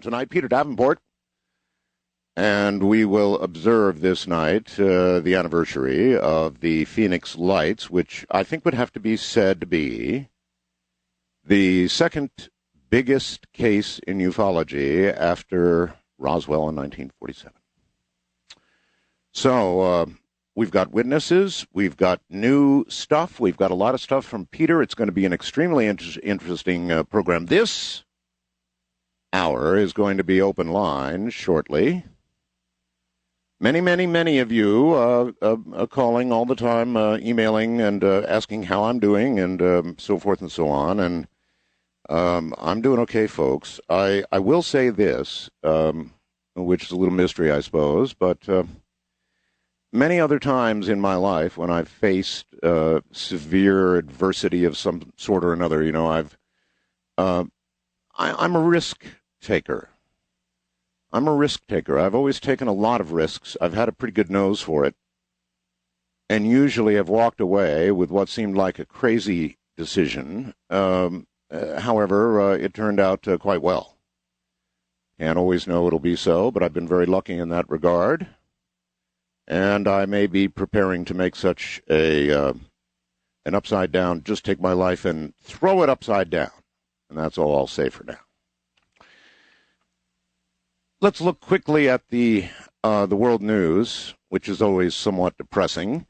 tonight, Peter Davenport. And we will observe this night the anniversary of the Phoenix Lights, which I think would have to be said to be the second biggest case in ufology after Roswell in 1947. So we've got witnesses, we've got new stuff, we've got a lot of stuff from Peter. It's going to be an extremely interesting program. This hour is going to be open line shortly. Many of you calling all the time, emailing and asking how I'm doing and so forth and so on. And I'm doing okay, folks. I will say this, which is a little mystery, I suppose, but many other times in my life when I've faced severe adversity of some sort or another, you know, I'm a risk taker. I'm a risk taker. I've always taken a lot of risks. I've had a pretty good nose for it. And usually I've walked away with what seemed like a crazy decision. However, it turned out quite well. Can't always know it'll be so, but I've been very lucky in that regard. And I may be preparing to make such an upside down, just take my life and throw it upside down. And that's all I'll say for now. Let's look quickly at the world news, which is always somewhat depressing.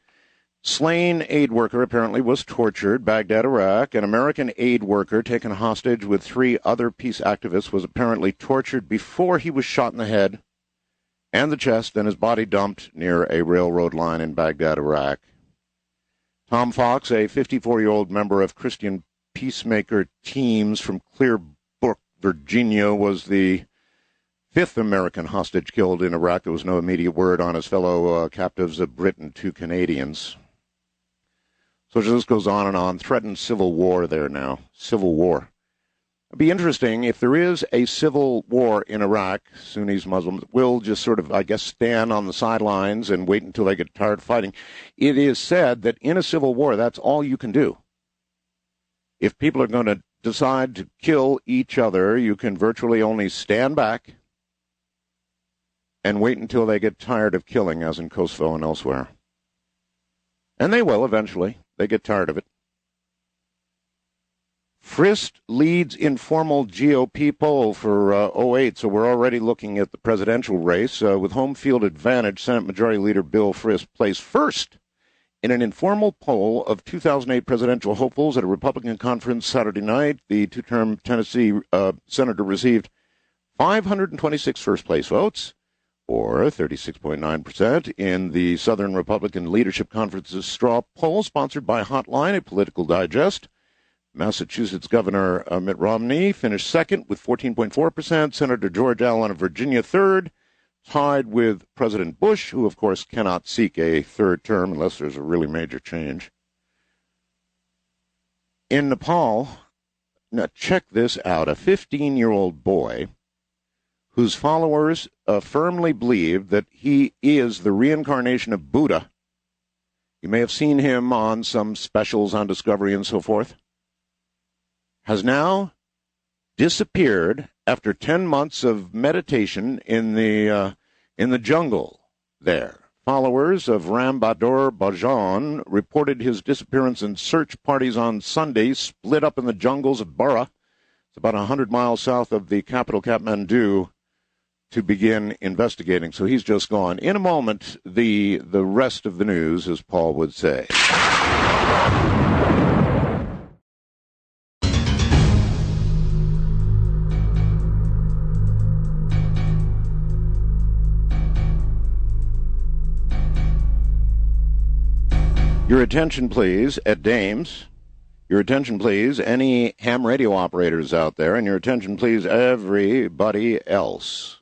Slain aid worker apparently was tortured. Baghdad, Iraq. An American aid worker taken hostage with 3 other peace activists was apparently tortured before he was shot in the head and the chest, then his body dumped near a railroad line in Baghdad, Iraq. Tom Fox, a 54-year-old member of Christian peacemaker teams from Clear Brook, Virginia, was the 5th American hostage killed in Iraq. There was no immediate word on his fellow captives, a Brit and 2 Canadians. So this goes on and on. Threatened civil war there now. Civil war. It'd be interesting if there is a civil war in Iraq. Sunnis, Muslims will just sort of, I guess, stand on the sidelines and wait until they get tired of fighting. It is said that in a civil war, that's all you can do. If people are going to decide to kill each other, you can virtually only stand back and wait until they get tired of killing, as in Kosovo and elsewhere. And they will eventually. They get tired of it. Frist leads informal GOP poll for 08, so we're already looking at the presidential race. With home field advantage, Senate Majority Leader Bill Frist placed first in an informal poll of 2008 presidential hopefuls at a Republican conference Saturday night. The 2-term Tennessee senator received 526 first-place votes, or 36.9%, in the Southern Republican Leadership Conference's straw poll, sponsored by Hotline, a political digest. Massachusetts Governor Mitt Romney finished second with 14.4%. Senator George Allen of Virginia third, tied with President Bush, who, of course, cannot seek a third term unless there's a really major change. In Nepal, now check this out, a 15-year-old boy whose followers firmly believe that he is the reincarnation of Buddha. You may have seen him on some specials on Discovery and so forth. Has now disappeared after 10 months of meditation in the jungle there. Followers of Ram Bahadur Bhajan reported his disappearance, and search parties on Sunday split up in the jungles of Bara. It's about 100 miles south of the capital, Kathmandu, to begin investigating. So he's just gone. In a moment, the rest of the news, as Paul would say. Your attention, please, at Dames. Your attention, please, any ham radio operators out there, and your attention, please, everybody else.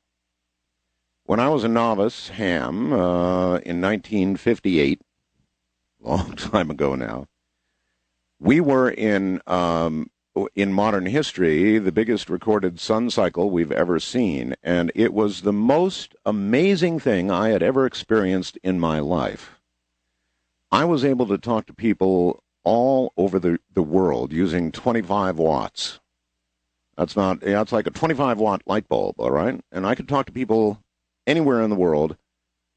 When I was a novice ham in 1958, a long time ago now, we were in modern history the biggest recorded sun cycle we've ever seen, and it was the most amazing thing I had ever experienced in my life. I was able to talk to people all over the world using 25 watts. That's not, yeah, it's like a 25-watt light bulb, all right? And I can talk to people anywhere in the world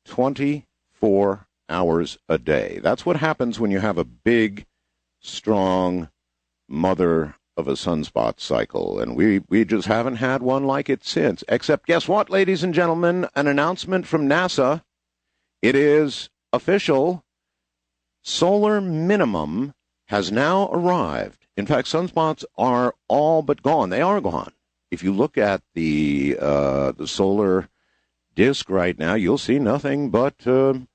24 hours a day. That's what happens when you have a big, strong mother of a sunspot cycle. And we just haven't had one like it since. Except, guess what, ladies and gentlemen? An announcement from NASA. It is official. Solar minimum has now arrived. In fact, sunspots are all but gone. They are gone. If you look at the solar disk right now, you'll see nothing but sort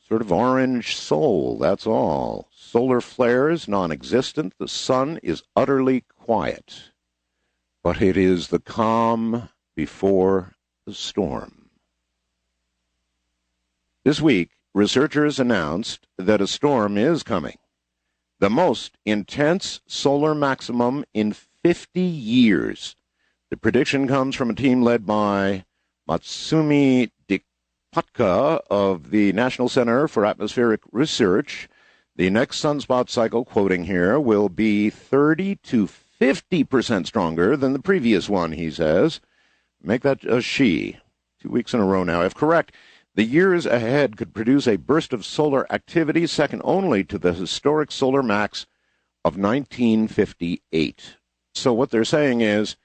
of orange soul. That's all. Solar flares, non-existent. The sun is utterly quiet. But it is the calm before the storm. This week, researchers announced that a storm is coming. The most intense solar maximum in 50 years. The prediction comes from a team led by Matsumi Dipatka of the National Center for Atmospheric Research. The next sunspot cycle, quoting here, will be 30 to 50% stronger than the previous one, he says. Make that a she. 2 weeks in a row now. If correct, the years ahead could produce a burst of solar activity second only to the historic solar max of 1958. So what they're saying is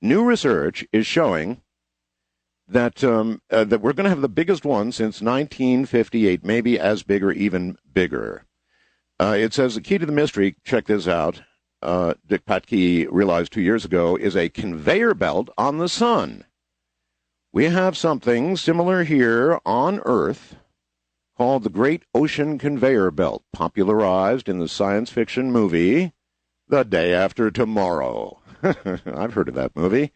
new research is showing that that we're going to have the biggest one since 1958, maybe as big or even bigger. It says the key to the mystery, check this out, Dick Patke realized 2 years ago, is a conveyor belt on the sun. We have something similar here on Earth called the Great Ocean Conveyor Belt, popularized in the science fiction movie The Day After Tomorrow. I've heard of that movie.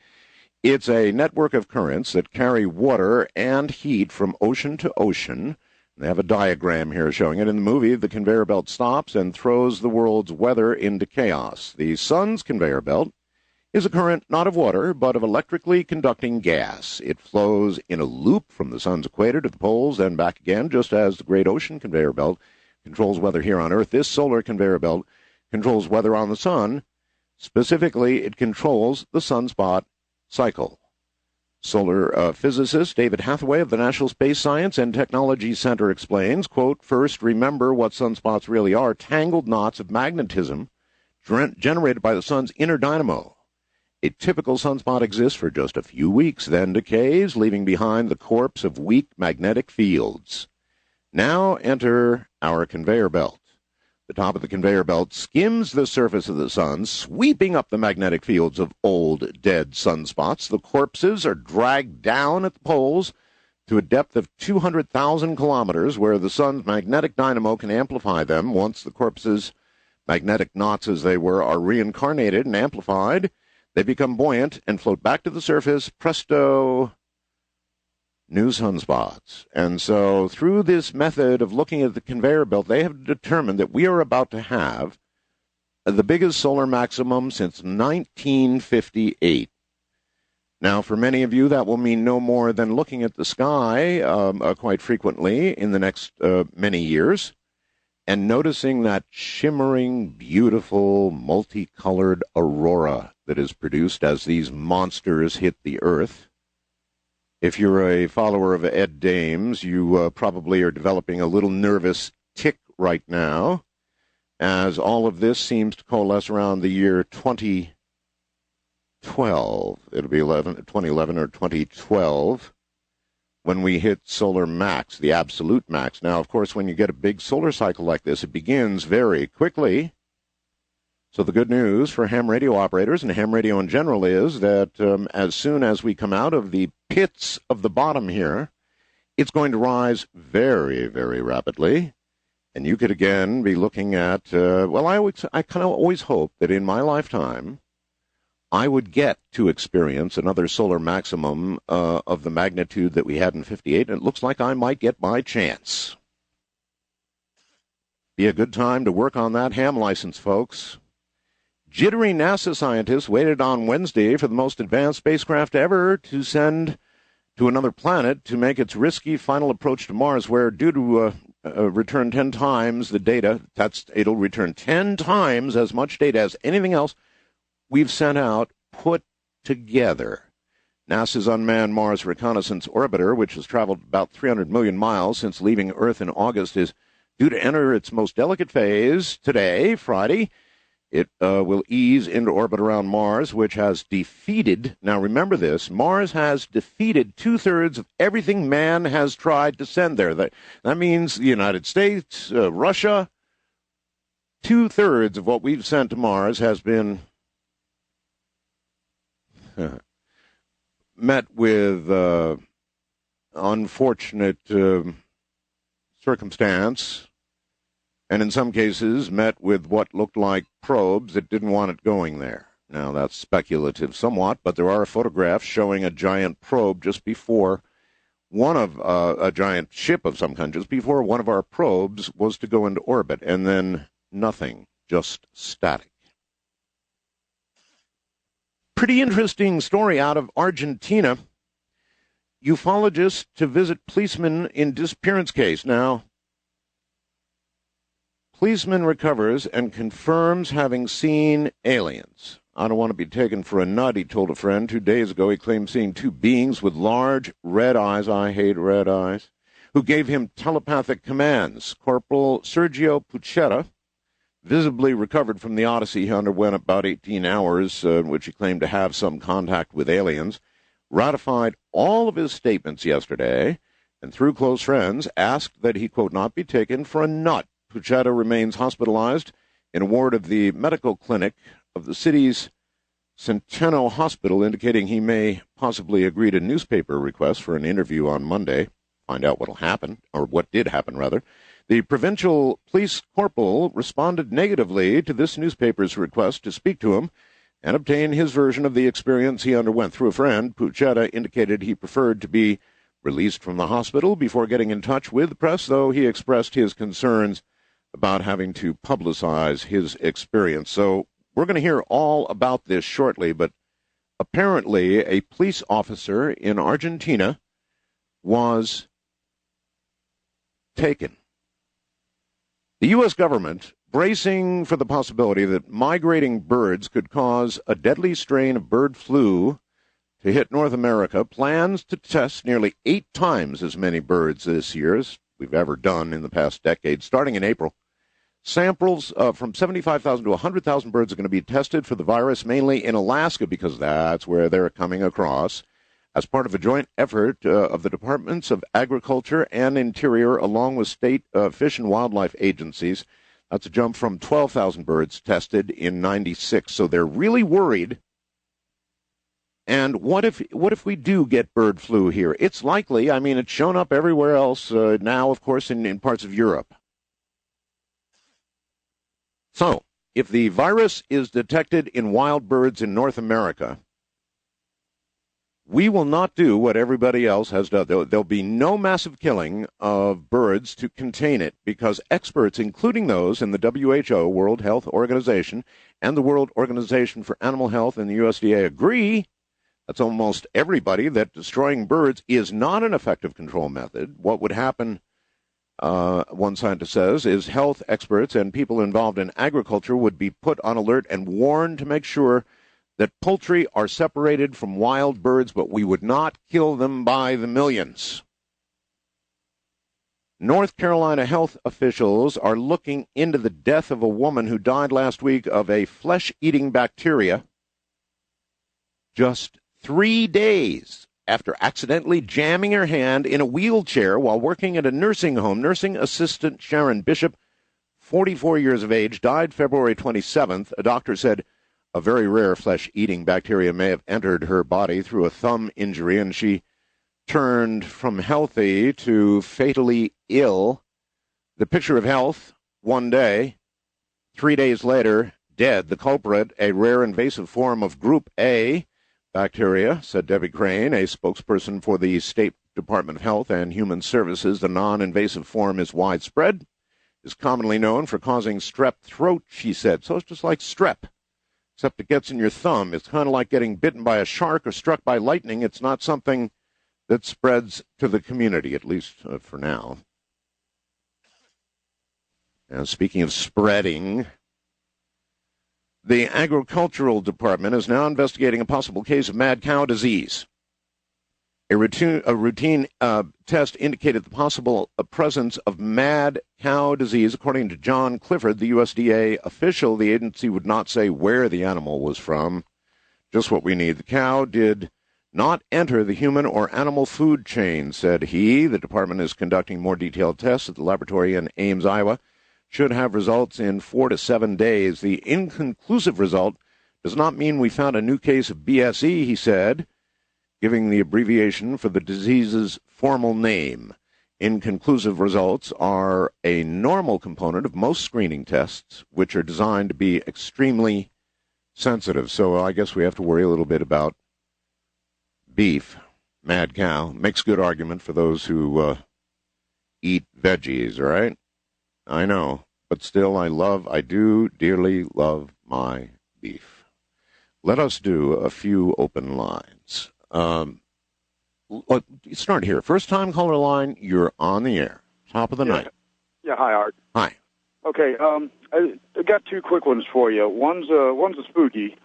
It's a network of currents that carry water and heat from ocean to ocean. They have a diagram here showing it. In the movie, the conveyor belt stops and throws the world's weather into chaos. The sun's conveyor belt is a current not of water, but of electrically conducting gas. It flows in a loop from the sun's equator to the poles, then back again, just as the Great Ocean Conveyor Belt controls weather here on Earth. This solar conveyor belt controls weather on the sun. Specifically, it controls the sunspot cycle. Solar physicist David Hathaway of the National Space Science and Technology Center explains, quote, first, remember what sunspots really are, tangled knots of magnetism generated by the sun's inner dynamo. A typical sunspot exists for just a few weeks, then decays, leaving behind the corpse of weak magnetic fields. Now enter our conveyor belt. The top of the conveyor belt skims the surface of the sun, sweeping up the magnetic fields of old, dead sunspots. The corpses are dragged down at the poles to a depth of 200,000 kilometers, where the sun's magnetic dynamo can amplify them. Once the corpses, magnetic knots as they were, are reincarnated and amplified, they become buoyant and float back to the surface. Presto, new sunspots. And so through this method of looking at the conveyor belt, they have determined that we are about to have the biggest solar maximum since 1958. Now, for many of you, that will mean no more than looking at the sky quite frequently in the next many years and noticing that shimmering, beautiful, multicolored aurora that is produced as these monsters hit the Earth. If you're a follower of Ed Dames, you probably are developing a little nervous tick right now, as all of this seems to coalesce around the year 2012. It'll be 2011 or 2012 when we hit solar max, the absolute max. Now, of course, when you get a big solar cycle like this, it begins very quickly. So the good news for ham radio operators and ham radio in general is that as soon as we come out of the pits of the bottom here, it's going to rise very, very rapidly. And you could again be looking at, I kind of always hope that in my lifetime, I would get to experience another solar maximum of the magnitude that we had in 58, and it looks like I might get my chance. Be a good time to work on that ham license, folks. Jittery NASA scientists waited on Wednesday for the most advanced spacecraft ever to send to another planet to make its risky final approach to Mars, where due to return 10 times the data, it'll return 10 times as much data as anything else we've sent out put together. NASA's unmanned Mars Reconnaissance Orbiter, which has traveled about 300 million miles since leaving Earth in August, is due to enter its most delicate phase today, Friday. It will ease into orbit around Mars, which has defeated, now remember this, Mars has defeated two-thirds of everything man has tried to send there. That means the United States, Russia, two-thirds of what we've sent to Mars has been met with unfortunate circumstance, and in some cases met with what looked like probes that didn't want it going there. Now, that's speculative somewhat, but there are photographs showing a giant probe just before one of a giant ship of some kind, just before one of our probes was to go into orbit, and then nothing, just static. Pretty interesting story out of Argentina. Ufologist to visit policeman in disappearance case. Now, policeman recovers and confirms having seen aliens. I don't want to be taken for a nut, he told a friend 2 days ago. He claimed seeing two beings with large red eyes, I hate red eyes, who gave him telepathic commands. Corporal Sergio Puchetta visibly recovered from the odyssey he underwent about 18 hours, in which he claimed to have some contact with aliens, ratified all of his statements yesterday, and through close friends asked that he, quote, not be taken for a nut. Puchetta remains hospitalized in a ward of the medical clinic of the city's Centeno Hospital, indicating he may possibly agree to newspaper requests for an interview on Monday. Find out what'll happen, or what did happen, rather. The provincial police corporal responded negatively to this newspaper's request to speak to him and obtain his version of the experience he underwent. Through a friend, Puchetta indicated he preferred to be released from the hospital before getting in touch with the press, though he expressed his concerns about having to publicize his experience. So we're going to hear all about this shortly, but apparently a police officer in Argentina was taken. The U.S. government, bracing for the possibility that migrating birds could cause a deadly strain of bird flu to hit North America, plans to test nearly 8 times as many birds this year as we've ever done in the past decade, starting in April. Samples from 75,000 to 100,000 birds are going to be tested for the virus, mainly in Alaska, because that's where they're coming across, as part of a joint effort of the Departments of Agriculture and Interior, along with state fish and wildlife agencies. That's a jump from 12,000 birds tested in 96. So they're really worried. And what if we do get bird flu here? It's likely. I mean, it's shown up everywhere else now, of course, in parts of Europe. So, if the virus is detected in wild birds in North America, we will not do what everybody else has done. There'll be no massive killing of birds to contain it, because experts, including those in the WHO, World Health Organization, and the World Organization for Animal Health and the USDA agree, that's almost everybody, that destroying birds is not an effective control method. What would happen, one scientist says, is health experts and people involved in agriculture would be put on alert and warned to make sure that poultry are separated from wild birds, but we would not kill them by the millions. North Carolina health officials are looking into the death of a woman who died last week of a flesh-eating bacteria just 3 days after accidentally jamming her hand in a wheelchair while working at a nursing home. Nursing assistant Sharon Bishop, 44 years of age, died February 27th. A doctor said a very rare flesh-eating bacteria may have entered her body through a thumb injury, and she turned from healthy to fatally ill. The picture of health, 1 day, 3 days later, dead. The culprit, a rare invasive form of Group A bacteria, said Debbie Crane, a spokesperson for the State Department of Health and Human Services. The non-invasive form is widespread, is commonly known for causing strep throat, she said. So it's just like strep, except it gets in your thumb. It's kind of like getting bitten by a shark or struck by lightning. It's not something that spreads to the community, at least for now. And speaking of spreading, The Agricultural Department is now investigating a possible case of mad cow disease. A routine test indicated the possible presence of mad cow disease. According to John Clifford, the USDA official, the agency would not say where the animal was from. Just what we need. The cow did not enter the human or animal food chain, said he. The department is conducting more detailed tests at the laboratory in Ames, Iowa. Should have results in 4 to 7 days. The inconclusive result does not mean we found a new case of BSE, he said, giving the abbreviation for the disease's formal name. Inconclusive results are a normal component of most screening tests, which are designed to be extremely sensitive. So I guess we have to worry a little bit about beef, mad cow. Makes good argument for those who eat veggies, right? I know, but still I do dearly love my beef. Let us do a few open lines. Start here. First time caller line, you're on the air. Top of the night. Yeah, hi, Art. Hi. Okay, I got two quick ones for you. One's a spooky.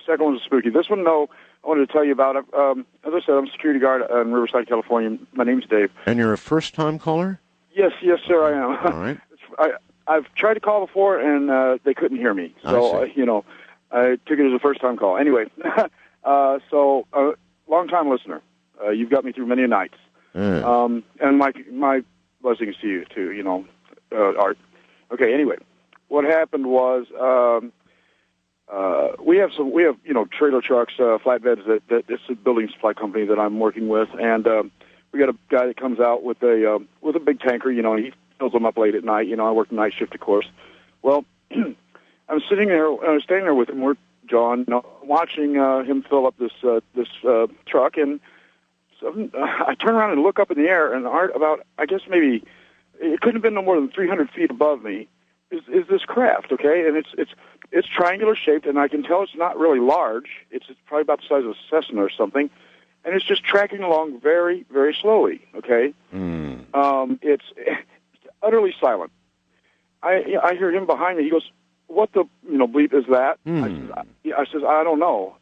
Second one's a spooky. This one, though, I wanted to tell you about. As I said, I'm a security guard in Riverside, California. My name's Dave. And you're a first-time caller? Yes, sir, I am. All right. I've tried to call before, and they couldn't hear me. So, I took it as a first-time call. Anyway, long-time listener. You've got me through many nights. And my blessings to you, too, Art. Okay, anyway, what happened was we have trailer trucks, flatbeds that it's a building supply company that I'm working with, and we got a guy that comes out with a big tanker, and he fills them up late at night. I work the night shift, of course. Well, I'm standing there with him, John, watching him fill up this truck, and so I turn around and look up in the air, and Art, about, I guess maybe, it couldn't have been no more than 300 feet above me, is this craft, okay? And it's triangular shaped, and I can tell it's not really large. It's probably about the size of a Cessna or something, and it's just tracking along very, very slowly, okay? It's utterly silent. I hear him behind me. He goes, "What the bleep is that?" I says, "I don't know."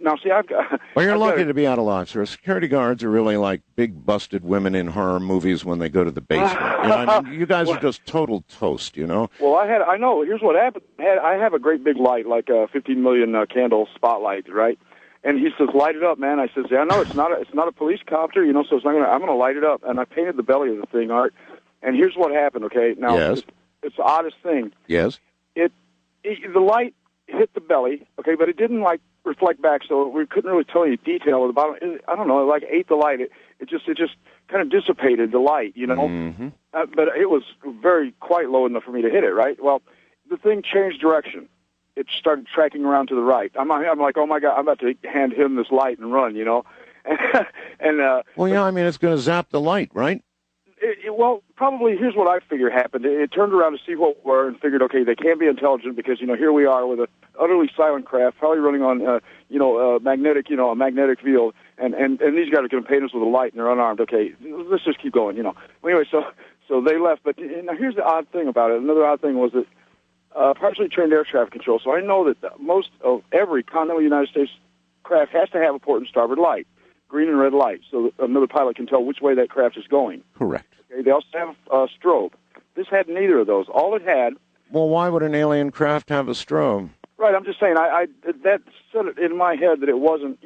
Now, see, I've got. Well, you're lucky to be out of line, sir. Security guards are really like big busted women in horror movies when they go to the basement. You guys are just total toast, Well, I know. Here's what happened. I have a great big light, like a 15 million candle spotlight, right? And he says, "Light it up, man." I says, "Yeah, no, it's not a police copter, so it's not I'm gonna light it up." And I painted the belly of the thing, Art. And here's what happened. Okay, now yes. It's the oddest thing. Yes. The light hit the belly, okay, but it didn't reflect back, so we couldn't really tell any detail of the bottom. I don't know, it ate the light. It just kind of dissipated the light, Mm-hmm. But it was quite low enough for me to hit it, right? Well, the thing changed direction. It started tracking around to the right. I'm like, oh my God, I'm about to hand him this light and run, Well, yeah, it's going to zap the light, right? Well, probably, here's what I figure happened. It turned around to see what we were and figured, okay, they can't be intelligent because, here we are with an utterly silent craft, probably running on, a magnetic field, and these guys are going to paint us with a light and they're unarmed. Okay, let's just keep going, Well, anyway, so they left. But now here's the odd thing about it. Another odd thing was that partially trained air traffic control, so I know that most of every continental United States craft has to have a port and starboard light. Green and red light, so that another pilot can tell which way that craft is going. Correct. Okay, they also have a strobe. This had neither of those. All it had... Well, why would an alien craft have a strobe? Right, I'm just saying, that set it in my head that it wasn't,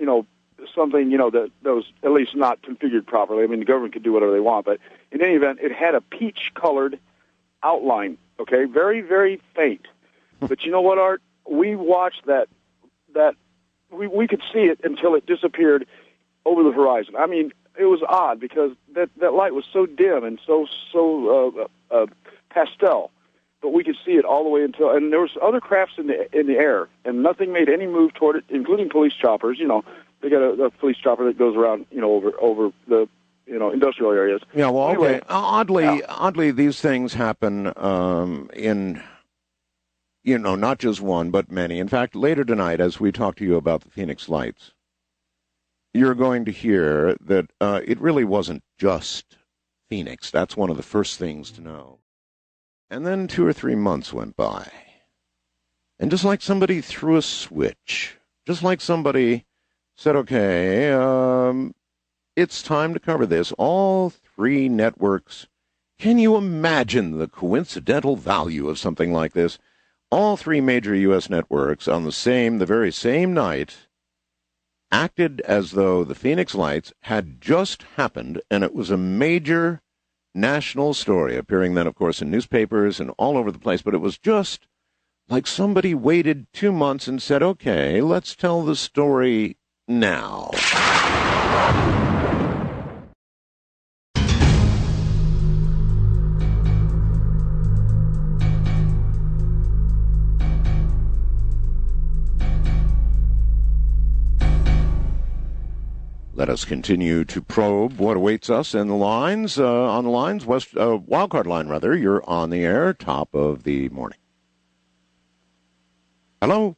something, that was at least not configured properly. The government could do whatever they want, but in any event, it had a peach-colored outline, okay, very, very faint. But you know what, Art? We watched that we could see it until it disappeared over the horizon. It was odd because that light was so dim and so pastel, but we could see it all the way until. And there was other crafts in the air, and nothing made any move toward it, including police choppers. They got a police chopper that goes around, over the industrial areas. Yeah. Well, anyway, okay. Oddly, these things happen in. Not just one, but many. In fact, later tonight, as we talk to you about the Phoenix Lights, you're going to hear that it really wasn't just Phoenix. That's one of the first things to know. And then 2 or 3 months went by. And just like somebody threw a switch, just like somebody said, okay, it's time to cover this, all three networks, can you imagine the coincidental value of something like this? All three major U.S. networks on the very same night acted as though the Phoenix Lights had just happened, and it was a major national story, appearing then, of course, in newspapers and all over the place, but it was just like somebody waited 2 months and said, okay, let's tell the story now. Let us continue to probe what awaits us in the lines. On the lines, wildcard line, rather. You're on the air, top of the morning. Hello?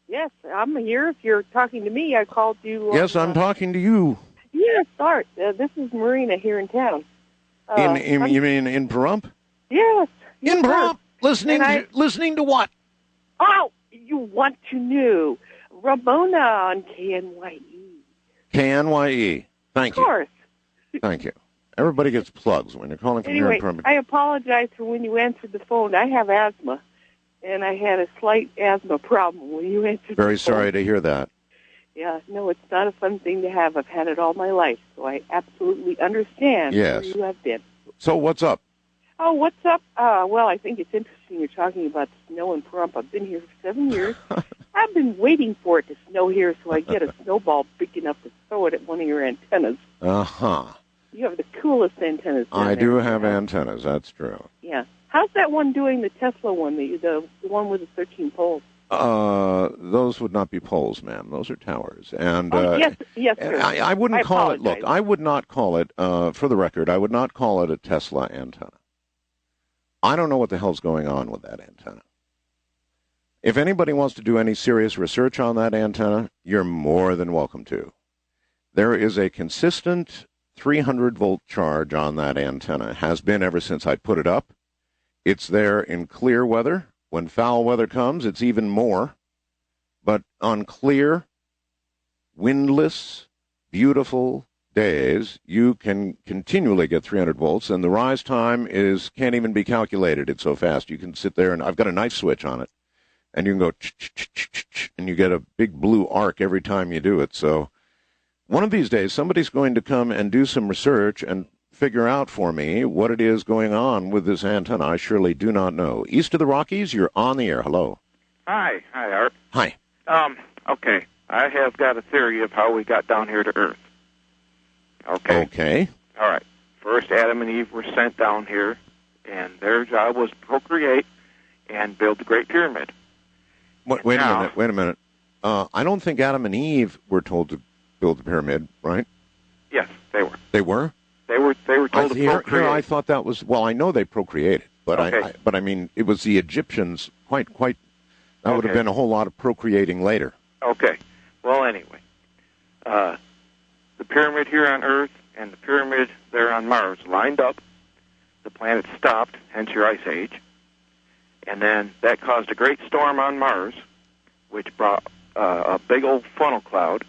Yes, I'm here. If you're talking to me, I called you. Yes, I'm talking to you. Yes, Art. This is Marina here in town. You mean in Pahrump? Yes. In Pahrump? Listening to what? Oh, you want to know. Ramona on KNYE. KNYE. Thank you. Of course. Thank you. Everybody gets plugs when you're calling from here in Pahrump. I apologize for when you answered the phone. I have asthma, and I had a slight asthma problem when you answered the phone. Very sorry to hear that. Yeah, no, it's not a fun thing to have. I've had it all my life, so I absolutely understand where you have been. So what's up? Oh, what's up? Well, I think it's interesting you're talking about snow in Pahrump. I've been here for 7 years. I've been waiting for it to snow here so I get a snowball big enough to throw it at one of your antennas. Uh-huh. You have the coolest antennas. I do have antennas, that's true. Yeah. How's that one doing, the Tesla one, the one with the 13 poles? Those would not be poles, ma'am. Those are towers. And yes, sir. I wouldn't call it, look, I would not call it, for the record, I would not call it a Tesla antenna. I don't know what the hell's going on with that antenna. If anybody wants to do any serious research on that antenna, you're more than welcome to. There is a consistent 300-volt charge on that antenna. It has been ever since I put it up. It's there in clear weather. When foul weather comes, it's even more. But on clear, windless, beautiful days, you can continually get 300 volts, and the rise time can't even be calculated. It's so fast. You can sit there, and I've got a knife switch on it, and you can go, and you get a big blue arc every time you do it. So one of these days, somebody's going to come and do some research and figure out for me what it is going on with this antenna. I surely do not know. East of the Rockies, you're on the air. Hello. Hi, Art. Hi. Okay. I have got a theory of how we got down here to Earth. Okay. All right. First, Adam and Eve were sent down here, and their job was to procreate and build the Great Pyramid. Wait a minute. I don't think Adam and Eve were told to build the pyramid, right? Yes, they were. They were? They were told to procreate. Here I thought that was, well, I know they procreated, but I mean, it was the Egyptians quite, that would have been a whole lot of procreating later. Okay. Well, anyway, the pyramid here on Earth and the pyramid there on Mars lined up. The planet stopped, hence your ice age. And then that caused a great storm on Mars, which brought a big old funnel cloud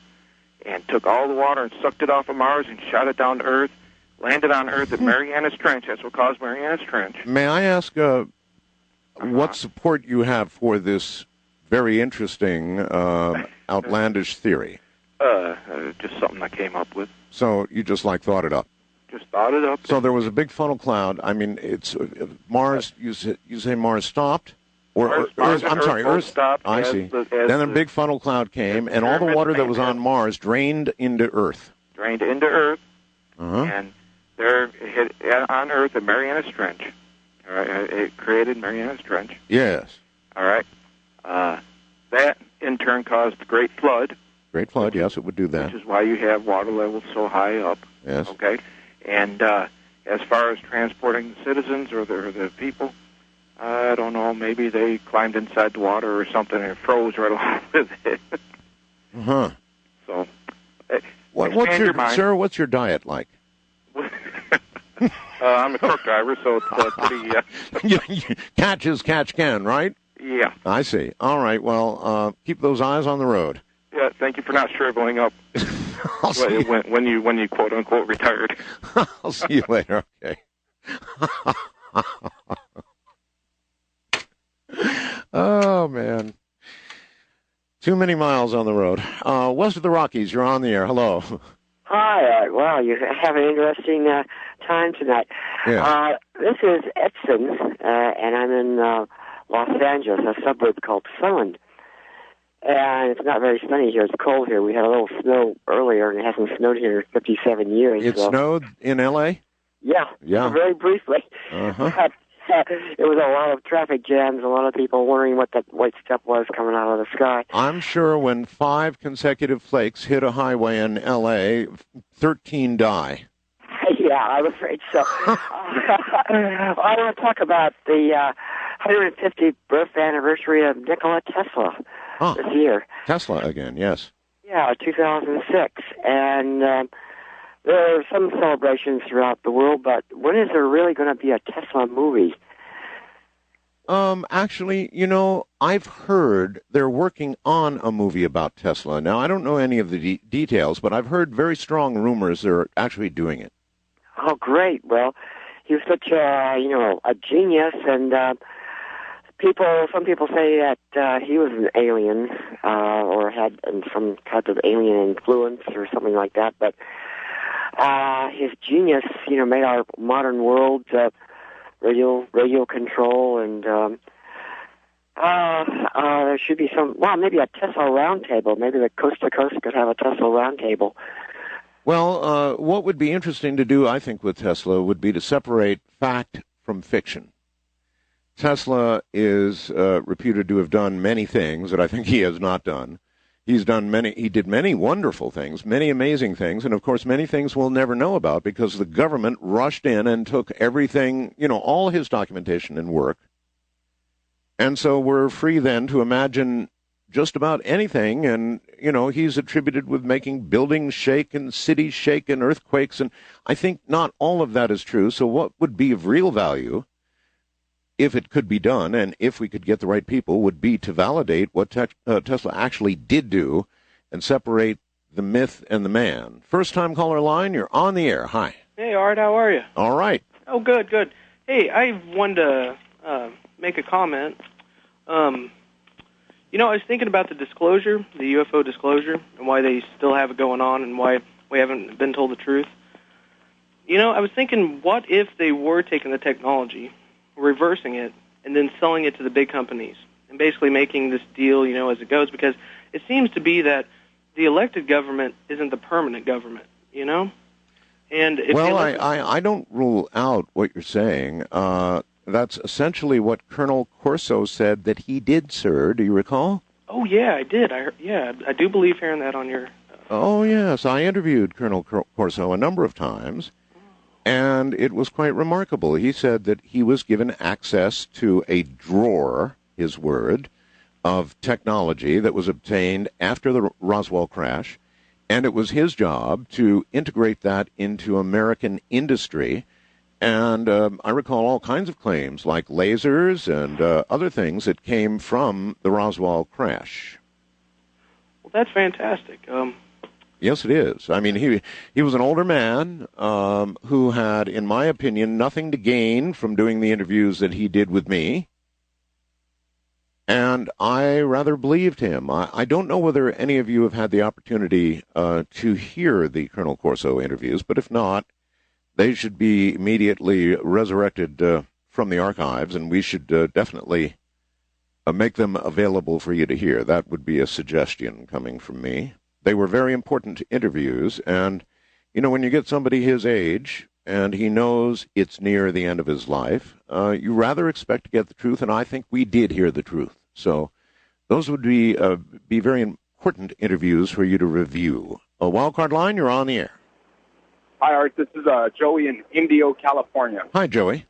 and took all the water and sucked it off of Mars and shot it down to Earth, landed on Earth at Mariana's Trench. That's what caused Mariana's Trench. May I ask what support you have for this very interesting, outlandish theory? Just something I came up with. So you just thought it up? Just thought it up. So there was a big funnel cloud. I mean, it's Mars. You say Mars stopped, or Mars Earth stopped. I see. Then a big funnel cloud came, and all the water that was on Mars drained into Earth. And there hit on Earth at Mariana's Trench. All right, it created Mariana's Trench. Yes. All right. That in turn caused the Great Flood. Great Flood, yes, it would do that. Which is why you have water levels so high up. Yes. Okay. And as far as transporting the citizens or the people, I don't know, maybe they climbed inside the water or something and froze right along with it. Uh-huh. So, what's your diet like? I'm a truck driver, so it's pretty... Catch as catch can, right? Yeah. I see. All right. Well, keep those eyes on the road. Yeah. Thank you for not shriveling up I'll see you. when you quote unquote retired. I'll see you later. Okay. Oh man. Too many miles on the road. West of the Rockies, you're on the air. Hello. Hi. Wow, you have an interesting time tonight. Yeah. This is Edson, and I'm in Los Angeles, a suburb called Sun. And it's not very sunny here. It's cold here. We had a little snow earlier, and it hasn't snowed here in 57 years. It snowed in L.A.? Yeah. Very briefly. Uh-huh. It was a lot of traffic jams, a lot of people wondering what that white stuff was coming out of the sky. I'm sure when 5 consecutive flakes hit a highway in L.A., 13 die. Yeah, I'm afraid so. I want to talk about the 150th birth anniversary of Nikola Tesla this year. Tesla again, yes. Yeah, 2006. And there are some celebrations throughout the world, but when is there really going to be a Tesla movie? Actually, I've heard they're working on a movie about Tesla. Now, I don't know any of the details, but I've heard very strong rumors they're actually doing it. Oh, great. Well, he was such a genius, and some people say that he was an alien, or had some type of alien influence or something like that, but his genius, made our modern world radio control, and there should be maybe a Tesla roundtable. Maybe the Coast to Coast could have a Tesla roundtable. Well, what would be interesting to do, I think, with Tesla would be to separate fact from fiction. Tesla is reputed to have done many things that I think he has not done. He did many wonderful things, many amazing things, and of course many things we'll never know about because the government rushed in and took everything, all his documentation and work. And so we're free then to imagine just about anything, and, he's attributed with making buildings shake and cities shake and earthquakes, and I think not all of that is true. So what would be of real value, if it could be done, and if we could get the right people, would be to validate what Tesla actually did do and separate the myth and the man. First-time caller line, you're on the air. Hi. Hey, Art, how are you? All right. Oh, good. Hey, I wanted to make a comment. I was thinking about the disclosure, the UFO disclosure, and why they still have it going on and why we haven't been told the truth. I was thinking, what if they were taking the technology, reversing it, and then selling it to the big companies, and basically making this deal, as it goes, because it seems to be that the elected government isn't the permanent government, And if I don't rule out what you're saying. That's essentially what Colonel Corso said that he did, sir. Do you recall? Oh, yeah, I did. I do believe hearing that on your... Oh, yes. I interviewed Colonel Corso a number of times, and it was quite remarkable. He said that he was given access to a drawer, his word, of technology that was obtained after the Roswell crash, and it was his job to integrate that into American industry. And I recall all kinds of claims, like lasers and other things that came from the Roswell crash. Well, that's fantastic. Yes, it is. I mean, he was an older man who had, in my opinion, nothing to gain from doing the interviews that he did with me. And I rather believed him. I don't know whether any of you have had the opportunity to hear the Colonel Corso interviews, but if not, they should be immediately resurrected from the archives, and we should definitely make them available for you to hear. That would be a suggestion coming from me. They were very important interviews, and, when you get somebody his age, and he knows it's near the end of his life, you rather expect to get the truth, and I think we did hear the truth. So those would be very important interviews for you to review. A wildcard line, you're on the air. Hi, Art. This is Joey in Indio, California. Hi, Joey.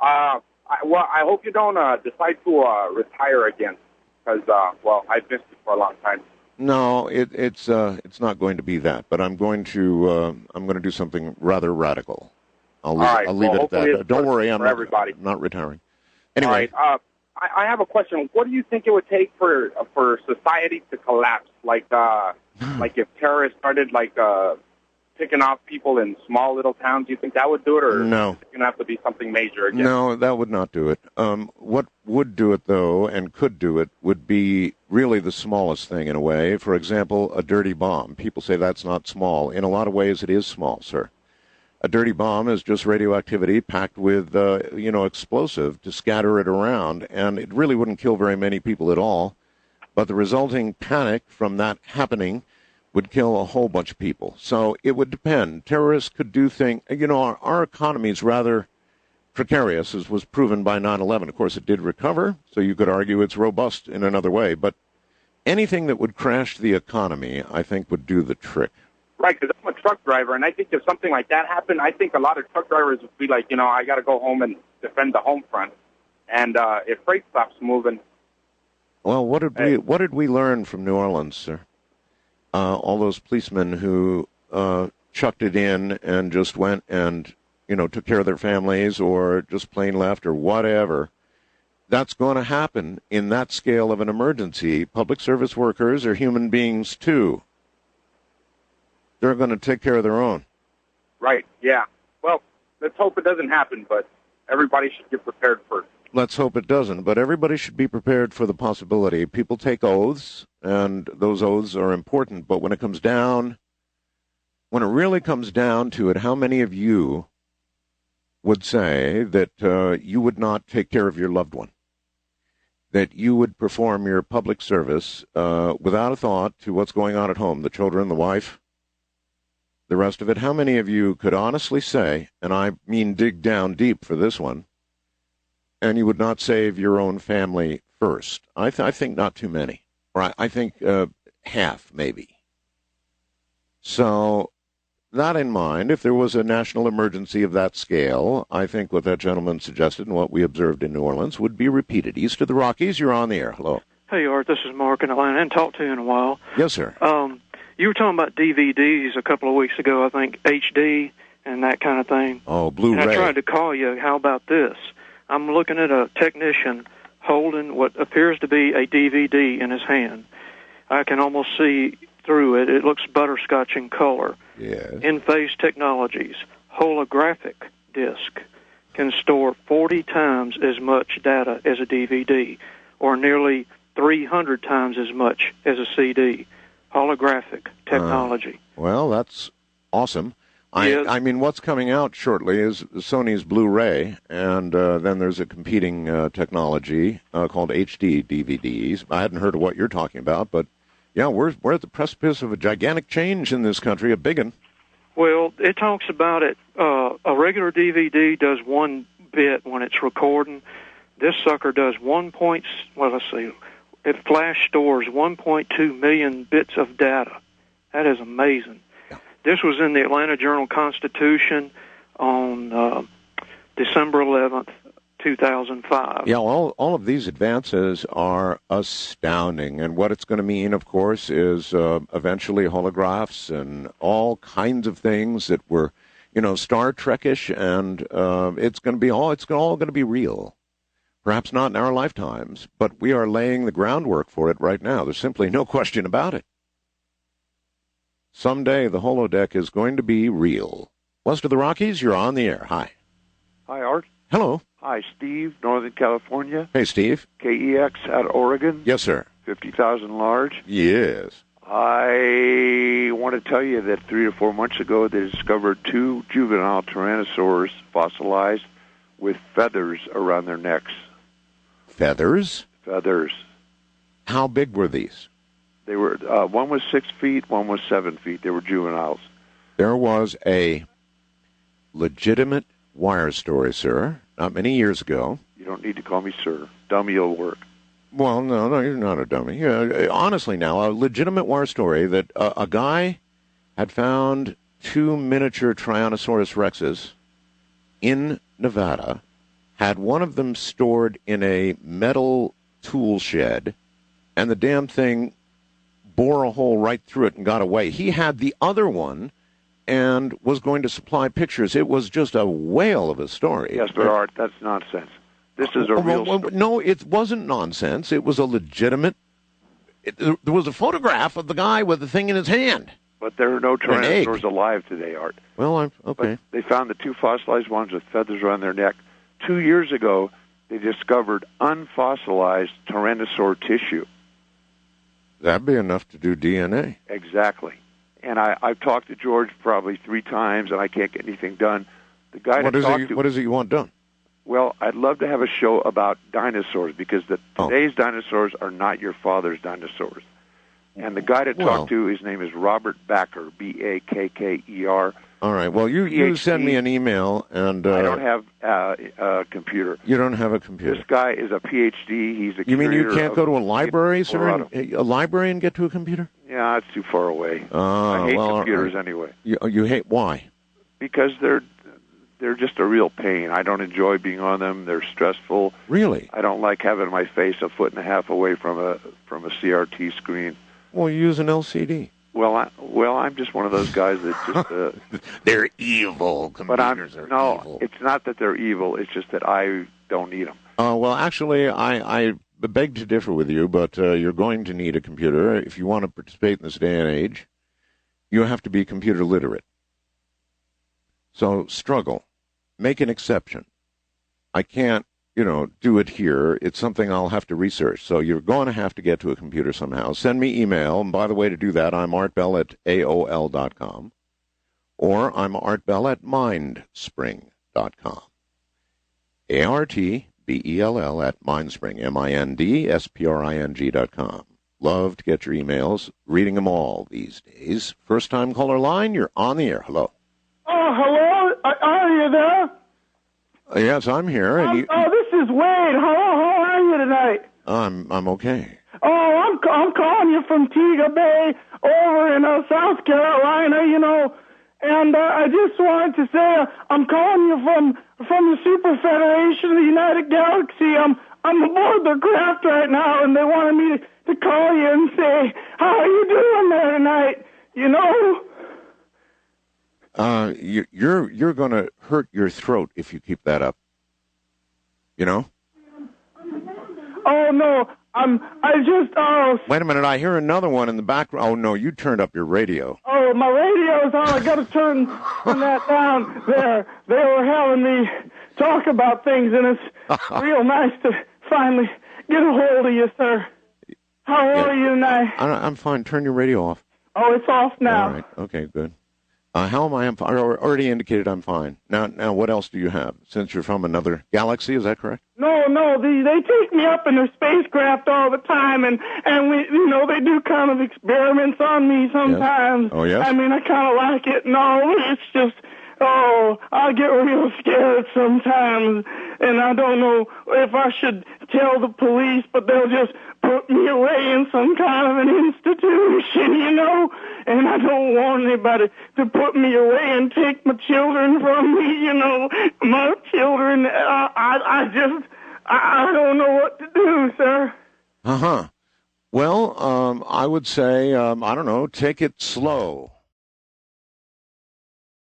I hope you don't decide to retire again, because I've missed it for a long time. No, it's not going to be that, but I'm going to do something rather radical. I'll leave it at that. Don't worry, I'm not retiring. Anyway, all right, I have a question. What do you think it would take for society to collapse? Like if terrorists started picking off people in small little towns, do you think that would do it, or no? It's going to have to be something major again? No, that would not do it. What would do it, though, and could do it, would be really the smallest thing in a way. For example, a dirty bomb. People say that's not small. In a lot of ways, it is small, sir. A dirty bomb is just radioactivity packed with, explosive to scatter it around, and it really wouldn't kill very many people at all. But the resulting panic from that happening would kill a whole bunch of people. So it would depend. Terrorists could do things. Our economy is rather precarious, as was proven by 9/11. Of course, it did recover, so you could argue it's robust in another way. But anything that would crash the economy, I think, would do the trick. Right, because I'm a truck driver, and I think if something like that happened, I think a lot of truck drivers would be like, I got to go home and defend the home front. And if freight stops moving... Well, what did we learn from New Orleans, sir? All those policemen who chucked it in and just went and, took care of their families or just plain left or whatever. That's going to happen in that scale of an emergency. Public service workers are human beings, too. They're going to take care of their own. Right, yeah. Well, let's hope it doesn't happen, but everybody should get prepared for it. Let's hope it doesn't, but everybody should be prepared for the possibility. People take oaths, and those oaths are important, but when it really comes down to it, how many of you would say that you would not take care of your loved one? That you would perform your public service without a thought to what's going on at home, the children, the wife, the rest of it? How many of you could honestly say, and I mean dig down deep for this one, and you would not save your own family first? I think not too many. Or I think half, maybe. So, that in mind, if there was a national emergency of that scale, I think what that gentleman suggested and what we observed in New Orleans would be repeated. East of the Rockies, you're on the air. Hello. Hey, Art, this is Mark in Atlanta. I haven't talked to you in a while. Yes, sir. You were talking about DVDs a couple of weeks ago, I think, HD and that kind of thing. Oh, Blu-ray. And I tried to call you. How about this? I'm looking at a technician holding what appears to be a DVD in his hand. I can almost see through it. It looks butterscotch in color. Yes. In-phase technologies, holographic disc, can store 40 times as much data as a DVD, or nearly 300 times as much as a CD. Holographic technology. Well, that's awesome. Yes. I mean, what's coming out shortly is Sony's Blu-ray, and then there's a competing technology called HD DVDs. I hadn't heard of what you're talking about, but yeah, we're at the precipice of a gigantic change in this country, a big one. Well, it talks about it. A regular DVD does 1 bit when it's recording. This sucker does it flash stores 1.2 million bits of data. That is amazing. Yeah. This was in the Atlanta Journal-Constitution on December 11th, 2005. Yeah, all of these advances are astounding. And what it's going to mean, of course, is eventually holographs and all kinds of things that were, Star Trek-ish, and it's all going to be real. Perhaps not in our lifetimes, but we are laying the groundwork for it right now. There's simply no question about it. Someday the holodeck is going to be real. West of the Rockies, you're on the air. Hi. Hi, Art. Hello. Hi, Steve, Northern California. Hey, Steve. KEX out of Oregon. Yes, sir. 50,000 large. Yes. I want to tell you that 3 to 4 months ago they discovered 2 juvenile tyrannosaurs fossilized with feathers around their necks. Feathers? Feathers. How big were these? They were one was 6 feet, one was 7 feet. They were juveniles. There was a legitimate wire story, sir, not many years ago. You don't need to call me sir. Dummy will work. Well, no, you're not a dummy. Honestly now, a legitimate wire story that a guy had found 2 miniature Tyrannosaurus rexes in Nevada, had one of them stored in a metal tool shed, and the damn thing bore a hole right through it and got away. He had the other one and was going to supply pictures. It was just a whale of a story. Yes, but Art, that's nonsense. This is a real story. No, it wasn't nonsense. It was a legitimate... there was a photograph of the guy with the thing in his hand. But there are no tyrannosaurs alive today, Art. Well, okay. But they found the 2 fossilized ones with feathers around their neck. 2 years ago, they discovered unfossilized tyrannosaur tissue. That'd be enough to do DNA. Exactly. And I've talked to George probably 3 times, and I can't get anything done. The guy What is it you want done? Well, I'd love to have a show about dinosaurs, because today's dinosaurs are not your father's dinosaurs. And the guy to talk to, his name is Robert Bakker, Bakker. All right. Well, you send me an email, and I don't have a computer. You don't have a computer. This guy is a PhD. He's a You mean you can't go to a library, sir? A library and get to a computer? Yeah, it's too far away. I hate computers anyway. You hate why? Because they're just a real pain. I don't enjoy being on them. They're stressful. Really? I don't like having my face a foot and a half away from a CRT screen. Well, you use an LCD. Well, I'm just one of those guys that just... they're evil. Computers are evil. It's not that they're evil. It's just that I don't need them. Well, actually, I beg to differ with you, but you're going to need a computer. If you want to participate in this day and age, you have to be computer literate. So struggle. Make an exception. I can't, do it here. It's something I'll have to research. So you're going to have to get to a computer somehow. Send me email. And by the way, to do that, I'm artbell@aol.com. Or I'm artbell @mindspring.com. ARTBELL at mindspring, MINDSPRING.com. Love to get your emails. Reading them all these days. First-time caller line, you're on the air. Hello. Oh, hello? Are you there? Yes, I'm here. And this is Wade. How are you tonight? I'm okay. Oh, I'm calling you from Tega Bay over in South Carolina, and I just wanted to say I'm calling you from the Super Federation of the United Galaxy. I'm aboard the craft right now, and they wanted me to call you and say, how are you doing there tonight? You're going to hurt your throat if you keep that up. Oh no, Wait a minute, I hear another one in the background. Oh no, you turned up your radio. Oh, my radio's on. I got to turn that down. They were having me talk about things, and it's real nice to finally get a hold of you, sir. How are you tonight? I'm fine. Turn your radio off. Oh, it's off now. All right. Okay, good. How am I? I already indicated I'm fine. Now, what else do you have? Since you're from another galaxy, is that correct? No. They take me up in their spacecraft all the time, and we, they do kind of experiments on me sometimes. Yes. Oh, yes? I mean, I kind of like it and all, but it's just, I get real scared sometimes, and I don't know if I should tell the police, but they'll just put me away in some kind of an institution, and I don't want anybody to put me away and take my children from me, my children. I don't know what to do, sir. Uh-huh. Well, I would say, I don't know, take it slow.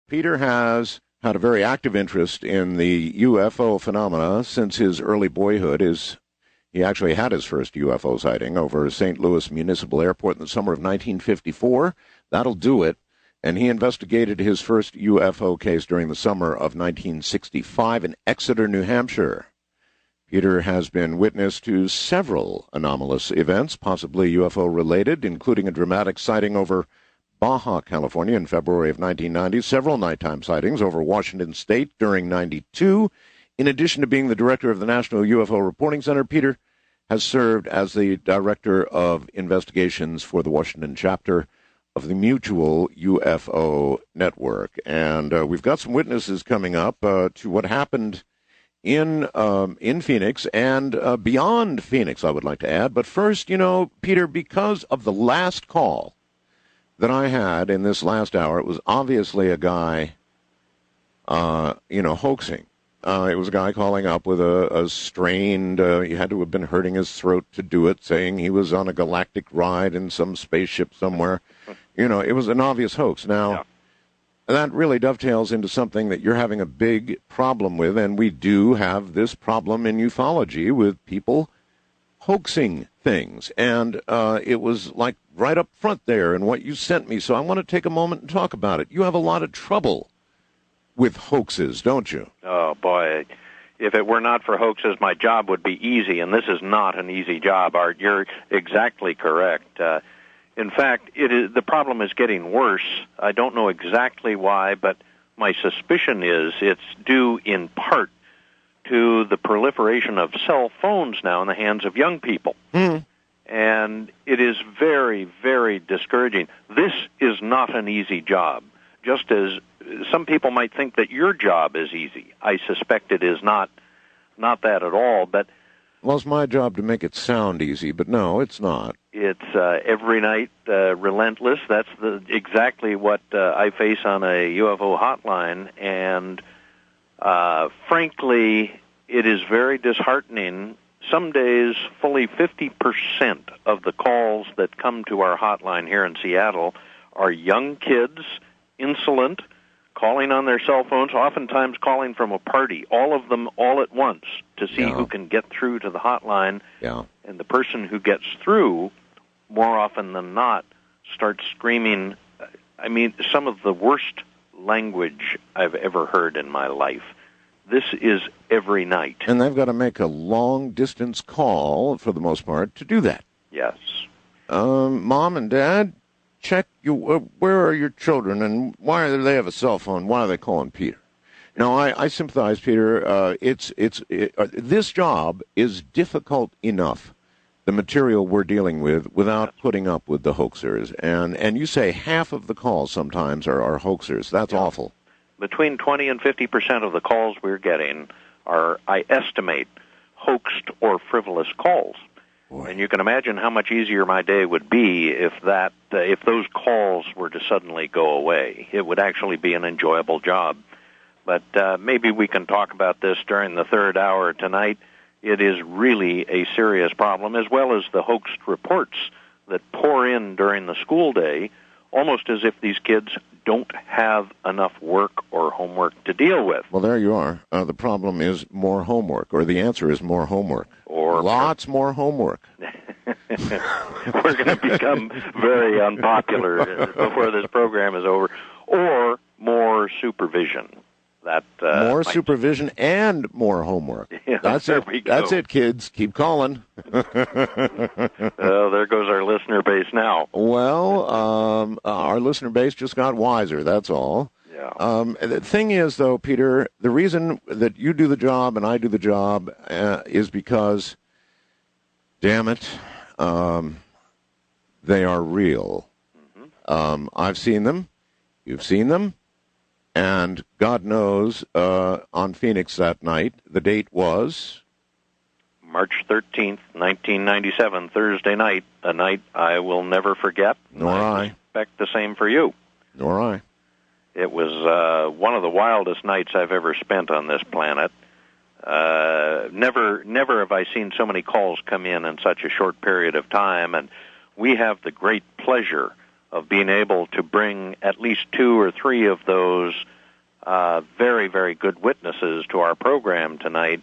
Peter has had a very active interest in the UFO phenomena since his early boyhood. He actually had his first UFO sighting over St. Louis Municipal Airport in the summer of 1954. That'll do it. And he investigated his first UFO case during the summer of 1965 in Exeter, New Hampshire. Peter has been witness to several anomalous events, possibly UFO-related, including a dramatic sighting over Baja, California in February of 1990, several nighttime sightings over Washington State during 92. In addition to being the director of the National UFO Reporting Center, Peter has served as the director of investigations for the Washington chapter of the Mutual UFO Network. And we've got some witnesses coming up to what happened in Phoenix and beyond Phoenix, I would like to add. But first, Peter, because of the last call that I had in this last hour, it was obviously a guy, hoaxing. It was a guy calling up with a strained, he had to have been hurting his throat to do it, saying he was on a galactic ride in some spaceship somewhere. It was an obvious hoax. Now, that really dovetails into something that you're having a big problem with, and we do have this problem in ufology with people hoaxing things. And it was like right up front there in what you sent me, so I want to take a moment and talk about it. You have a lot of trouble with hoaxes, don't you? Oh, boy. If it were not for hoaxes, my job would be easy, and this is not an easy job, Art. You're exactly correct. In fact, the problem is getting worse. I don't know exactly why, but my suspicion is it's due in part to the proliferation of cell phones now in the hands of young people. And it is very, very discouraging. This is not an easy job. Just as some people might think that your job is easy, I suspect it is not that at all. But well, it's my job to make it sound easy, but no, it's not. It's every night relentless. That's exactly what I face on a UFO hotline, and frankly, it is very disheartening. Some days, fully 50% of the calls that come to our hotline here in Seattle are young kids, insolent, calling on their cell phones, oftentimes calling from a party, all of them all at once to see who can get through to the hotline. Yeah. And the person who gets through, more often than not, starts screaming, some of the worst language I've ever heard in my life. This is every night. And they've got to make a long-distance call, for the most part, to do that. Yes. Mom and Dad, check where are your children, and why do they have a cell phone? Why are they calling Peter? No, I sympathize, Peter. This job is difficult enough, the material we're dealing with, without putting up with the hoaxers. And you say half of the calls sometimes are hoaxers. That's awful. Between 20 and 50% of the calls we're getting are, I estimate, hoaxed or frivolous calls. Boy. And you can imagine how much easier my day would be if those calls were to suddenly go away. It would actually be an enjoyable job. But maybe we can talk about this during the third hour tonight. It is really a serious problem, as well as the hoaxed reports that pour in during the school day, almost as if these kids don't have enough work or homework to deal with. Well, there you are. The problem is more homework, or the answer is more homework. Or lots more homework. We're going to become very unpopular before this program is over. Or more supervision. More supervision and more homework. Yeah, that's it. That's it, kids. Keep calling. There goes our listener base now. Well, our listener base just got wiser. That's all. Yeah. The thing is, though, Peter, the reason that you do the job and I do the job is because, damn it, they are real. Mm-hmm. I've seen them. You've seen them. And God knows, on Phoenix that night, the date was? March 13th, 1997, Thursday night, a night I will never forget. Nor I. Expect the same for you. Nor I. It was one of the wildest nights I've ever spent on this planet. Never have I seen so many calls come in such a short period of time, and we have the great pleasure of being able to bring at least 2 or 3 of those very, very good witnesses to our program tonight.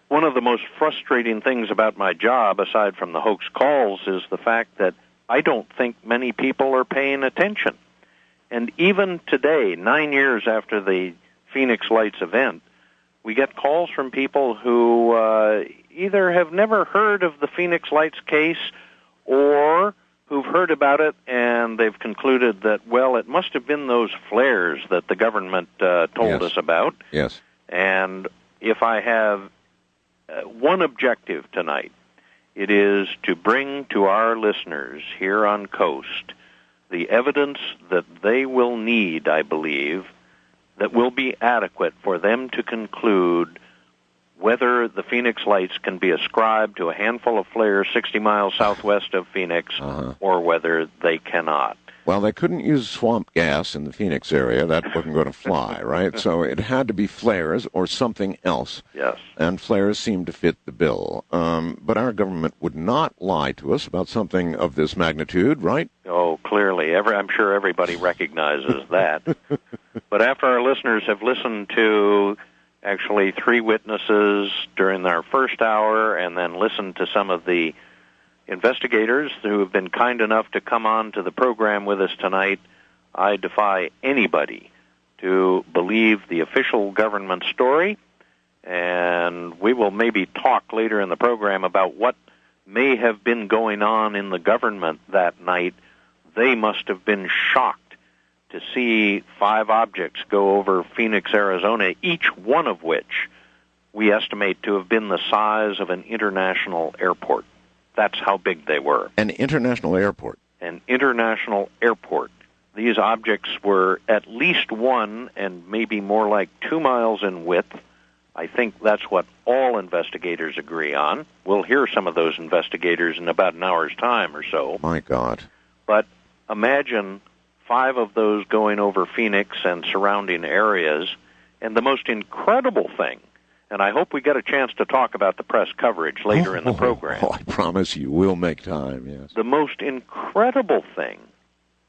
One of the most frustrating things about my job, aside from the hoax calls, is the fact that I don't think many people are paying attention. And even today, 9 years after the Phoenix Lights event, we get calls from people who either have never heard of the Phoenix Lights case or who've heard about it and they've concluded that, well, it must have been those flares that the government told us about. Yes. And if I have one objective tonight, it is to bring to our listeners here on Coast the evidence that they will need, I believe, that will be adequate for them to conclude whether the Phoenix Lights can be ascribed to a handful of flares 60 miles southwest of Phoenix or whether they cannot. Well, they couldn't use swamp gas in the Phoenix area. That wasn't going to fly, right? So it had to be flares or something else. Yes. And flares seemed to fit the bill. But our government would not lie to us about something of this magnitude, right? Oh, clearly. I'm sure everybody recognizes that. But after our listeners have listened to actually 3 witnesses during our first hour and then listened to some of the investigators who have been kind enough to come on to the program with us tonight, I defy anybody to believe the official government story, and we will maybe talk later in the program about what may have been going on in the government that night. They must have been shocked to see 5 objects go over Phoenix, Arizona, each one of which we estimate to have been the size of an international airport. That's how big they were. An international airport. An international airport. These objects were at least 1 and maybe more like 2 miles in width. I think that's what all investigators agree on. We'll hear some of those investigators in about an hour's time or so. My God. But imagine 5 of those going over Phoenix and surrounding areas. And the most incredible thing, and I hope we get a chance to talk about the press coverage later in the program. I promise you we'll make time, yes. The most incredible thing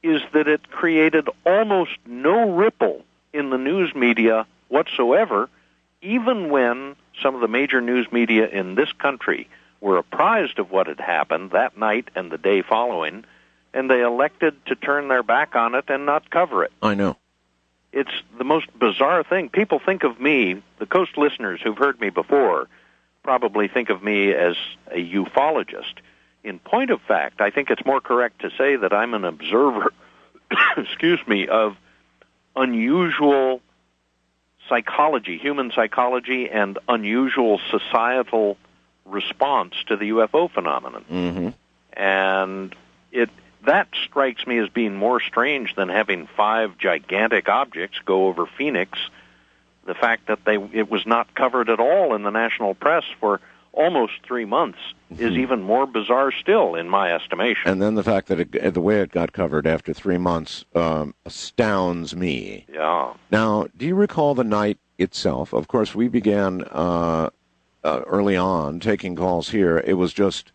is that it created almost no ripple in the news media whatsoever, even when some of the major news media in this country were apprised of what had happened that night and the day following, and they elected to turn their back on it and not cover it. I know. It's the most bizarre thing. People think of me, the Coast listeners who've heard me before, probably think of me as a ufologist. In point of fact, I think it's more correct to say that I'm an observer, of unusual psychology, human psychology, and unusual societal response to the UFO phenomenon. Mm-hmm. And that strikes me as being more strange than having 5 gigantic objects go over Phoenix. The fact that it was not covered at all in the national press for almost 3 months is even more bizarre still, in my estimation. And then the fact that the way it got covered after 3 months astounds me. Yeah. Now, do you recall the night itself? Of course, we began early on taking calls here. It was just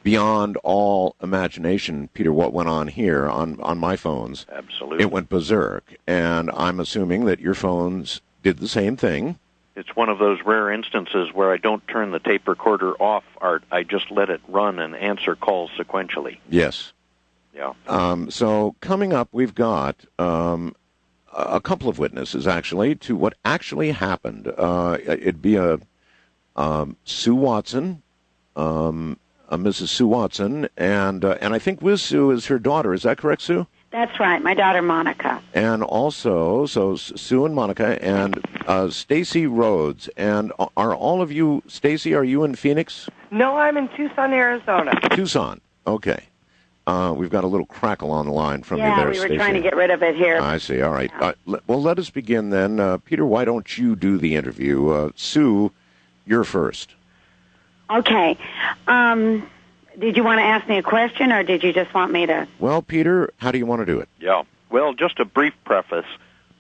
beyond all imagination, Peter, what went on here on my phones. Absolutely. It went berserk. And I'm assuming that your phones did the same thing. It's one of those rare instances where I don't turn the tape recorder off, Art. I just let it run and answer calls sequentially. Yes. Yeah. So coming up, we've got a couple of witnesses, actually, to what actually happened. It'd be a Sue Watson, Mrs. Sue Watson, and I think Wiz Sue is her daughter. Is that correct, Sue? That's right, my daughter Monica. And also, so Sue and Monica and Stacey Rhoades. And are all of you, Stacey, are you in Phoenix? No, I'm in Tucson, Arizona. Tucson, okay. We've got a little crackle on the line from you there, Stacey. Yeah, we were trying to get rid of it here. I see, all right. Well, let us begin then. Peter, why don't you do the interview? Sue, you're first. Okay. Did you want to ask me a question, or did you just want me to? Well, Peter, how do you want to do it? Yeah. Well, just a brief preface.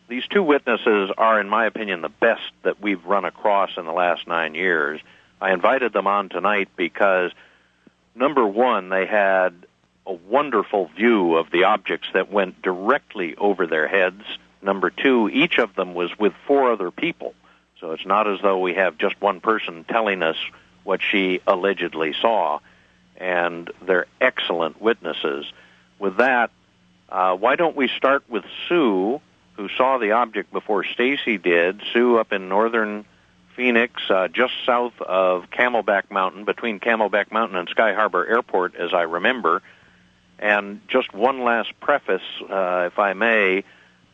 These 2 witnesses are, in my opinion, the best that we've run across in the last 9 years. I invited them on tonight because, number one, they had a wonderful view of the objects that went directly over their heads. Number 2, each of them was with 4 other people. So it's not as though we have just one person telling us what she allegedly saw. And they're excellent witnesses. With that, why don't we start with Sue, who saw the object before Stacey did. Sue up in northern Phoenix, just south of Camelback Mountain, between Camelback Mountain and Sky Harbor Airport, as I remember. And just one last preface, if I may.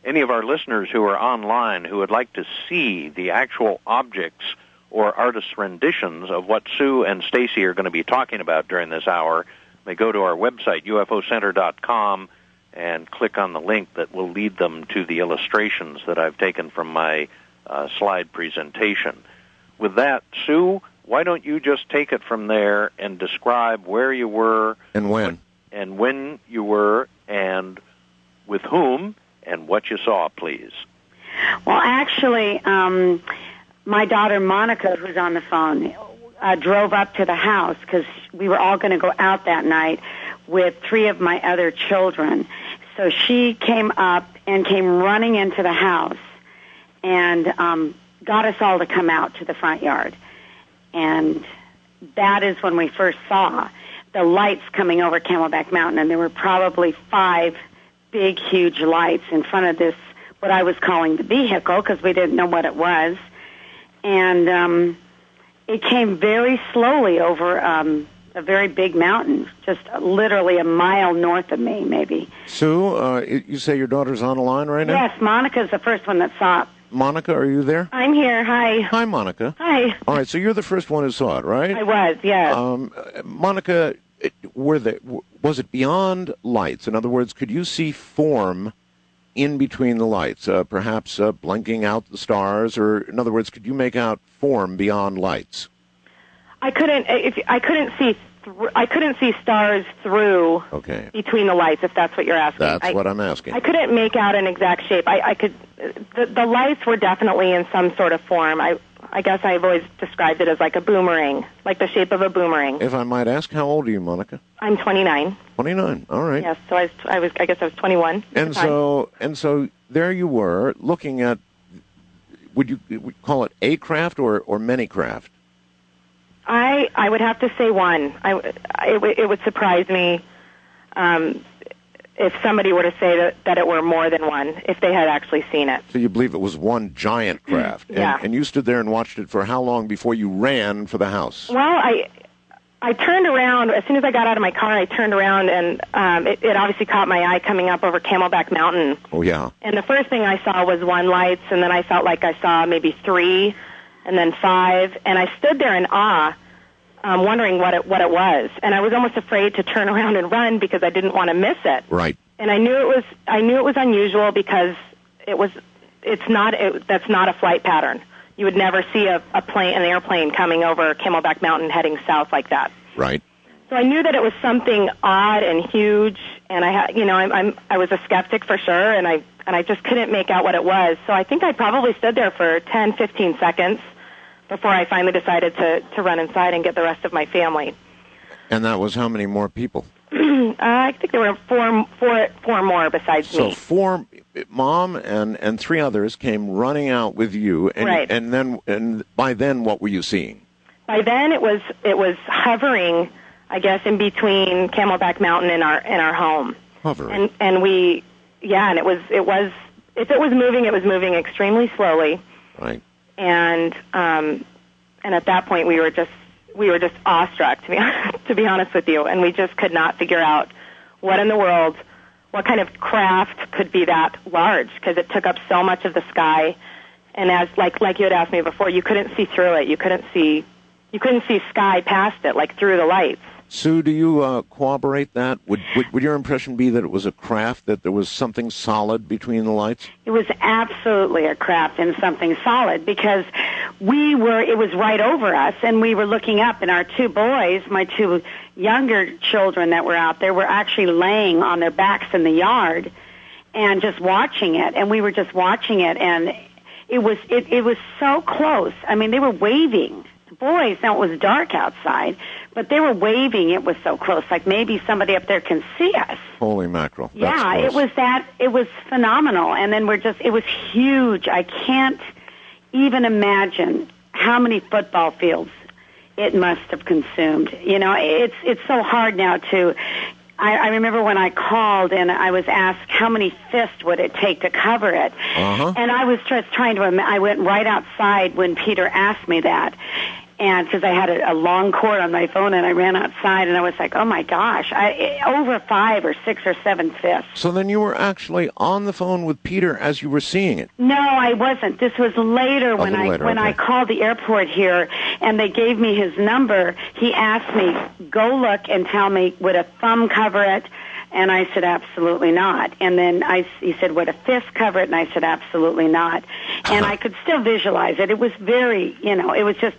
Any of our listeners who are online who would like to see the actual objects or artists' renditions of what Sue and Stacey are going to be talking about during this hour, may go to our website, UFOcenter.com, and click on the link that will lead them to the illustrations that I've taken from my slide presentation. With that, Sue, why don't you just take it from there and describe where you were and when you were, and with whom, and what you saw, please. Well, actually, my daughter Monica, who's on the phone, drove up to the house because we were all going to go out that night with 3 of my other children. So she came up and came running into the house and got us all to come out to the front yard. And that is when we first saw the lights coming over Camelback Mountain, and there were probably 5 big, huge lights in front of this, what I was calling the vehicle, because we didn't know what it was. And it came very slowly over a very big mountain, just literally a mile north of me, maybe. Sue, you say your daughter's on the line right now? Yes, Monica's the first one that saw it. Monica, are you there? I'm here. Hi. Hi, Monica. Hi. All right, so you're the first one who saw it, right? I was, yes. Monica, was it beyond lights? In other words, could you see form in between the lights, perhaps blinking out the stars, or in other words, could you make out form beyond lights? I couldn't see stars through between the lights, if that's what you're asking. That's what I'm asking. I couldn't make out an exact shape. The lights were definitely in some sort of form. I guess I've always described it as like a boomerang, like the shape of a boomerang. If I might ask, how old are you, Monica? I'm 29. 29. All right. Yes. So I guess I was 21. And so there you were looking at. Would you call it a craft or many craft? I would have to say one. It would surprise me if somebody were to say that it were more than one, if they had actually seen it. So you believe it was one giant craft? Yeah. And you stood there and watched it for how long before you ran for the house? Well, I turned around. As soon as I got out of my car, I turned around, and it obviously caught my eye coming up over Camelback Mountain. Oh, yeah. And the first thing I saw was 1 lights, and then I felt like I saw maybe 3, and then 5, and I stood there in awe, wondering what it was, and I was almost afraid to turn around and run because I didn't want to miss it. Right. And I knew it was unusual because that's not a flight pattern. You would never see an airplane coming over Camelback Mountain heading south like that. Right. So I knew that it was something odd and huge, and I was a skeptic for sure, and I just couldn't make out what it was. So I think I probably stood there for 10, 15 seconds before I finally decided to run inside and get the rest of my family. And that was how many more people? I think there were four more besides me. So 4, Mom and 3 others came running out with you, and right. and by then, what were you seeing? By then, it was hovering, I guess, in between Camelback Mountain and our home. Hovering. And it was if it was moving, it was moving extremely slowly. Right. And at that point, we were just awestruck, to be honest with you, and we just could not figure out what in the world, what kind of craft could be that large, because it took up so much of the sky, and as like you had asked me before, you couldn't see through it. You couldn't see sky past it, like through the lights. Sue, do you corroborate that? Would your impression be that it was a craft, that there was something solid between the lights? It was absolutely a craft and something solid, because it was right over us, and we were looking up, and our 2 boys, my 2 younger children that were out there, were actually laying on their backs in the yard and just watching it, and we were just watching it, and it was so close. I mean, they were waving. Boys, now it was dark outside, but they were waving. It was so close, like maybe somebody up there can see us. Holy mackerel. Yeah, it was phenomenal. And then it was huge. I can't even imagine how many football fields it must have consumed. It's so hard now to, I remember when I called and I was asked how many fists would it take to cover it. Uh-huh. And I was just trying to, I went right outside when Peter asked me that. And because I had a long cord on my phone, and I ran outside, and I was like, oh, my gosh, over 5 or 6 or 7 fists. So then you were actually on the phone with Peter as you were seeing it? No, I wasn't. This was later when I called the airport here, and they gave me his number. He asked me, go look and tell me, would a thumb cover it? And I said, absolutely not. And then he said, would a fist cover it? And I said, absolutely not. And I could still visualize it. It was very, it was just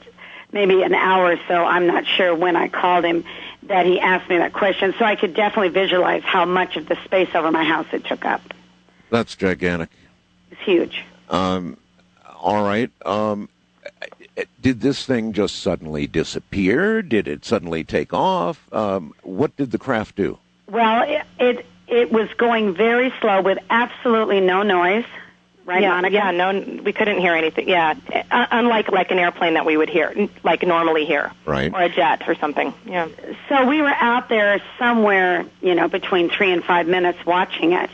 maybe an hour or so, I'm not sure when I called him, that he asked me that question. So I could definitely visualize how much of the space over my house it took up. That's gigantic. It's huge. All right. Did this thing just suddenly disappear? Did it suddenly take off? What did the craft do? Well, it was going very slow with absolutely no noise. Right, Monica? Yeah, no, we couldn't hear anything. Yeah, unlike an airplane that we would hear, like normally hear, right? Or a jet or something. Yeah. So we were out there somewhere, between 3 and 5 minutes watching it.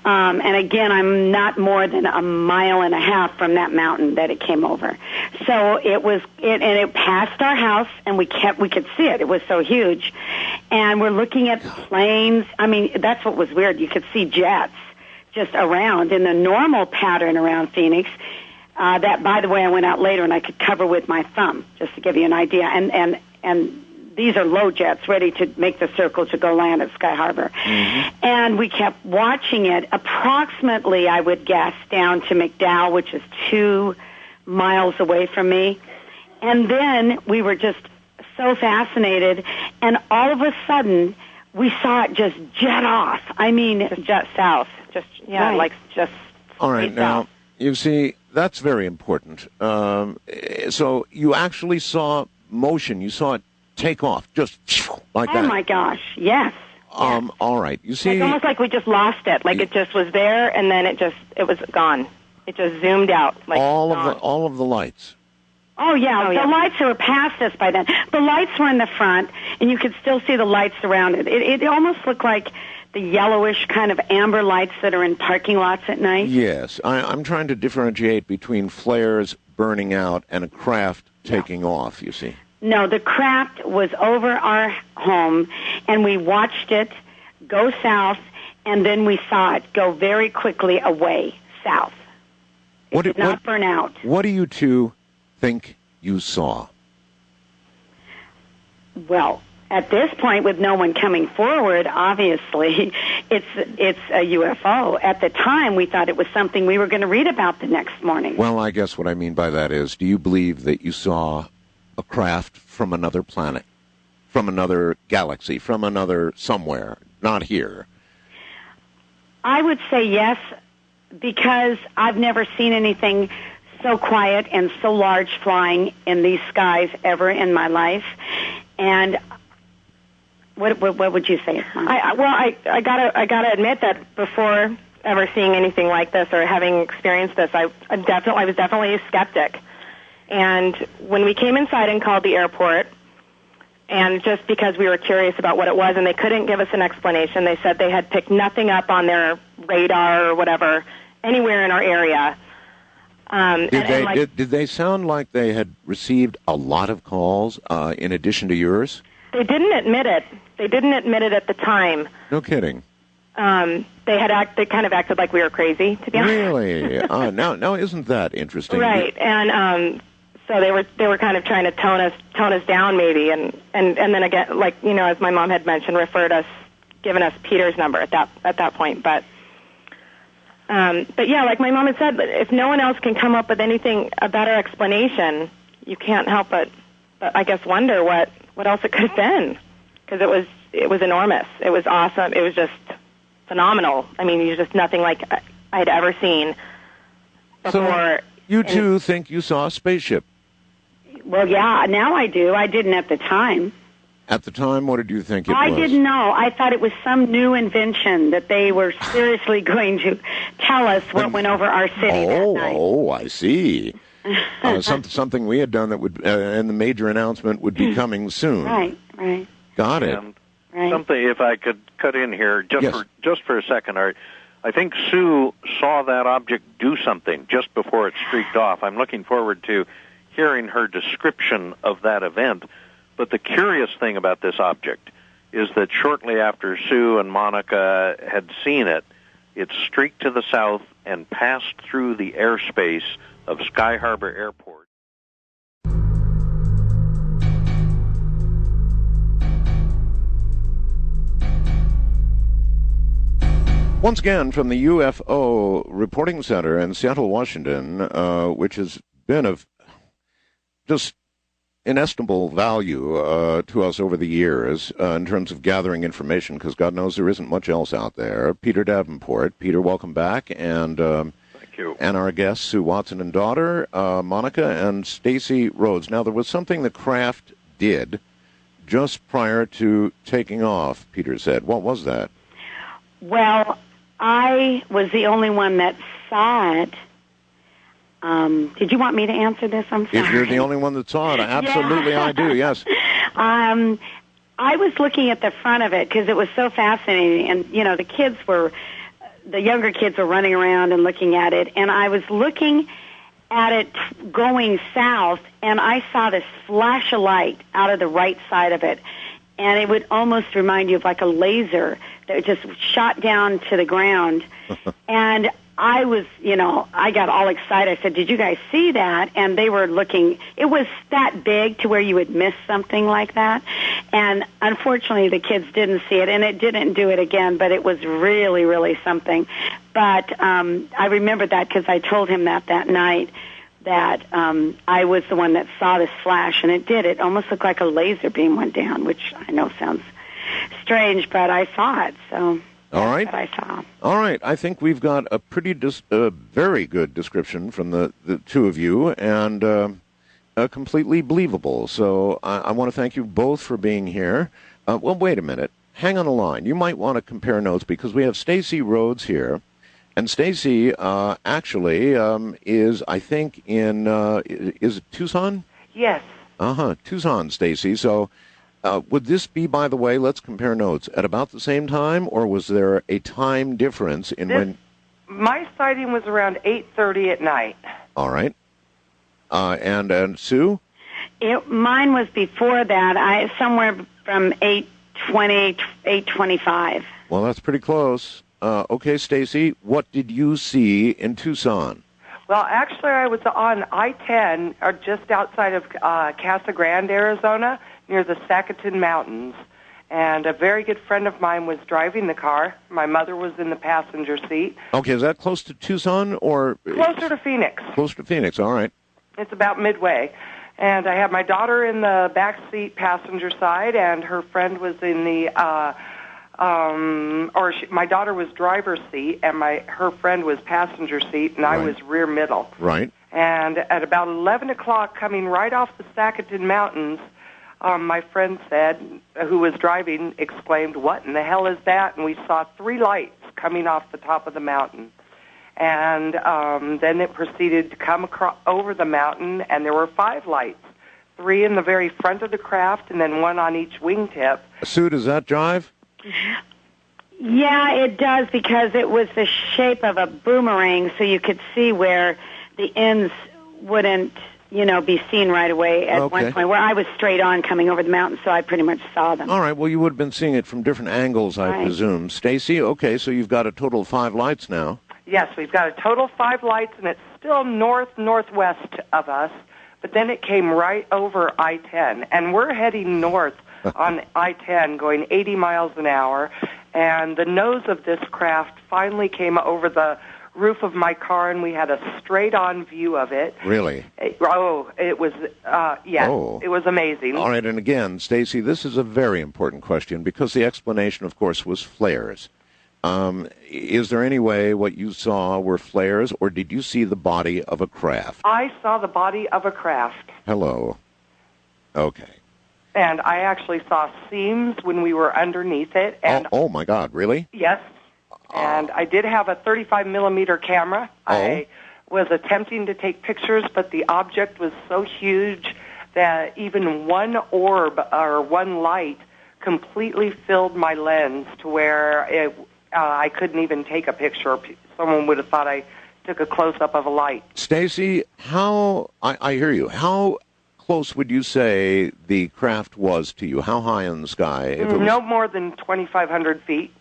And again, I'm not more than a mile and a half from that mountain that it came over. So it passed our house, and we could see it. It was so huge, and we're looking at planes. I mean, that's what was weird. You could see jets just around in the normal pattern around Phoenix. That, by the way, I went out later and I could cover with my thumb, just to give you an idea. And these are low jets ready to make the circle to go land at Sky Harbor. Mm-hmm. And we kept watching it approximately, I would guess, down to McDowell, which is 2 miles away from me. And then we were just so fascinated, and all of a sudden we saw it just jet off. I mean, just jet south. Right. All right, now, you see, that's very important. So you actually saw motion. You saw it take off, just like that. Oh, my gosh, yes. All right, you see... It's almost like we just lost it. Like, it just was there, and then it was gone. It just zoomed out. Like all of the lights. Oh, yeah. The lights were past us by then. The lights were in the front, and you could still see the lights around it. It almost looked like the yellowish kind of amber lights that are in parking lots at night. Yes. I'm trying to differentiate between flares burning out and a craft taking off, you see. No, the craft was over our home, and we watched it go south, and then we saw it go very quickly away south. It did not burn out. What do you two think you saw? Well, at this point, with no one coming forward, obviously, it's a UFO. At the time, we thought it was something we were going to read about the next morning. Well, I guess what I mean by that is, do you believe that you saw a craft from another planet, from another galaxy, from another somewhere, not here? I would say yes, because I've never seen anything so quiet and so large flying in these skies ever in my life. And what would you say? I gotta admit that before ever seeing anything like this or having experienced this, I was definitely a skeptic. And when we came inside and called the airport, and just because we were curious about what it was, and they couldn't give us an explanation, they said they had picked nothing up on their radar or whatever anywhere in our area. Did they sound like they had received a lot of calls in addition to yours? They didn't admit it. They didn't admit it at the time. No kidding. They kind of acted like we were crazy, to be honest. Really? Now, isn't that interesting? Right, and so they were kind of trying to tone us down, maybe, and then again, like as my mom had mentioned, given us Peter's number at that point, but yeah, like my mom had said, if no one else can come up with a better explanation, you can't help but I guess wonder what else it could have been, because it was enormous. It was awesome. It was just phenomenal. I mean, it was just nothing like I had ever seen before. So you two think you saw a spaceship? Well, yeah, now I do. I didn't at the time. At the time, what did you think it was? I didn't know. I thought it was some new invention that they were seriously going to tell us what went over our city that night. Oh, I see. Something we had done that would, and the major announcement would be coming soon. Right. Got it. Right. Something, if I could cut in here, just for a second, I think Sue saw that object do something just before it streaked off. I'm looking forward to hearing her description of that event. But the curious thing about this object is that shortly after Sue and Monica had seen it, it streaked to the south and passed through the airspace of Sky Harbor Airport. Once again, from the UFO Reporting Center in Seattle, Washington, which has been of just inestimable value to us over the years in terms of gathering information, because God knows there isn't much else out there. Peter Davenport. Peter, welcome back. And thank you. And our guests, Sue Watson and daughter, Monica and Stacey Rhoades. Now, there was something the craft did just prior to taking off, Peter said. What was that? Well, I was the only one that saw it. Did you want me to answer this? I'm sorry. If you're the only one that saw it, absolutely I do, yes. I was looking at the front of it because it was so fascinating. And, you know, the younger kids were running around and looking at it. And I was looking at it going south, and I saw this flash of light out of the right side of it. And it would almost remind you of like a laser that just shot down to the ground. And I was, I got all excited. I said, did you guys see that? And they were looking. It was that big to where you would miss something like that. And unfortunately, the kids didn't see it, and it didn't do it again, but it was really, really something. But I remember that because I told him that night, that I was the one that saw this flash, and it did. It almost looked like a laser beam went down, which I know sounds strange, but I saw it, so... All right. That's what I saw. All right. I think we've got a very good description from the two of you, and completely believable. So I want to thank you both for being here. Well, wait a minute. Hang on the line. You might want to compare notes because we have Stacey Rhoades here, and Stacey actually is, I think, in is it Tucson? Yes. Tucson, Stacey. So. Would this be, by the way, let's compare notes, at about the same time, or was there a time difference in when... My sighting was around 8:30 at night. All right. And Sue? Mine was before that, somewhere from 8:20, 8:25. Well, that's pretty close. Okay, Stacey, what did you see in Tucson? Well, actually, I was on I-10, or just outside of Casa Grande, Arizona, near the Sacaton Mountains, and a very good friend of mine was driving the car. My mother was in the passenger seat. Okay, is that close to Tucson or... Closer to Phoenix. Close to Phoenix, all right. It's about midway. And I had my daughter in the back seat passenger side, and her friend was in the... my daughter was driver's seat, and her friend was passenger seat, and I was rear middle. Right. And at about 11 o'clock, coming right off the Sacaton Mountains, my friend said, who was driving, exclaimed, "What in the hell is that?" And we saw 3 lights coming off the top of the mountain. And then it proceeded to come over the mountain, and there were 5 lights, 3 in the very front of the craft, and then 1 on each wingtip. Sue, does that jive? Yeah, it does, because it was the shape of a boomerang, so you could see where the ends wouldn't, be seen right away at one point, where I was straight on coming over the mountain, so I pretty much saw them. All right, well, you would have been seeing it from different angles, I presume. Stacey, okay, so you've got a total of 5 lights now. Yes, we've got a total of 5 lights, and it's still northwest of us, but then it came right over I-10, and we're heading north on I-10, going 80 miles an hour, and the nose of this craft finally came over the roof of my car, and we had a straight-on view of it. Really? It was, it was amazing. All right, and again, Stacey, this is a very important question, because the explanation, of course, was flares. Is there any way what you saw were flares, or did you see the body of a craft? I saw the body of a craft. Hello. Okay. And I actually saw seams when we were underneath it. And oh my God, really? Yes. And I did have a 35-millimeter camera. I was attempting to take pictures, but the object was so huge that even one orb or one light completely filled my lens to where I couldn't even take a picture. Someone would have thought I took a close-up of a light. Stacey, I hear you. How close would you say the craft was to you? How high in the sky? No more than 2,500 feet.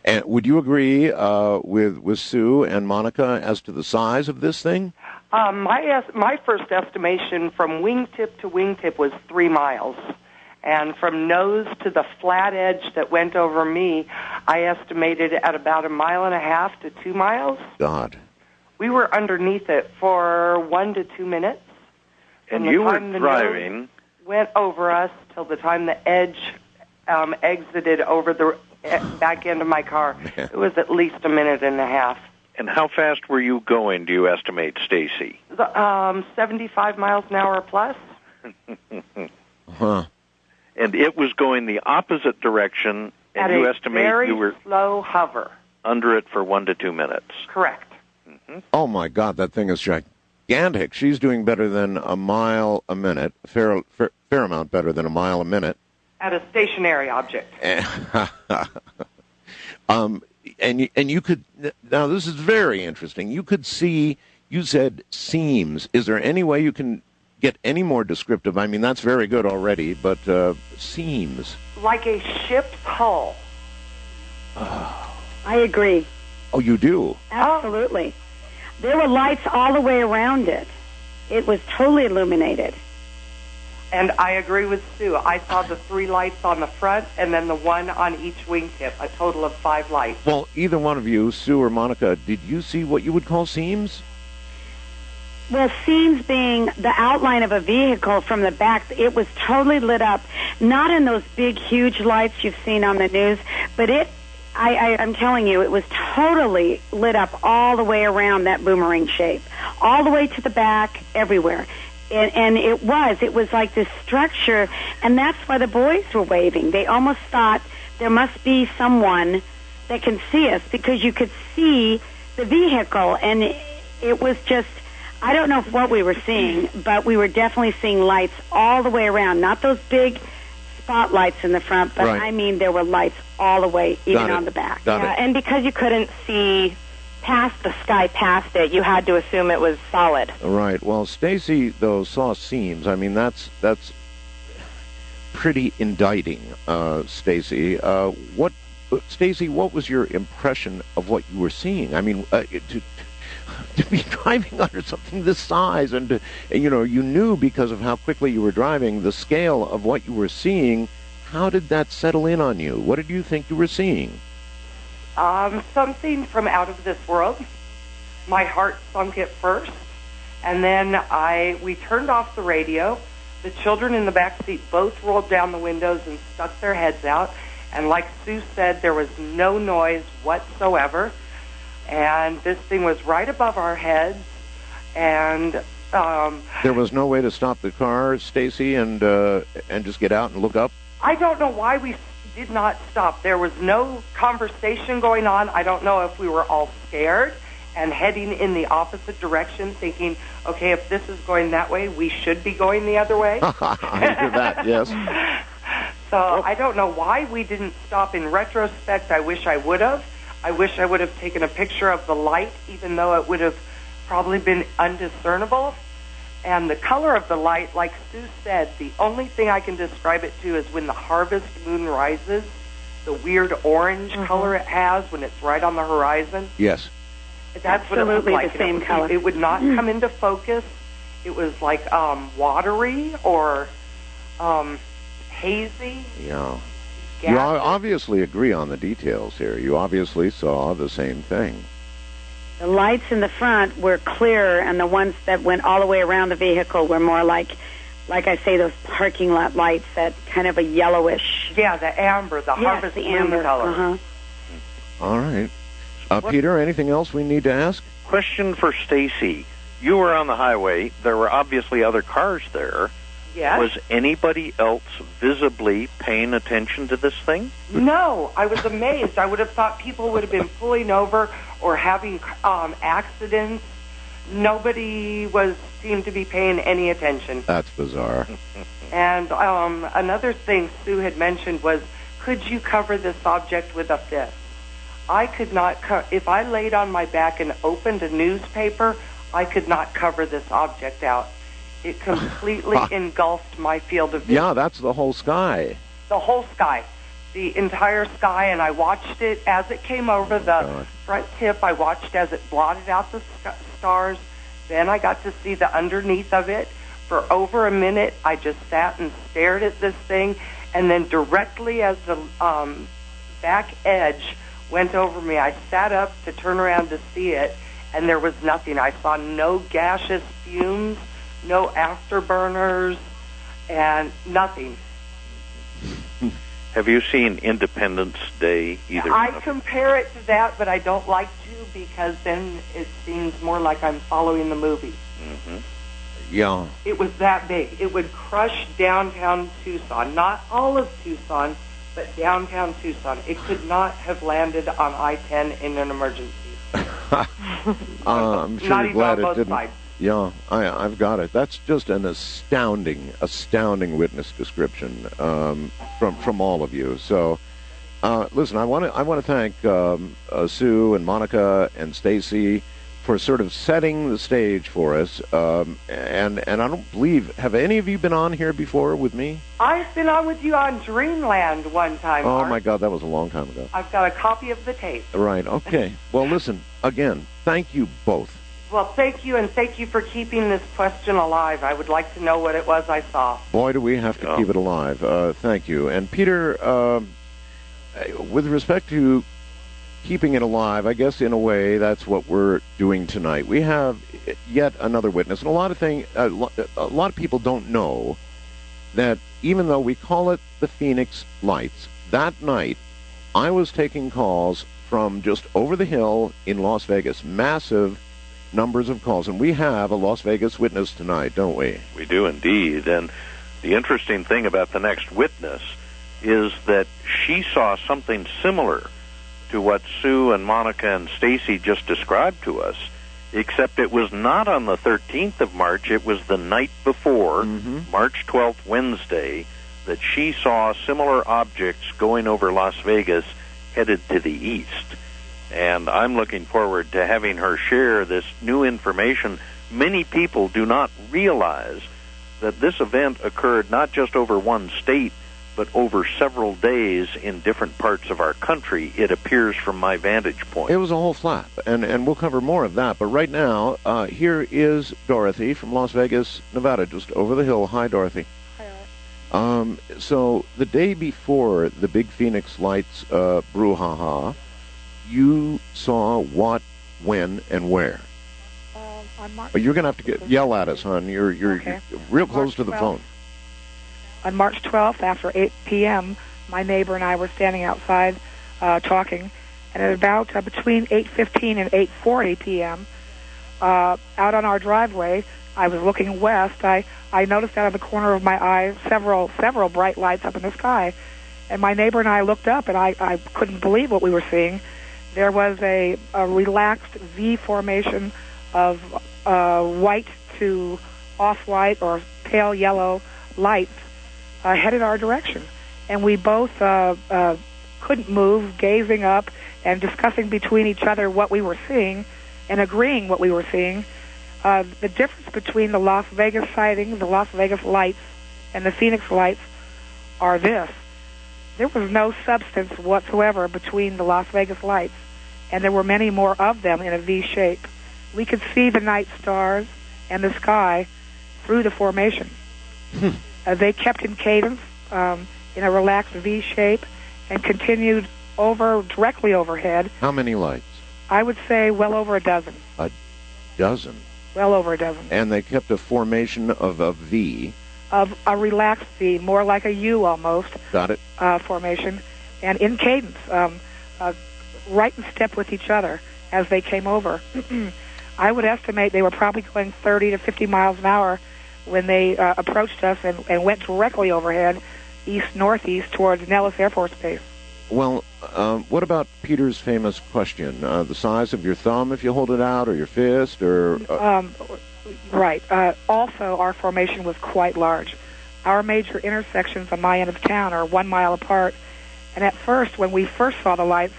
And would you agree with Sue and Monica as to the size of this thing? My first estimation from wingtip to wingtip was 3 miles. And from nose to the flat edge that went over me, I estimated at about 1.5 to 2 miles. God. We were underneath it for 1 to 2 minutes. And you were driving. Went over us till the time the edge exited over the back end of my car. It was at least a minute and a half. And how fast were you going, do you estimate, Stacey? 75 miles an hour plus. Huh. And it was going the opposite direction, and you estimate you were slow hover under it for 1 to 2 minutes. Correct. Mm-hmm. Oh, my God, that thing is gigantic. She's doing better than a mile a minute, fair amount better than a mile a minute. At a stationary object. And you could, now this is very interesting, you could see, you said seams. Is there any way you can get any more descriptive? I mean, that's very good already, but seams. Like a ship's hull. I agree. Oh, you do? Absolutely. There were lights all the way around it. It was totally illuminated. And I agree with Sue. I saw the 3 lights on the front and then the 1 on each wingtip, a total of 5 lights. Well, either one of you, Sue or Monica, did you see what you would call seams? Well, seams being the outline of a vehicle from the back, it was totally lit up. Not in those big, huge lights you've seen on the news, but I'm telling you, it was totally lit up all the way around that boomerang shape, all the way to the back, everywhere. And it was like this structure, and that's why the boys were waving. They almost thought there must be someone that can see us, because you could see the vehicle, and it was just, I don't know what we were seeing, but we were definitely seeing lights all the way around, not those big spotlights in the front, but right. I mean there were lights all the way, even on the back. And because you couldn't see past the sky past it, you had to assume it was solid. Right. Well, Stacey, though, saw seams. I mean, that's pretty indicting, Stacey. Stacey, what was your impression of what you were seeing? I mean, to be driving under something this size, and you knew because of how quickly you were driving the scale of what you were seeing. How did that settle in on you? What did you think you were seeing? Something from out of this world. My heart sunk at first, and then we turned off the radio. The children in the back seat both rolled down the windows and stuck their heads out, and like Sue said, there was no noise whatsoever, and this thing was right above our heads, and there was no way to stop the car, Stacey, and just get out and look up? I don't know why we did not stop. There was no conversation going on. I don't know if we were all scared and heading in the opposite direction, thinking, okay, if this is going that way, we should be going the other way. I hear that, yes. So I don't know why we didn't stop. In retrospect, I wish I would have. I wish I would have taken a picture of the light, even though it would have probably been undiscernible. And the color of the light, like Sue said, the only thing I can describe it to is when the harvest moon rises, the weird orange color it has when it's right on the horizon. Yes. That's what it looked like. The same color. It would not come into focus. It was like watery or hazy. Yeah. You obviously agree on the details here. You obviously saw the same thing. The lights in the front were clearer, and the ones that went all the way around the vehicle were more like I say, those parking lot lights, that kind of a yellowish. Yeah, the amber, the harvest moon color. Uh-huh. All right. Peter, anything else we need to ask? Question for Stacey. You were on the highway. There were obviously other cars there. Yes. Was anybody else visibly paying attention to this thing? No, I was amazed. I would have thought people would have been pulling over or having accidents. Nobody seemed to be paying any attention. That's bizarre. And another thing Sue had mentioned was, could you cover this object with a fist? I could not. If I laid on my back and opened a newspaper, I could not cover this object out. It completely engulfed my field of vision. Yeah, that's the whole sky. The whole sky. The entire sky, and I watched it as it came over the front tip. I watched as it blotted out the stars. Then I got to see the underneath of it. For over a minute, I just sat and stared at this thing, and then directly as the back edge went over me, I sat up to turn around to see it, and there was nothing. I saw no gaseous fumes, no afterburners, and nothing. Have you seen Independence Day either? I compare it to that, but I don't like to because then it seems more like I'm following the movie. Mm-hmm. Yeah. It was that big. It would crush downtown Tucson. Not all of Tucson, but downtown Tucson. It could not have landed on I-10 in an emergency. I'm sure not you're glad even on it both didn't. sides. Yeah, I've got it. That's just an astounding witness description from all of you. So, listen, I want to thank Sue and Monica and Stacey for sort of setting the stage for us. And I don't believe, have any of you been on here before with me? I've been on with you on Dreamland one time. Oh Art. my God, that was a long time ago. I've got a copy of the tape. Right. Okay. Well, listen again. Thank you both. Well, thank you, and thank you for keeping this question alive. I would like to know what it was I saw. Boy, do we have to keep it alive. Thank you. And Peter, with respect to keeping it alive, I guess in a way that's what we're doing tonight. We have yet another witness, and a lot of people don't know that even though we call it the Phoenix Lights, that night I was taking calls from just over the hill in Las Vegas. Massive numbers of calls, and we have a Las Vegas witness tonight, don't we? We do indeed, and the interesting thing about the next witness is that she saw something similar to what Sue and Monica and Stacey just described to us, except it was not on the 13th of March, it was the night before, March 12th, Wednesday, that she saw similar objects going over Las Vegas headed to the east. And I'm looking forward to having her share this new information. Many people do not realize that this event occurred not just over one state, but over several days in different parts of our country, it appears from my vantage point. It was a whole flap, and we'll cover more of that. But right now, here is Dorothy from Las Vegas, Nevada, just over the hill. Hi, Dorothy. Hi. So the day before the big Phoenix Lights brouhaha, you saw what, when, and where? You're going to have to yell at us, hon. You're okay. Real close to the phone. On March 12th, after 8 p.m., my neighbor and I were standing outside talking, and at about between 8:15 and 8:40 p.m., out on our driveway, I was looking west. I noticed out of the corner of my eye several bright lights up in the sky, and my neighbor and I looked up, and I couldn't believe what we were seeing. There was a relaxed V formation of white to off-white or pale yellow lights headed our direction. And we both couldn't move, gazing up and discussing between each other what we were seeing and agreeing what we were seeing. The difference between the Las Vegas sighting, the Las Vegas lights, and the Phoenix lights are this. There was no substance whatsoever between the Las Vegas lights, and there were many more of them in a V shape. We could see the night stars and the sky through the formation. They kept in cadence in a relaxed V shape and continued directly overhead. How many lights? I would say well over a dozen. A dozen? Well over a dozen. And they kept a formation of a V. Of a relaxed V, more like a U almost. Got it. Formation, and in cadence, right in step with each other as they came over. I would estimate they were probably going 30 to 50 miles an hour when they approached us and went directly overhead, east-northeast, towards Nellis Air Force Base. Well, what about Peter's famous question, the size of your thumb if you hold it out, or your fist, or... Right. Also, our formation was quite large. Our major intersections on my end of town are 1 mile apart, and at first, when we first saw the lights,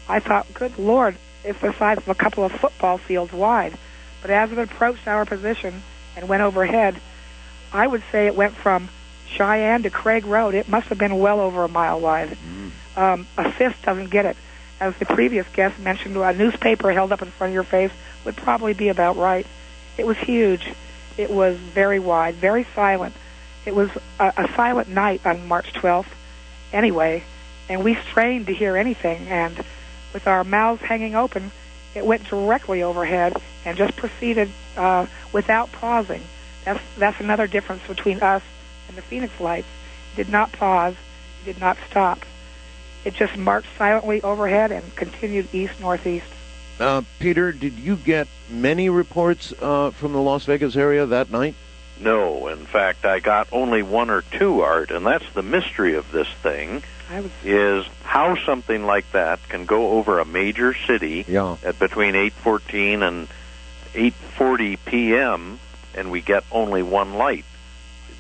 I thought, good Lord, it's the size of a couple of football fields wide. But as it approached our position and went overhead, I would say it went from Cheyenne to Craig Road. It must have been well over a mile wide. A fist doesn't get it. As the previous guest mentioned, a newspaper held up in front of your face would probably be about right. It was huge. It was very wide, very silent. It was a silent night on March 12th anyway, and we strained to hear anything, and with our mouths hanging open, it went directly overhead and just proceeded without pausing. That's another difference between us and the Phoenix Lights. It did not pause. It did not stop. It just marched silently overhead and continued east-northeast. Peter, did you get many reports from the Las Vegas area that night? No, in fact, I got only one or two, Art, and that's the mystery of this thing, is how something like that can go over a major city at between 8:14 and 8:40 p.m., and we get only one light.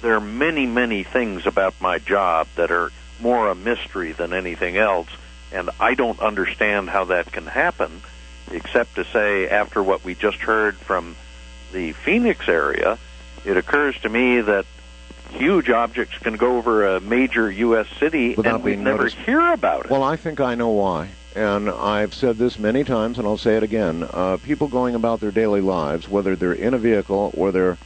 There are many, many things about my job that are more a mystery than anything else, and I don't understand how that can happen, except to say, after what we just heard from the Phoenix area, it occurs to me that huge objects can go over a major U.S. city and we never hear about it. Well, I think I know why, and I've said this many times, and I'll say it again. People going about their daily lives, whether they're in a vehicle or they're,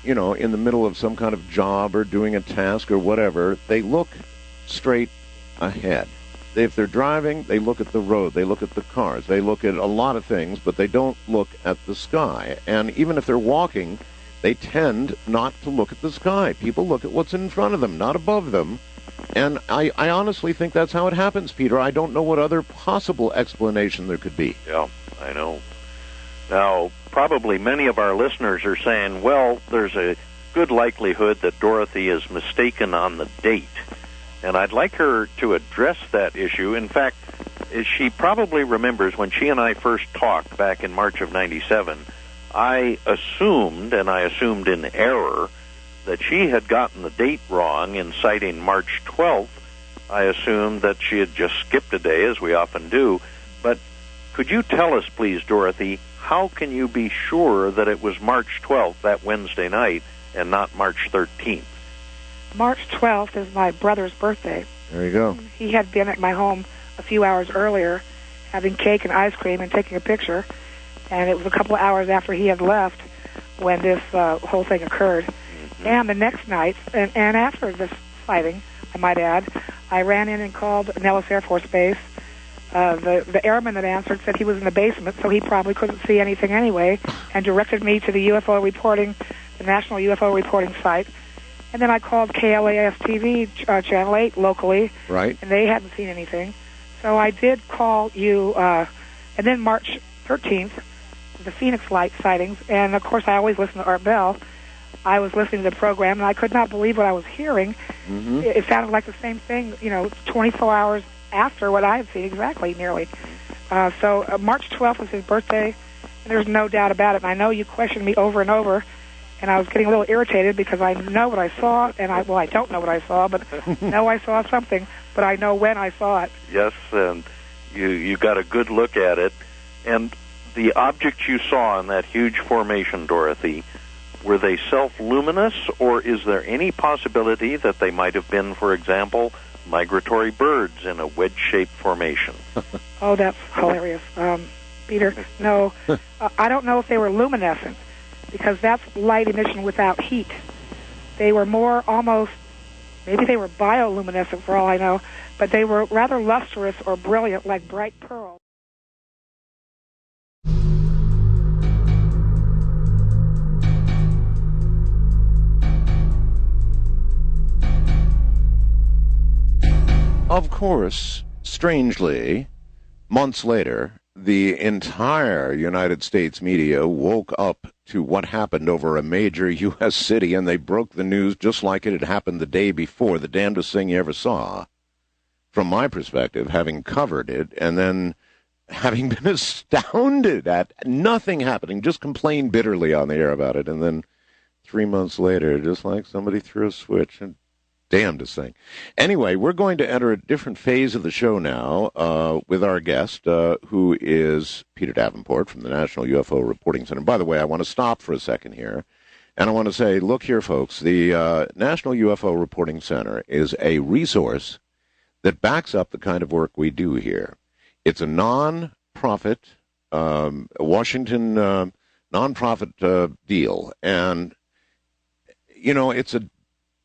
in the middle of some kind of job or doing a task or whatever, they look straight ahead. If they're driving, they look at the road, they look at the cars, they look at a lot of things, but they don't look at the sky. And even if they're walking, they tend not to look at the sky. People look at what's in front of them, not above them. And I honestly think that's how it happens, Peter. I don't know what other possible explanation there could be. Yeah, I know. Now, probably many of our listeners are saying, well, there's a good likelihood that Dorothy is mistaken on the date. And I'd like her to address that issue. In fact, she probably remembers when she and I first talked back in March of 97, I assumed, and I assumed in error, that she had gotten the date wrong in citing March 12th. I assumed that she had just skipped a day, as we often do. But could you tell us, please, Dorothy, how can you be sure that it was March 12th, that Wednesday night, and not March 13th? March 12th is my brother's birthday. There you go. He had been at my home a few hours earlier, having cake and ice cream and taking a picture, and it was a couple of hours after he had left when this whole thing occurred. Mm-hmm. And the next night, and after this sighting, I might add, I ran in and called Nellis Air Force Base. The airman that answered said he was in the basement, so he probably couldn't see anything anyway, and directed me to the the National UFO Reporting site. And then I called KLAS-TV, Channel 8, locally, right, and they hadn't seen anything. So I did call you, and then March 13th, the Phoenix Light sightings, and of course I always listen to Art Bell. I was listening to the program, and I could not believe what I was hearing. Mm-hmm. It sounded like the same thing, 24 hours after what I had seen, exactly, nearly. So March 12th was his birthday, and there's no doubt about it. And I know you questioned me over and over, and I was getting a little irritated because I know what I saw, and I don't know what I saw, but know I saw something, but I know when I saw it. Yes, and you got a good look at it. And the objects you saw in that huge formation, Dorothy, were they self-luminous, or is there any possibility that they might have been, for example, migratory birds in a wedge-shaped formation? Oh, that's hilarious. Peter, no. I don't know if they were luminescent, because that's light emission without heat. They were more almost, maybe they were bioluminescent for all I know, but they were rather lustrous or brilliant, like bright pearls. Of course, strangely, months later, the entire United States media woke up to what happened over a major U.S. city, and they broke the news just like it had happened the day before, the damnedest thing you ever saw. From my perspective, having covered it, and then having been astounded at nothing happening, just complained bitterly on the air about it, and then 3 months later, just like somebody threw a switch, and damnedest thing. Anyway, we're going to enter a different phase of the show now with our guest, who is Peter Davenport from the National UFO Reporting Center. By the way, I want to stop for a second here, and I want to say, look here, folks, the National UFO Reporting Center is a resource that backs up the kind of work we do here. It's a non-profit, Washington non-profit deal, and, it's a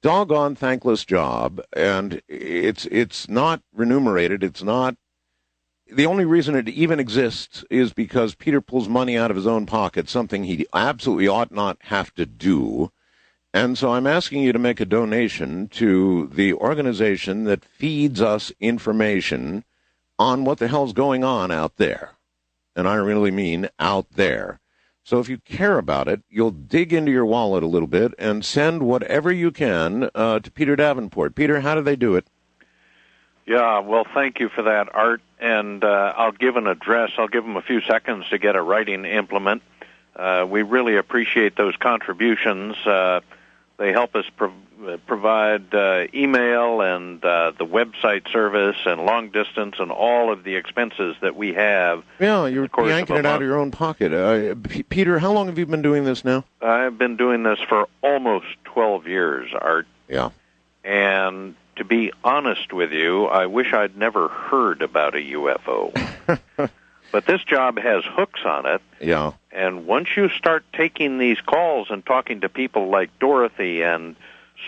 doggone thankless job, and it's not remunerated. It's not. The only reason it even exists is because Peter pulls money out of his own pocket, something he absolutely ought not have to do. And so I'm asking you to make a donation to the organization that feeds us information on what the hell's going on out there. And I really mean out there. So if you care about it, you'll dig into your wallet a little bit and send whatever you can to Peter Davenport. Peter, how do they do it? Yeah, well, thank you for that, Art. And I'll give an address. I'll give them a few seconds to get a writing implement. We really appreciate those contributions. They help us provide email and the website service and long distance and all of the expenses that we have. Yeah, you're yanking it out of your own pocket. Peter, how long have you been doing this now? I've been doing this for almost 12 years, Art. Yeah. And to be honest with you, I wish I'd never heard about a UFO. But this job has hooks on it. Yeah. And once you start taking these calls and talking to people like Dorothy and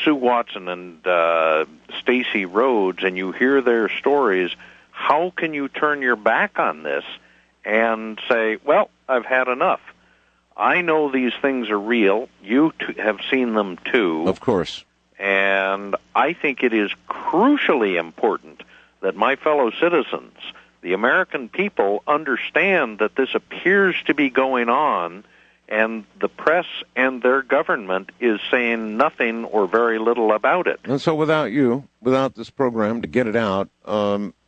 Sue Watson and Stacey Rhoades, and you hear their stories, how can you turn your back on this and say, well, I've had enough? I know these things are real. You have seen them too. Of course. And I think it is crucially important that my fellow citizens, the American people, understand that this appears to be going on, and the press and their government is saying nothing or very little about it. And so without you, without this program to get it out,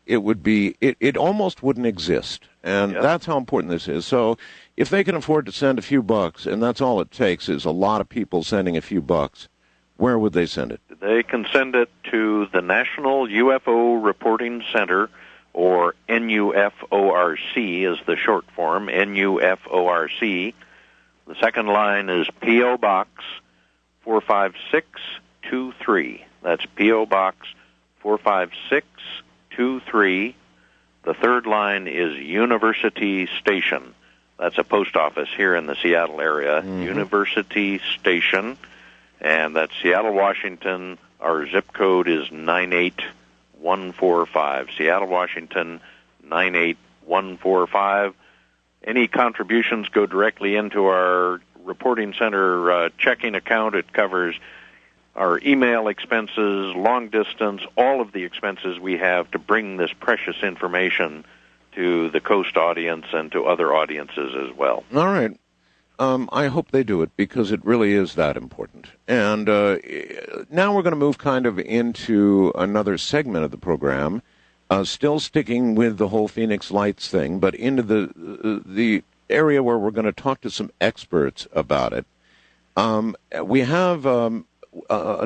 it almost wouldn't exist. And that's how important this is. So if they can afford to send a few bucks, and that's all it takes is a lot of people sending a few bucks, where would they send it? They can send it to the National UFO Reporting Center, or NUFORC is the short form, NUFORC. The second line is P.O. Box 45623. That's P.O. Box 45623. The third line is University Station. That's a post office here in the Seattle area. Mm-hmm. University Station, and that's Seattle, Washington. Our zip code is 98145. Seattle, Washington, 98145. Any contributions go directly into our reporting center checking account. It covers our email expenses, long distance, all of the expenses we have to bring this precious information to the Coast audience and to other audiences as well. All right. I hope they do it because it really is that important. And now we're going to move kind of into another segment of the program, still sticking with the whole Phoenix Lights thing, but into the area where we're going to talk to some experts about it. We have a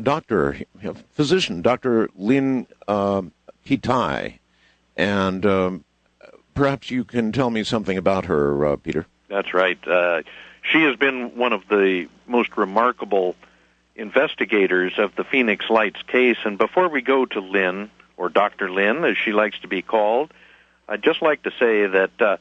doctor, a physician, Dr. Lynn Kitei, and perhaps you can tell me something about her, Peter. That's right. She has been one of the most remarkable investigators of the Phoenix Lights case. And before we go to Lynn, or Dr. Lynn, as she likes to be called, I'd just like to say that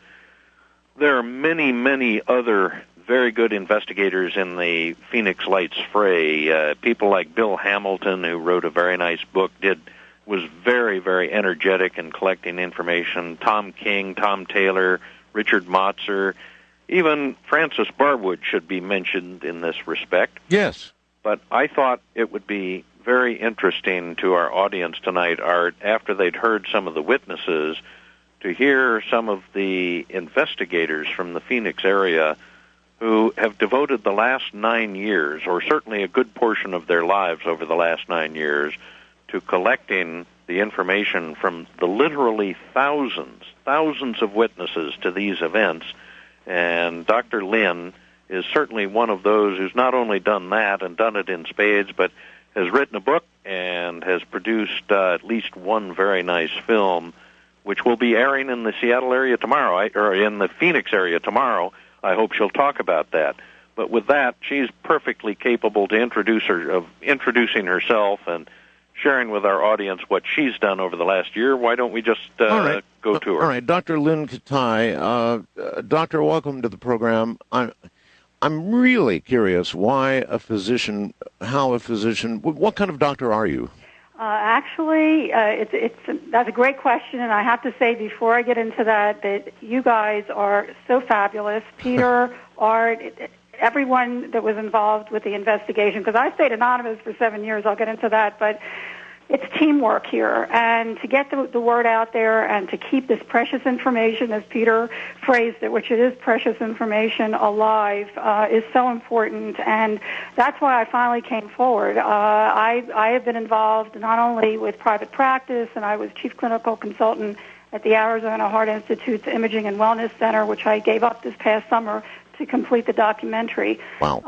there are many, many other very good investigators in the Phoenix Lights fray. People like Bill Hamilton, who wrote a very nice book, was very, very energetic in collecting information. Tom King, Tom Taylor, Richard Motzer, even Francis Barwood should be mentioned in this respect. Yes. But I thought it would be very interesting to our audience tonight, Art, after they'd heard some of the witnesses, to hear some of the investigators from the Phoenix area who have devoted the last 9 years, or certainly a good portion of their lives over the last 9 years, to collecting the information from the literally thousands of witnesses to these events. And Dr. Lynn is certainly one of those who's not only done that and done it in spades, but has written a book and has produced at least one very nice film, which will be airing in the Seattle area tomorrow, or in the Phoenix area tomorrow. I hope she'll talk about that. But with that, she's perfectly capable to introducing herself and sharing with our audience what she's done over the last year. Why don't we just go to her? All right, Dr. Lynn Kitei. Doctor, welcome to the program. I'm really curious what kind of doctor are you? Actually, that's a great question, and I have to say before I get into that you guys are so fabulous. Peter, Art, everyone that was involved with the investigation, because I stayed anonymous for 7 years. I'll get into that, but it's teamwork here, and to get the word out there and to keep this precious information, as Peter phrased it, which it is precious information, alive, is so important, and that's why I finally came forward. I have been involved not only with private practice, and I was chief clinical consultant at the Arizona Heart Institute's Imaging and Wellness Center, which I gave up this past summer to complete the documentary. Wow.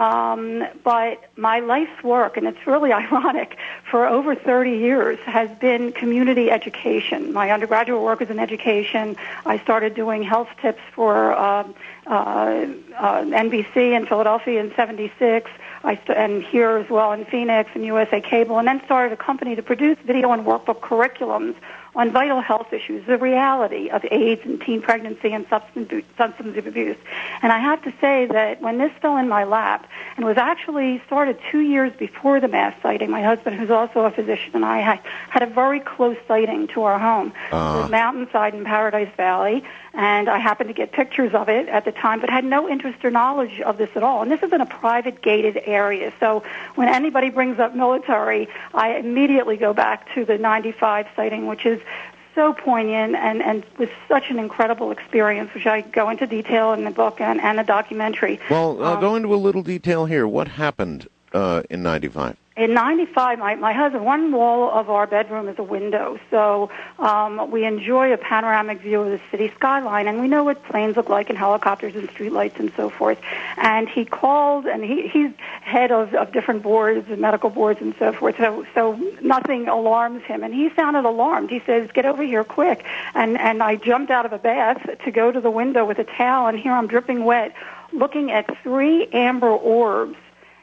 But my life's work, and it's really ironic, for over 30 years has been community education. My undergraduate work is in education. I started doing health tips for NBC in Philadelphia in '76, and here as well in Phoenix and USA Cable, and then started a company to produce video and workbook curriculums on vital health issues, the reality of AIDS and teen pregnancy and substance abuse. And I have to say that when this fell in my lap, and was actually started 2 years before the mass sighting, my husband, who's also a physician, and I had a very close sighting to our home. It was mountainside in Paradise Valley, and I happened to get pictures of it at the time, but had no interest or knowledge of this at all. And this is in a private gated area, so when anybody brings up military, I immediately go back to the 95 sighting, which is so poignant and was such an incredible experience, which I go into detail in the book and the documentary. Well, go into a little detail here. What happened in 95? In 95, my husband, one wall of our bedroom is a window, so we enjoy a panoramic view of the city skyline, and we know what planes look like and helicopters and streetlights and so forth. And he called, and he's head of different boards and medical boards and so forth, so nothing alarms him. And he sounded alarmed. He says, "Get over here quick." And I jumped out of a bath to go to the window with a towel, and here I'm dripping wet, looking at 3 amber orbs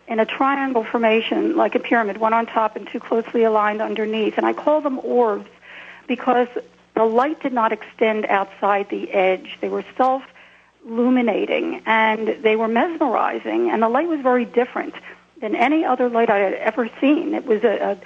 in a triangle formation, like a pyramid, one on top and 2 closely aligned underneath. And I call them orbs because the light did not extend outside the edge. They were self-illuminating, and they were mesmerizing, and the light was very different than any other light I had ever seen. It was a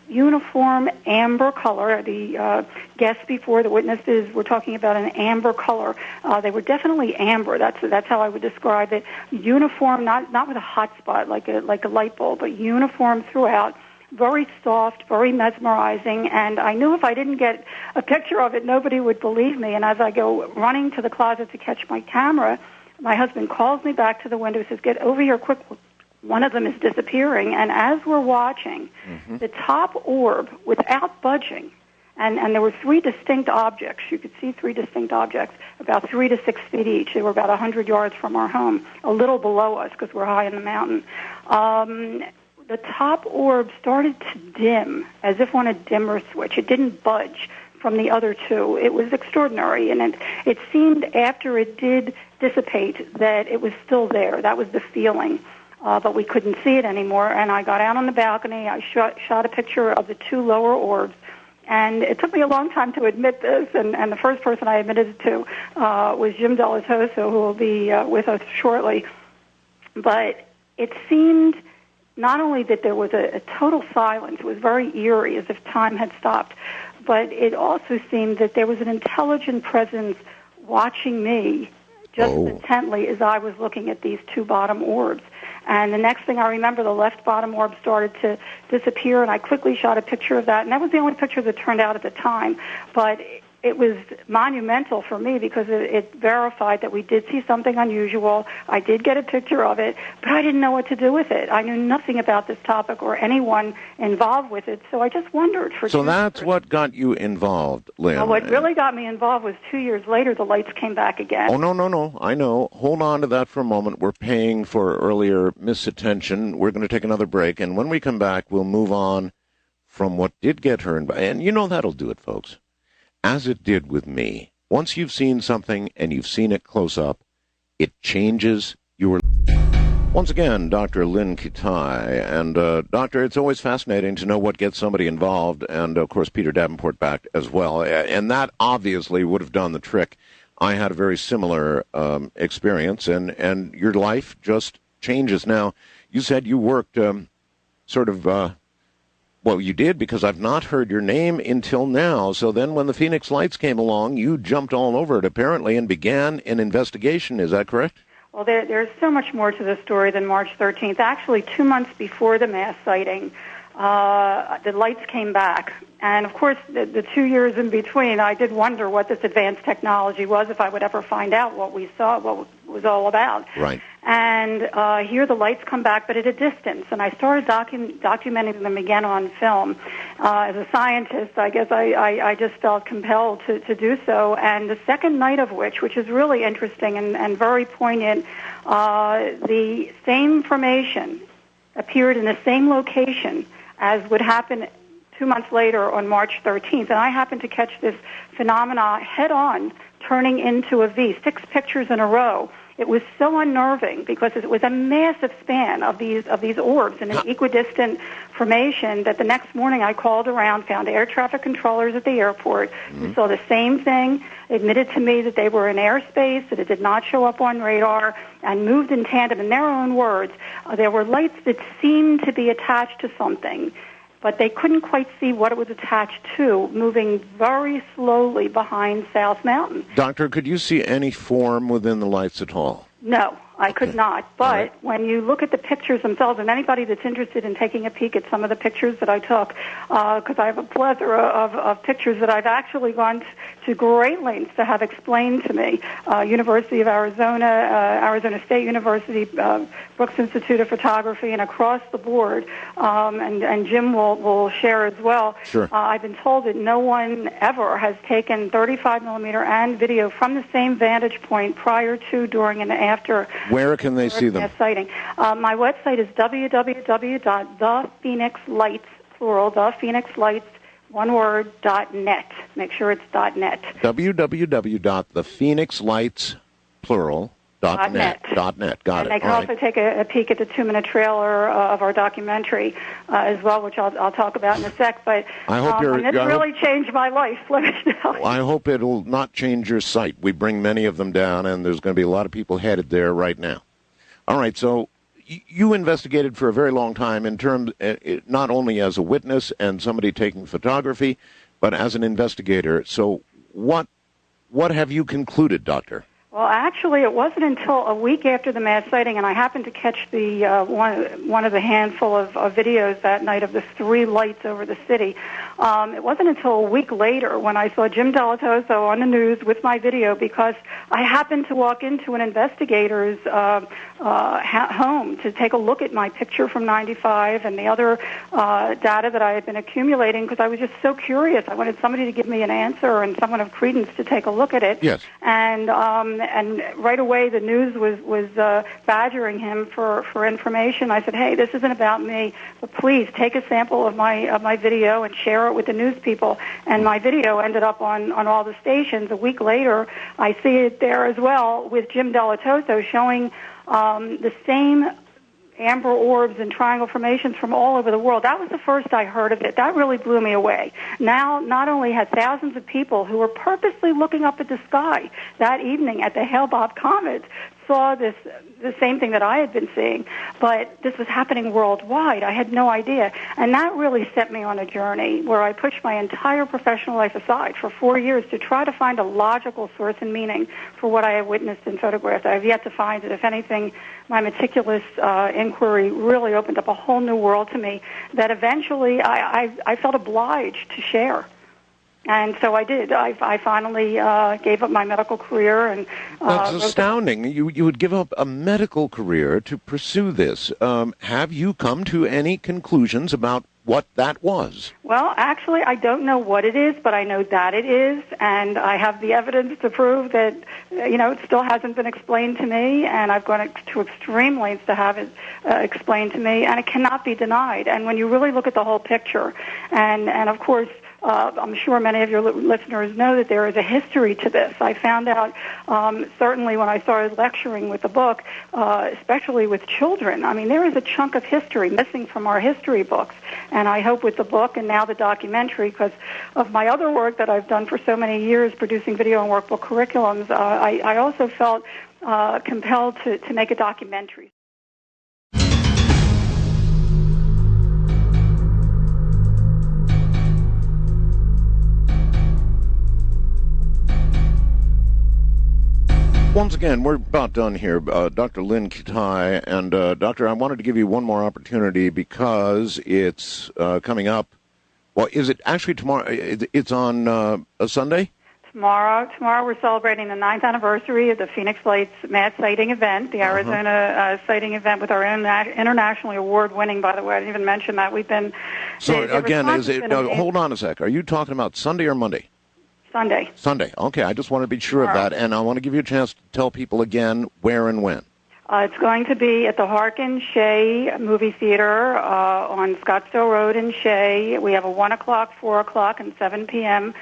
uniform amber color. The guests before, the witnesses, were talking about an amber color. They were definitely amber. That's how I would describe it. Uniform, not with a hot spot like a light bulb, but uniform throughout. Very soft, very mesmerizing, and I knew if I didn't get a picture of it, nobody would believe me. And as I go running to the closet to catch my camera, my husband calls me back to the window and says, "Get over here quick. One of them is disappearing." And as we're watching, the top orb, without budging, and there were 3 distinct objects. You could see 3 distinct objects, about 3 to 6 feet each. They were about 100 yards from our home, a little below us because we're high in the mountain. The top orb started to dim, as if on a dimmer switch. It didn't budge from the other 2. It was extraordinary, and it seemed after it did dissipate that it was still there. That was the feeling. But we couldn't see it anymore, and I got out on the balcony. I shot a picture of the 2 lower orbs, and it took me a long time to admit this, and the first person I admitted it to was Jim Dilettoso, who will be with us shortly. But it seemed not only that there was a total silence, it was very eerie, as if time had stopped, but it also seemed that there was an intelligent presence watching me just intently as I was looking at these 2 bottom orbs. And the next thing I remember, the left bottom orb started to disappear, and I quickly shot a picture of that. And that was the only picture that turned out at the time. But it was monumental for me because it verified that we did see something unusual. I did get a picture of it, but I didn't know what to do with it. I knew nothing about this topic or anyone involved with it, so I just wondered. So that's what got you involved, Lynn. Well, what really got me involved was 2 years later, the lights came back again. Oh, no. I know. Hold on to that for a moment. We're paying for earlier misattention. We're going to take another break, and when we come back, we'll move on from what did get her involved. And you know that'll do it, folks. As it did with me. Once you've seen something and you've seen it close up, it changes your... Once again, Dr. Lynn Kitei. And, Doctor, it's always fascinating to know what gets somebody involved, and, of course, Peter Davenport back as well. And that obviously would have done the trick. I had a very similar experience, and your life just changes. Now, you said you worked well, you did, because I've not heard your name until now. So then when the Phoenix Lights came along, you jumped all over it, apparently, and began an investigation. Is that correct? Well, there's so much more to the story than March 13th. Actually, 2 months before the mass sighting, the lights came back. And, of course, the 2 years in between, I did wonder what this advanced technology was, if I would ever find out what we saw, what it was all about. Right. And here the lights come back, but at a distance. And I started documenting them again on film. As a scientist, I guess I just felt compelled to do so. And the second night of which is really interesting and very poignant, the same formation appeared in the same location as would happen 2 months later on March 13th. And I happened to catch this phenomena head on, turning into a V, 6 pictures in a row. It was so unnerving because it was a massive span of these orbs in an equidistant formation that the next morning I called around, found air traffic controllers at the airport who saw the same thing, admitted to me that they were in airspace, that it did not show up on radar, and moved in tandem. In their own words, there were lights that seemed to be attached to something, but they couldn't quite see what it was attached to, moving very slowly behind South Mountain. Doctor, could you see any form within the lights at all? No, I could not. But when you look at the pictures themselves, and anybody that's interested in taking a peek at some of the pictures that I took, because I have a plethora of pictures that I've actually gone to great lengths to have explained to me, University of Arizona, Arizona State University, Brooks Institute of Photography, and across the board, and Jim will share as well. Sure. I've been told that no one ever has taken 35 millimeter and video from the same vantage point prior to, during, and after. Where can they see them? Sighting. My website is www.thephoenixlights, plural, thephoenixlights, one word, .net. Make sure it's .net. www.thephoenixlights, plural, .net. Got it. And they can also take a peek at the 2-minute trailer of our documentary as well, which I'll talk about in a sec. But I hope it really changed my life. Let me tell you. I hope it'll not change your site. We bring many of them down, and there's going to be a lot of people headed there right now. All right, so you investigated for a very long time in terms not only as a witness and somebody taking photography, but as an investigator. So what have you concluded, Doctor? Well, actually, it wasn't until a week after the mass sighting, and I happened to catch the one of the handful of videos that night of the 3 lights over the city. It wasn't until a week later when I saw Jim Dilettoso on the news with my video, because I happened to walk into an investigator's home to take a look at my picture from '95 and the other data that I had been accumulating, because I was just so curious. I wanted somebody to give me an answer and someone of credence to take a look at it. Yes. And right away the news was badgering him for information. I said, hey, this isn't about me, but please take a sample of my video and share it with the news people. And my video ended up on all the stations. A week later, I see it there as well with Jim Dilettoso showing the same amber orbs and triangle formations from all over the world. That was the first I heard of it. That really blew me away. Now, not only had thousands of people who were purposely looking up at the sky that evening at the Hale-Bopp comet saw the same thing that I had been seeing, but this was happening worldwide. I had no idea. And that really set me on a journey where I pushed my entire professional life aside for 4 years to try to find a logical source and meaning for what I have witnessed and photographed. I have yet to find it. If anything, my meticulous inquiry really opened up a whole new world to me that eventually I felt obliged to share. And so I did. I finally gave up my medical career. And that's astounding. You would give up a medical career to pursue this. Have you come to any conclusions about what that was? Well, actually, I don't know what it is, but I know that it is, and I have the evidence to prove that, it still hasn't been explained to me, and I've gone to extreme lengths to have it explained to me, and it cannot be denied. And when you really look at the whole picture, and of course, I'm sure many of your listeners know that there is a history to this. I found out certainly when I started lecturing with the book, especially with children. I mean, there is a chunk of history missing from our history books. And I hope with the book and now the documentary, because of my other work that I've done for so many years producing video and workbook curriculums, I also felt compelled to make a documentary. Once again, we're about done here. Dr. Lynn Kitei, and Doctor, I wanted to give you one more opportunity because it's coming up. Well, is it actually tomorrow? It's on a Sunday? Tomorrow we're celebrating the 9th anniversary of the Phoenix Lights Mad Sighting event, the Arizona sighting event with our internationally award-winning, by the way, I didn't even mention that. We've been... So, again, is it... hold on a sec. Are you talking about Sunday or Monday? Sunday. Sunday. Okay, I just want to be sure of that, and I want to give you a chance to tell people again where and when. It's going to be at the Harkin Shea Movie Theater on Scottsdale Road in Shea. We have a 1 o'clock, 4 o'clock, and 7 p.m.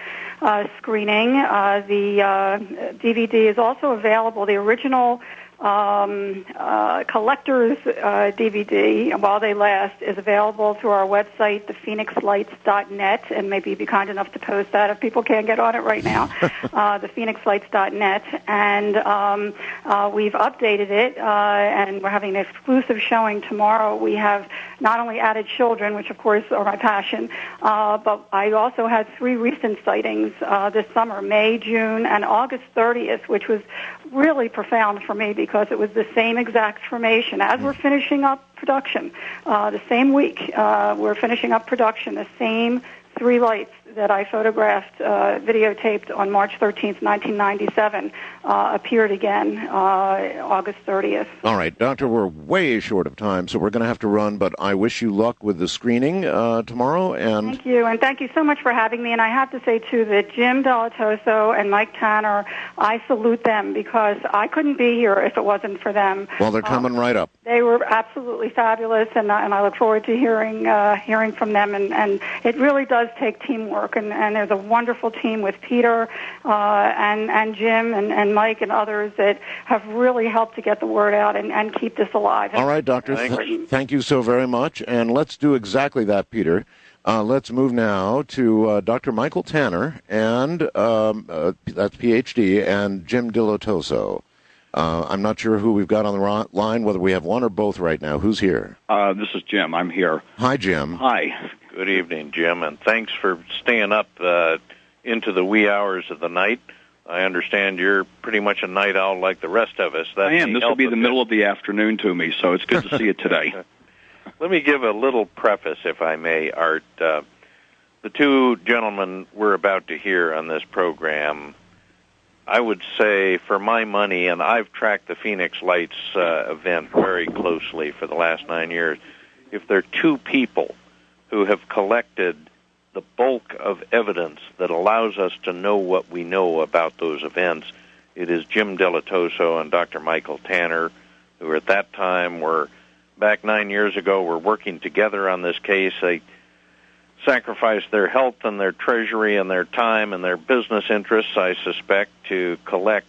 Screening. The DVD is also available. The original collector's DVD, While They Last, is available through our website, thephoenixlights.net, and maybe be kind enough to post that if people can't get on it right now, thephoenixlights.net. And we've updated it, and we're having an exclusive showing tomorrow. We have not only added children, which of course are my passion, but I also had 3 recent sightings this summer, May, June, and August 30th, which was really profound for me because it was the same exact formation. As we're finishing up production, the same week, we're finishing up production, the same 3 lights that I photographed, videotaped on March 13th, 1997, appeared again August 30th. All right, Doctor, we're way short of time, so we're going to have to run, but I wish you luck with the screening tomorrow. And Thank you, and thank you so much for having me. And I have to say, too, that Jim Dilettoso and Mike Tanner, I salute them because I couldn't be here if it wasn't for them. Well, they're coming right up. They were absolutely fabulous, and I look forward to hearing from them. And it really does take teamwork. And there's a wonderful team with Peter and Jim and Mike and others that have really helped to get the word out and keep this alive. All right, Doctor, thank you so very much. And let's do exactly that, Peter. Let's move now to Dr. Michael Tanner, and that's Ph.D., and Jim Dilettoso. I'm not sure who we've got on the line, whether we have one or both right now. Who's here? This is Jim. I'm here. Hi, Jim. Hi. Good evening, Jim, and thanks for staying up into the wee hours of the night. I understand you're pretty much a night owl like the rest of us. I am. This will be the middle of the afternoon to me, so it's good to see you today. Let me give a little preface, if I may, Art. The 2 gentlemen we're about to hear on this program, I would say, for my money, and I've tracked the Phoenix Lights event very closely for the last 9 years, if there are 2 people who have collected the bulk of evidence that allows us to know what we know about those events, it is Jim Dilettoso and Dr. Michael Tanner, who at that time were, back 9 years ago, were working together on this case. They sacrificed their health and their treasury and their time and their business interests, I suspect, to collect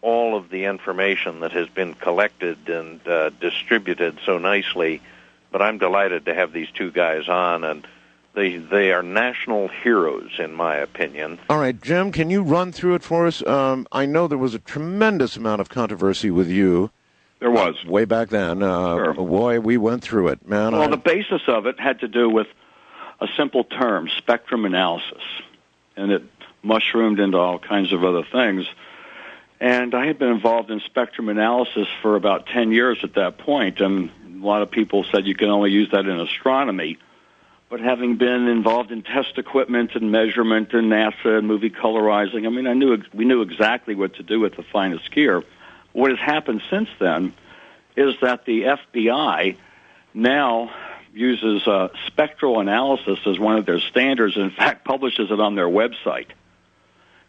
all of the information that has been collected and distributed so nicely. But I'm delighted to have these 2 guys on, and they are national heroes, in my opinion. All right, Jim, can you run through it for us? I know there was a tremendous amount of controversy with you. There was. Way back then. Sure. Boy, we went through it, man. Well, the basis of it had to do with a simple term, spectrum analysis, and it mushroomed into all kinds of other things. And I had been involved in spectrum analysis for about 10 years at that point, and a lot of people said you can only use that in astronomy. But having been involved in test equipment and measurement and NASA and movie colorizing, I mean, we knew exactly what to do with the finest gear. What has happened since then is that the FBI now uses spectral analysis as one of their standards, and in fact publishes it on their website,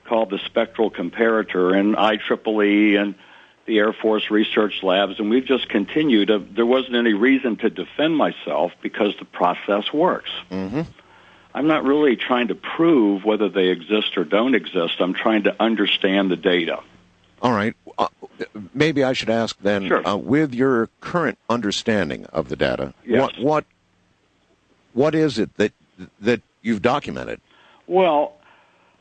called the Spectral Comparator, and IEEE and the Air Force Research Labs, and we've just continued. There wasn't any reason to defend myself because the process works. Mm-hmm. I'm not really trying to prove whether they exist or don't exist. I'm trying to understand the data. All right. Maybe I should ask then, sure. With your current understanding of the data, yes. what is it that you've documented? Well,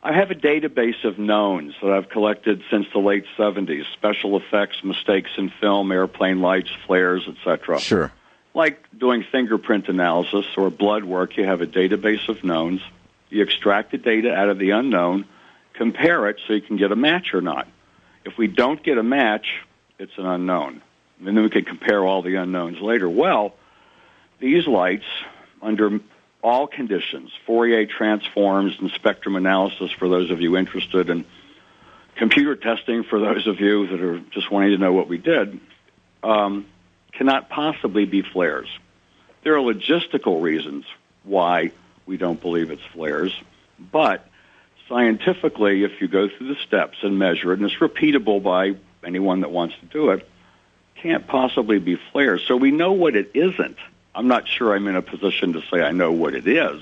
I have a database of knowns that I've collected since the late 70s, special effects, mistakes in film, airplane lights, flares, etc. Sure. Like doing fingerprint analysis or blood work, you have a database of knowns. You extract the data out of the unknown, compare it so you can get a match or not. If we don't get a match, it's an unknown. And then we could compare all the unknowns later. Well, these lights, under all conditions, Fourier transforms and spectrum analysis for those of you interested in computer testing for those of you that are just wanting to know what we did, cannot possibly be flares. There are logistical reasons why we don't believe it's flares, but scientifically, if you go through the steps and measure it, and it's repeatable by anyone that wants to do it, can't possibly be flares. So we know what it isn't. I'm not sure I'm in a position to say I know what it is,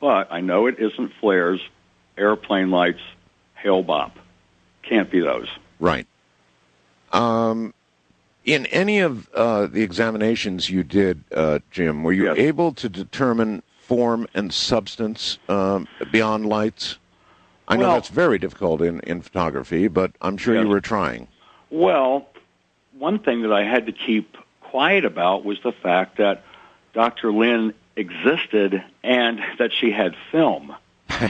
but I know it isn't flares, airplane lights, hail bop. Can't be those. Right. In any of the examinations you did, Jim, were you able to determine form and substance beyond lights? I know that's very difficult in photography, but I'm sure you were trying. Well, one thing that I had to keep quiet about was the fact that Dr. Lynn existed and that she had film.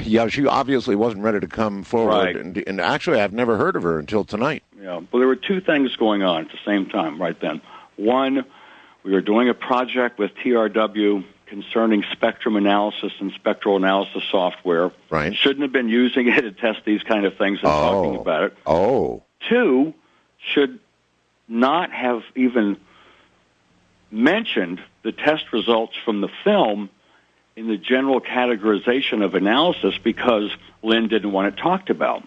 Yeah, she obviously wasn't ready to come forward. Right. And actually, I've never heard of her until tonight. Yeah, well, there were two things going on at the same time right then. One, we were doing a project with TRW concerning spectrum analysis and spectral analysis software. Right. Shouldn't have been using it to test these kind of things and talking about it. Oh. Two, should not have even mentioned the test results from the film in the general categorization of analysis because Lynn didn't want it talked about.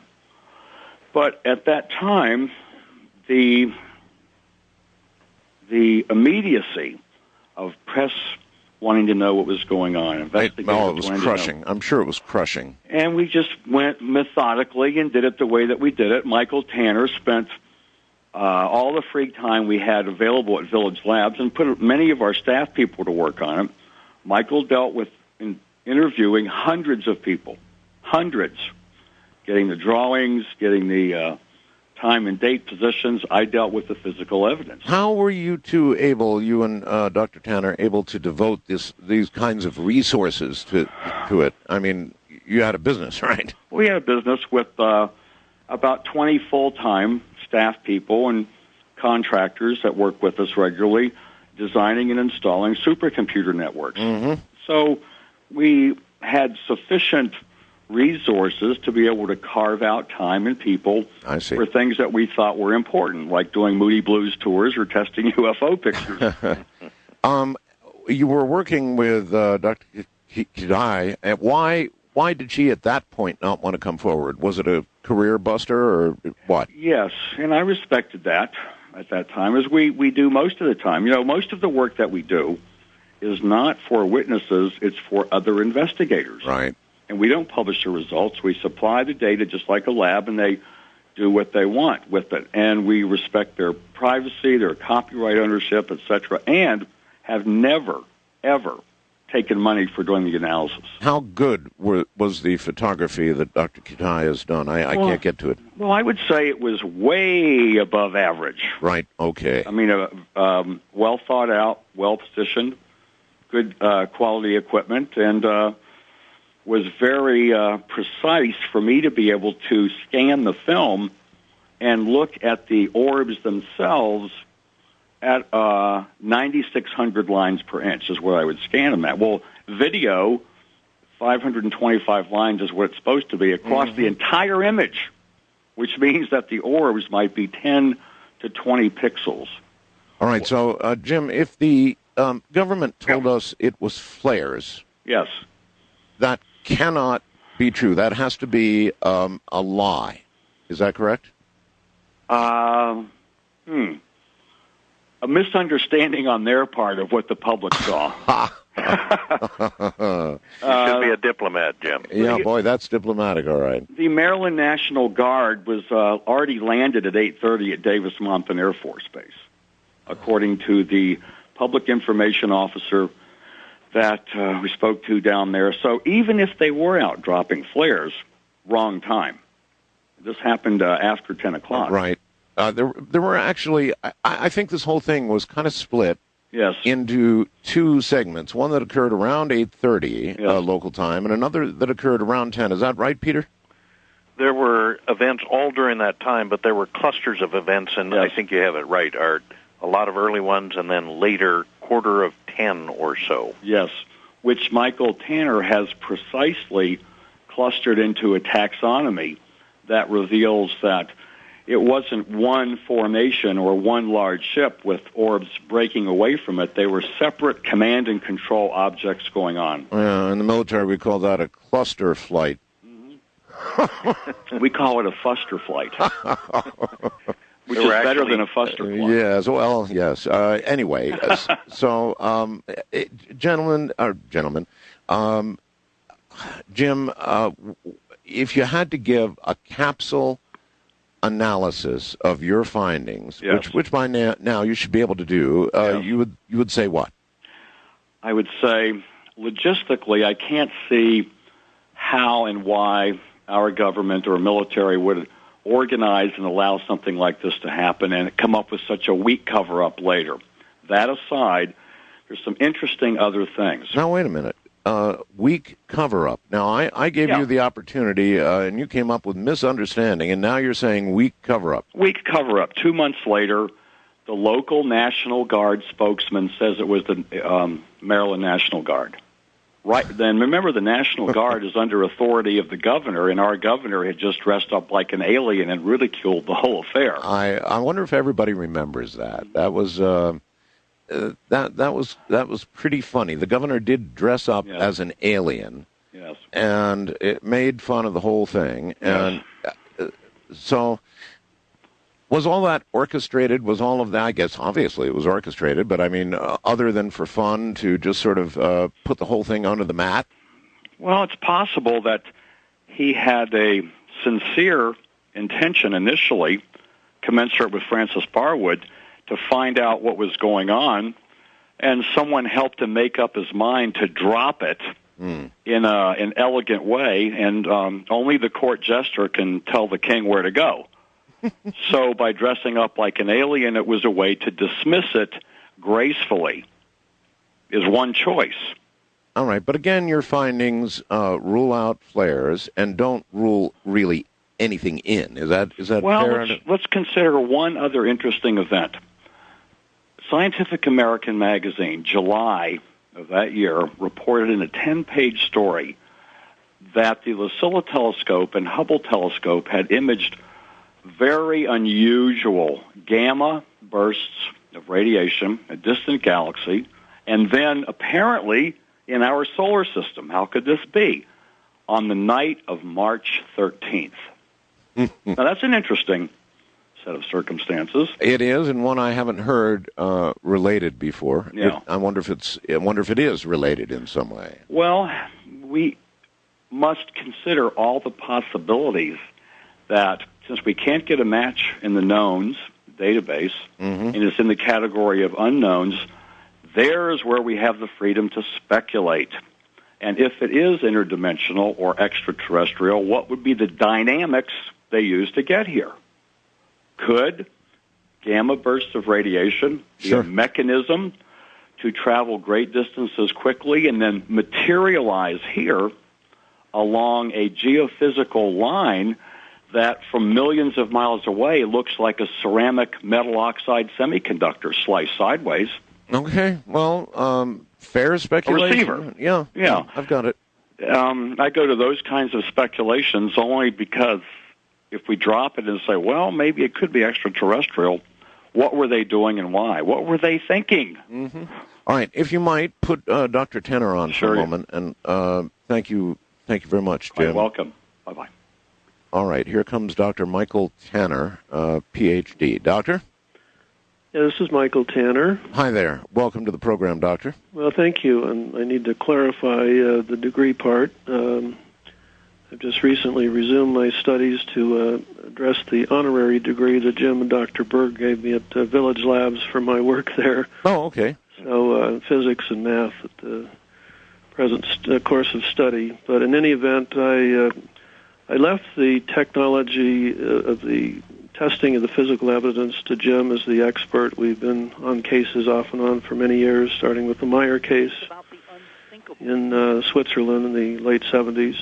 But at that time, the immediacy of press wanting to know what was going on, investigators it was crushing. I'm sure it was crushing. And we just went methodically and did it the way that we did it. Michael Tanner spent all the free time we had available at Village Labs and put many of our staff people to work on it. Michael dealt with interviewing hundreds of people, getting the drawings, getting the time and date positions. I dealt with the physical evidence. How were you two able, you and Dr. Tanner, able to devote these kinds of resources to it? I mean, you had a business, right? We had a business with about 20 full-time staff people and contractors that work with us regularly, designing and installing supercomputer networks. So we had sufficient resources to be able to carve out time and people for things that we thought were important, like doing Moody Blues tours or testing UFO pictures. You were working with Dr. Kitei. Why did she at that point not want to come forward? Was it a career buster or what? Yes, and I respected that at that time, as we do most of the time. You know, most of the work that we do is not for witnesses, it's for other investigators. Right. And we don't publish the results. We supply the data just like a lab, and they do what they want with it. And we respect their privacy, their copyright ownership, etc., and have never, ever taken money for doing the analysis. How good was the photography that Dr. Kitei has done? I can't get to it. Well, I would say it was way above average. Right, okay. I mean, well thought out, well positioned, good quality equipment, and was very precise for me to be able to scan the film and look at the orbs themselves at 9,600 lines per inch is where I would scan them at. Well, video, 525 lines is what it's supposed to be across the entire image, which means that the orbs might be 10 to 20 pixels. All right, so, Jim, if the government told us it was flares, yes, that cannot be true. That has to be a lie. Is that correct? A misunderstanding on their part of what the public saw. You should be a diplomat, Jim. Yeah, boy, that's diplomatic, all right. The Maryland National Guard was already landed at 8:30 at Davis-Monthan Air Force Base, according to the public information officer that we spoke to down there. So even if they were out dropping flares, wrong time. This happened after 10 o'clock. Right. There were actually, I think this whole thing was kind of split into two segments. One that occurred around 8:30 local time, and another that occurred around 10. Is that right, Peter? There were events all during that time, but there were clusters of events, and I think you have it right, Art. A lot of early ones, and then later, quarter of 10 or so. Yes, which Michael Tanner has precisely clustered into a taxonomy that reveals that it wasn't one formation or one large ship with orbs breaking away from it. They were separate command and control objects going on. In the military, we call that a cluster flight. We call it a fuster flight, which is better than a fuster flight. Yes, well, yes. Anyway, gentlemen, Jim, if you had to give a capsule analysis of your findings, which by now you should be able to do, you would say what? I would say, logistically, I can't see how and why our government or military would organize and allow something like this to happen and come up with such a weak cover-up later. That aside, there's some interesting other things. Now, wait a minute. Weak cover-up. Now, I gave you the opportunity, and you came up with misunderstanding, and now you're saying weak cover-up. Weak cover-up. 2 months later, the local National Guard spokesman says it was the Maryland National Guard. Right then, remember, the National Guard is under authority of the governor, and our governor had just dressed up like an alien and ridiculed the whole affair. I wonder if everybody remembers that. That was that was pretty funny. The governor did dress up as an alien, and it made fun of the whole thing. And so, was all that orchestrated? Was all of that? I guess obviously it was orchestrated, but I mean, other than for fun, to just sort of put the whole thing onto the mat. Well, it's possible that he had a sincere intention initially, commensurate with Francis Barwood, to find out what was going on, and someone helped him make up his mind to drop it in an elegant way, and only the court jester can tell the king where to go. So by dressing up like an alien, it was a way to dismiss it gracefully, is one choice. All right, but again, your findings rule out flares and don't rule really anything in. Is that fair? Let's consider one other interesting event. Scientific American magazine, July of that year, reported in a 10-page story that the Lucilla telescope and Hubble telescope had imaged very unusual gamma bursts of radiation, a distant galaxy, and then apparently in our solar system. How could this be? On the night of March 13th. Now, that's an interesting set of circumstances. It is, and one I haven't heard related before. Yeah. I wonder if it is related in some way. Well, we must consider all the possibilities that, since we can't get a match in the knowns database, and it's in the category of unknowns, there's where we have the freedom to speculate. And if it is interdimensional or extraterrestrial, what would be the dynamics they use to get here? Could gamma bursts of radiation be a mechanism to travel great distances quickly and then materialize here along a geophysical line that from millions of miles away looks like a ceramic metal oxide semiconductor sliced sideways? Okay, well, fair speculation. A receiver. Yeah, I've got it. I go to those kinds of speculations only because if we drop it and say, well, maybe it could be extraterrestrial, what were they doing and why? What were they thinking? All right, if you might, put Dr. Tanner on for a moment, and thank you very much, Jim. You're welcome. Bye-bye. All right, here comes Dr. Michael Tanner, Ph.D. Doctor? Yeah, this is Michael Tanner. Hi there. Welcome to the program, Doctor. Well, thank you, and I need to clarify the degree part. I've just recently resumed my studies to address the honorary degree that Jim and Dr. Berg gave me at Village Labs for my work there. Oh, okay. So physics and math at the present course of study. But in any event, I left the technology of the testing of the physical evidence to Jim as the expert. We've been on cases off and on for many years, starting with the Meyer case in Switzerland in the late 70s.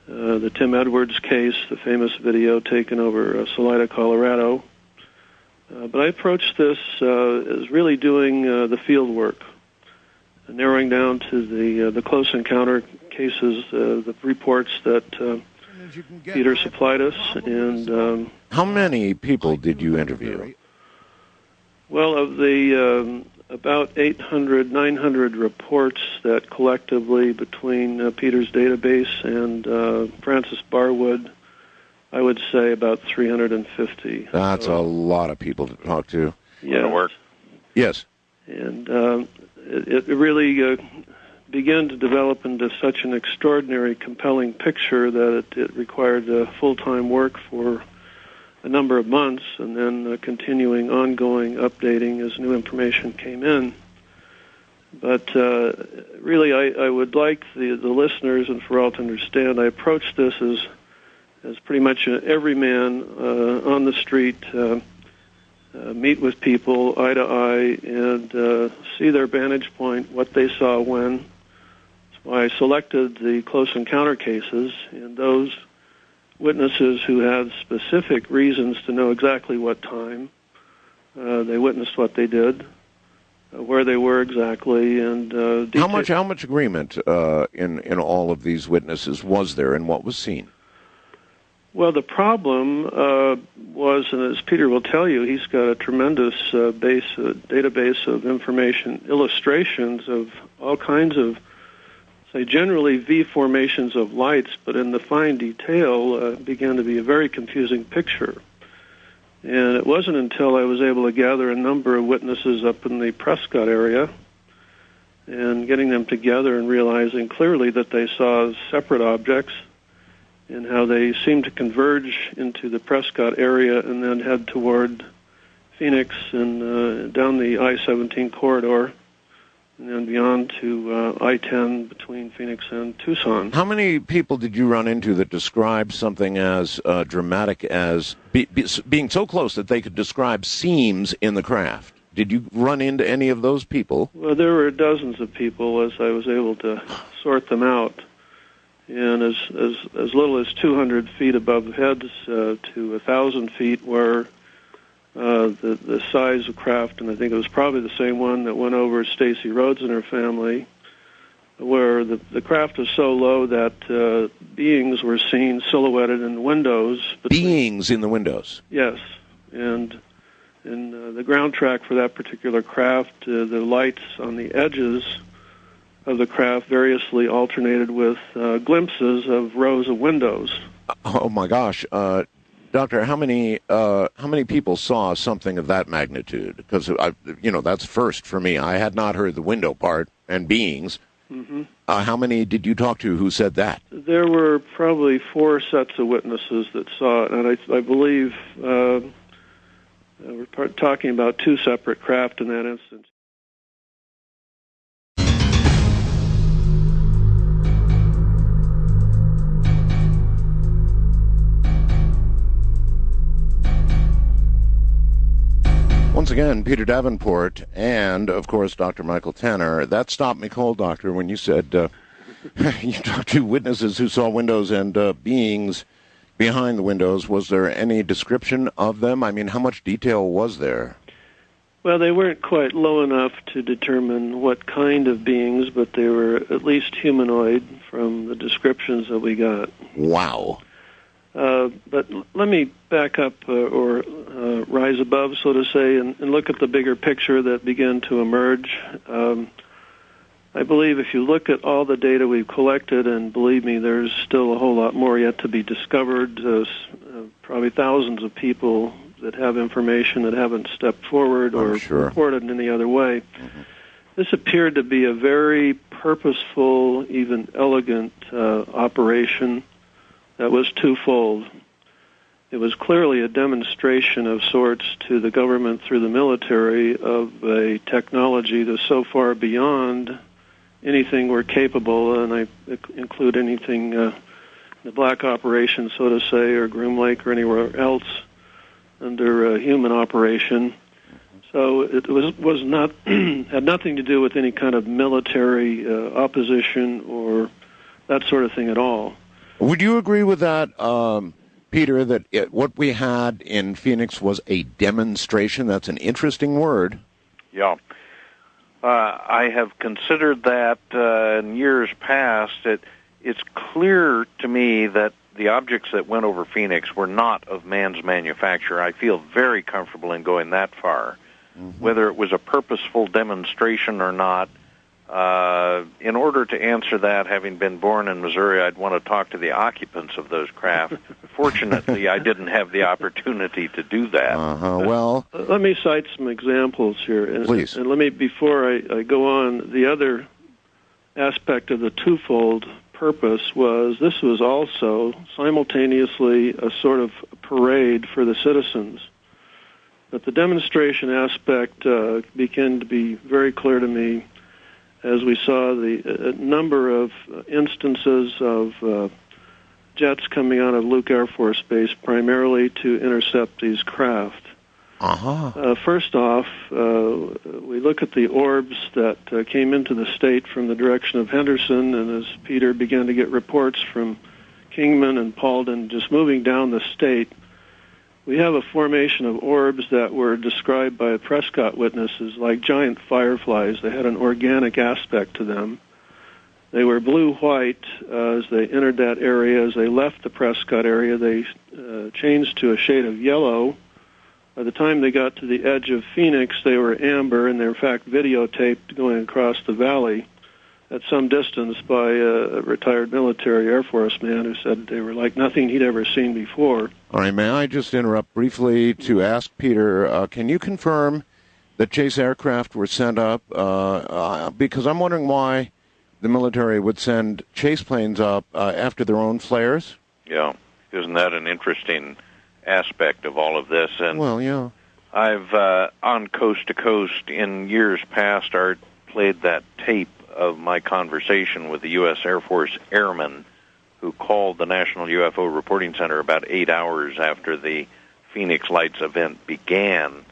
the Tim Edwards case, the famous video taken over Salida, Colorado. But I approached this as really doing the field work, narrowing down to the close encounter cases, the reports that Peter supplied us. And how many people did you interview? Well, of the about 800, 900 reports that collectively between Peter's database and Francis Barwood, I would say about 350. That's a lot of people to talk to. Yeah. Work. Yes. And it really began to develop into such an extraordinary, compelling picture that it required full-time work for a number of months, and then continuing, ongoing updating as new information came in. But really, I would like the listeners and for all to understand, I approached this as pretty much every man on the street, meet with people eye to eye and see their vantage point, what they saw when. That's why I selected the close encounter cases, and those witnesses who had specific reasons to know exactly what time they witnessed what they did, where they were exactly, and how much agreement in all of these witnesses was there, and what was seen? Well, the problem was, and as Peter will tell you, he's got a tremendous database of information, illustrations of all kinds of, say, generally V formations of lights, but in the fine detail began to be a very confusing picture. And it wasn't until I was able to gather a number of witnesses up in the Prescott area and getting them together and realizing clearly that they saw separate objects and how they seemed to converge into the Prescott area and then head toward Phoenix and down the I-17 corridor and then beyond to I-10 between Phoenix and Tucson. How many people did you run into that described something as dramatic as being so close that they could describe seams in the craft? Did you run into any of those people? Well, there were dozens of people as I was able to sort them out. And as little as 200 feet above heads to 1,000 feet were the size of craft, and I think it was probably the same one that went over Stacey Rhoades and her family, where the craft was so low that beings were seen silhouetted in the windows. Beings in the windows? Yes. And in the ground track for that particular craft, the lights on the edges of the craft variously alternated with glimpses of rows of windows. Oh my gosh, Doctor! How many people saw something of that magnitude? Because that's first for me. I had not heard the window part and beings. Mm-hmm. How many did you talk to who said that? There were probably 4 sets of witnesses that saw it, and I believe we're talking about 2 separate craft in that instance. Once again, Peter Davenport and, of course, Dr. Michael Tanner. That stopped me cold, Doctor, when you said you talked to witnesses who saw windows and beings behind the windows. Was there any description of them? I mean, how much detail was there? Well, they weren't quite low enough to determine what kind of beings, but they were at least humanoid from the descriptions that we got. Wow. But let me back up or rise above, so to say, and look at the bigger picture that began to emerge. I believe if you look at all the data we've collected, and believe me, there's still a whole lot more yet to be discovered, probably thousands of people that have information that haven't stepped forward or reported in any other way. Mm-hmm. This appeared to be a very purposeful, even elegant operation that was twofold. It was clearly a demonstration of sorts to the government through the military of a technology that's so far beyond anything we're capable, and I include anything, the black operation, so to say, or Groom Lake or anywhere else under a human operation. So it was not had nothing to do with any kind of military opposition or that sort of thing at all. Would you agree with that, Peter, that what we had in Phoenix was a demonstration? That's an interesting word. Yeah. I have considered that in years past. It's clear to me that the objects that went over Phoenix were not of man's manufacture. I feel very comfortable in going that far. Mm-hmm. Whether it was a purposeful demonstration or not, in order to answer that, having been born in Missouri, I'd want to talk to the occupants of those craft. Fortunately, I didn't have the opportunity to do that. Well, let me cite some examples here. Please. And let me, before I go on, the other aspect of the twofold purpose was this was also simultaneously a sort of parade for the citizens. But the demonstration aspect began to be very clear to me as we saw the number of instances of jets coming out of Luke Air Force Base primarily to intercept these craft. First off, we look at the orbs that came into the state from the direction of Henderson, and as Peter began to get reports from Kingman and Paulden just moving down the state, we have a formation of orbs that were described by Prescott witnesses like giant fireflies. They had an organic aspect to them. They were blue-white as they entered that area. As they left the Prescott area, they changed to a shade of yellow. By the time they got to the edge of Phoenix, they were amber, and they were, in fact, videotaped going across the valley at some distance by a retired military Air Force man who said they were like nothing he'd ever seen before. All right, may I just interrupt briefly to ask Peter, can you confirm that chase aircraft were sent up? Because I'm wondering why the military would send chase planes up after their own flares. Yeah, isn't that an interesting aspect of all of this? And well, yeah. I've, on Coast to Coast, in years past, Art played that tape of my conversation with the U.S. Air Force airman who called the National UFO Reporting Center about 8 hours after the Phoenix Lights event began.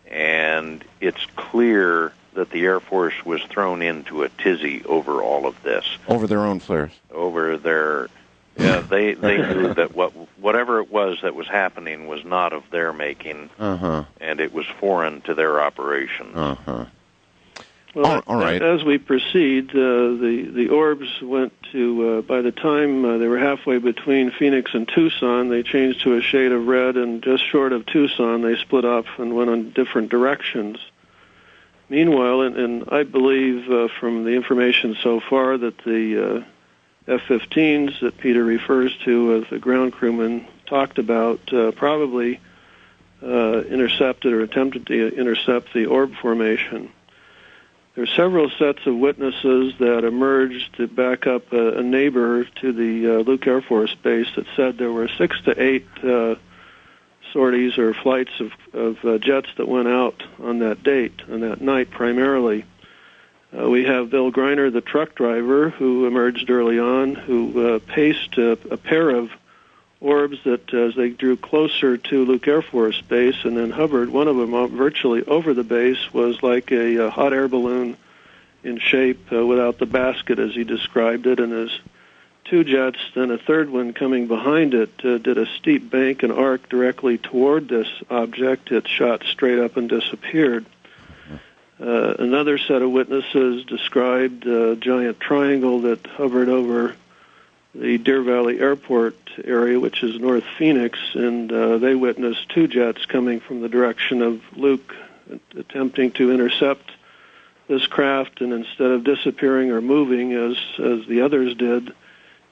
And it's clear that the Air Force was thrown into a tizzy over all of this. Over their own flares. Over their... Yeah, they knew that whatever it was that was happening was not of their making, and it was foreign to their operation. Well, all right. As we proceed, the orbs went to, by the time they were halfway between Phoenix and Tucson, they changed to a shade of red, and just short of Tucson, they split up and went in different directions. Meanwhile, and I believe from the information so far that the F-15s that Peter refers to as the ground crewmen talked about probably intercepted or attempted to intercept the orb formation. There are several sets of witnesses that emerged to back up a neighbor to the Luke Air Force Base that said there were 6 to 8 sorties or flights of jets that went out on that date, on that night primarily. We have Bill Greiner, the truck driver, who emerged early on, who paced a pair of orbs that, as they drew closer to Luke Air Force Base and then hovered, one of them virtually over the base, was like a hot air balloon in shape without the basket, as he described it, and as two jets, then a third one coming behind it, did a steep bank and arc directly toward this object. It shot straight up and disappeared. Another set of witnesses described a giant triangle that hovered over the Deer Valley Airport area, which is North Phoenix, and they witnessed two jets coming from the direction of Luke, attempting to intercept this craft, and instead of disappearing or moving as the others did,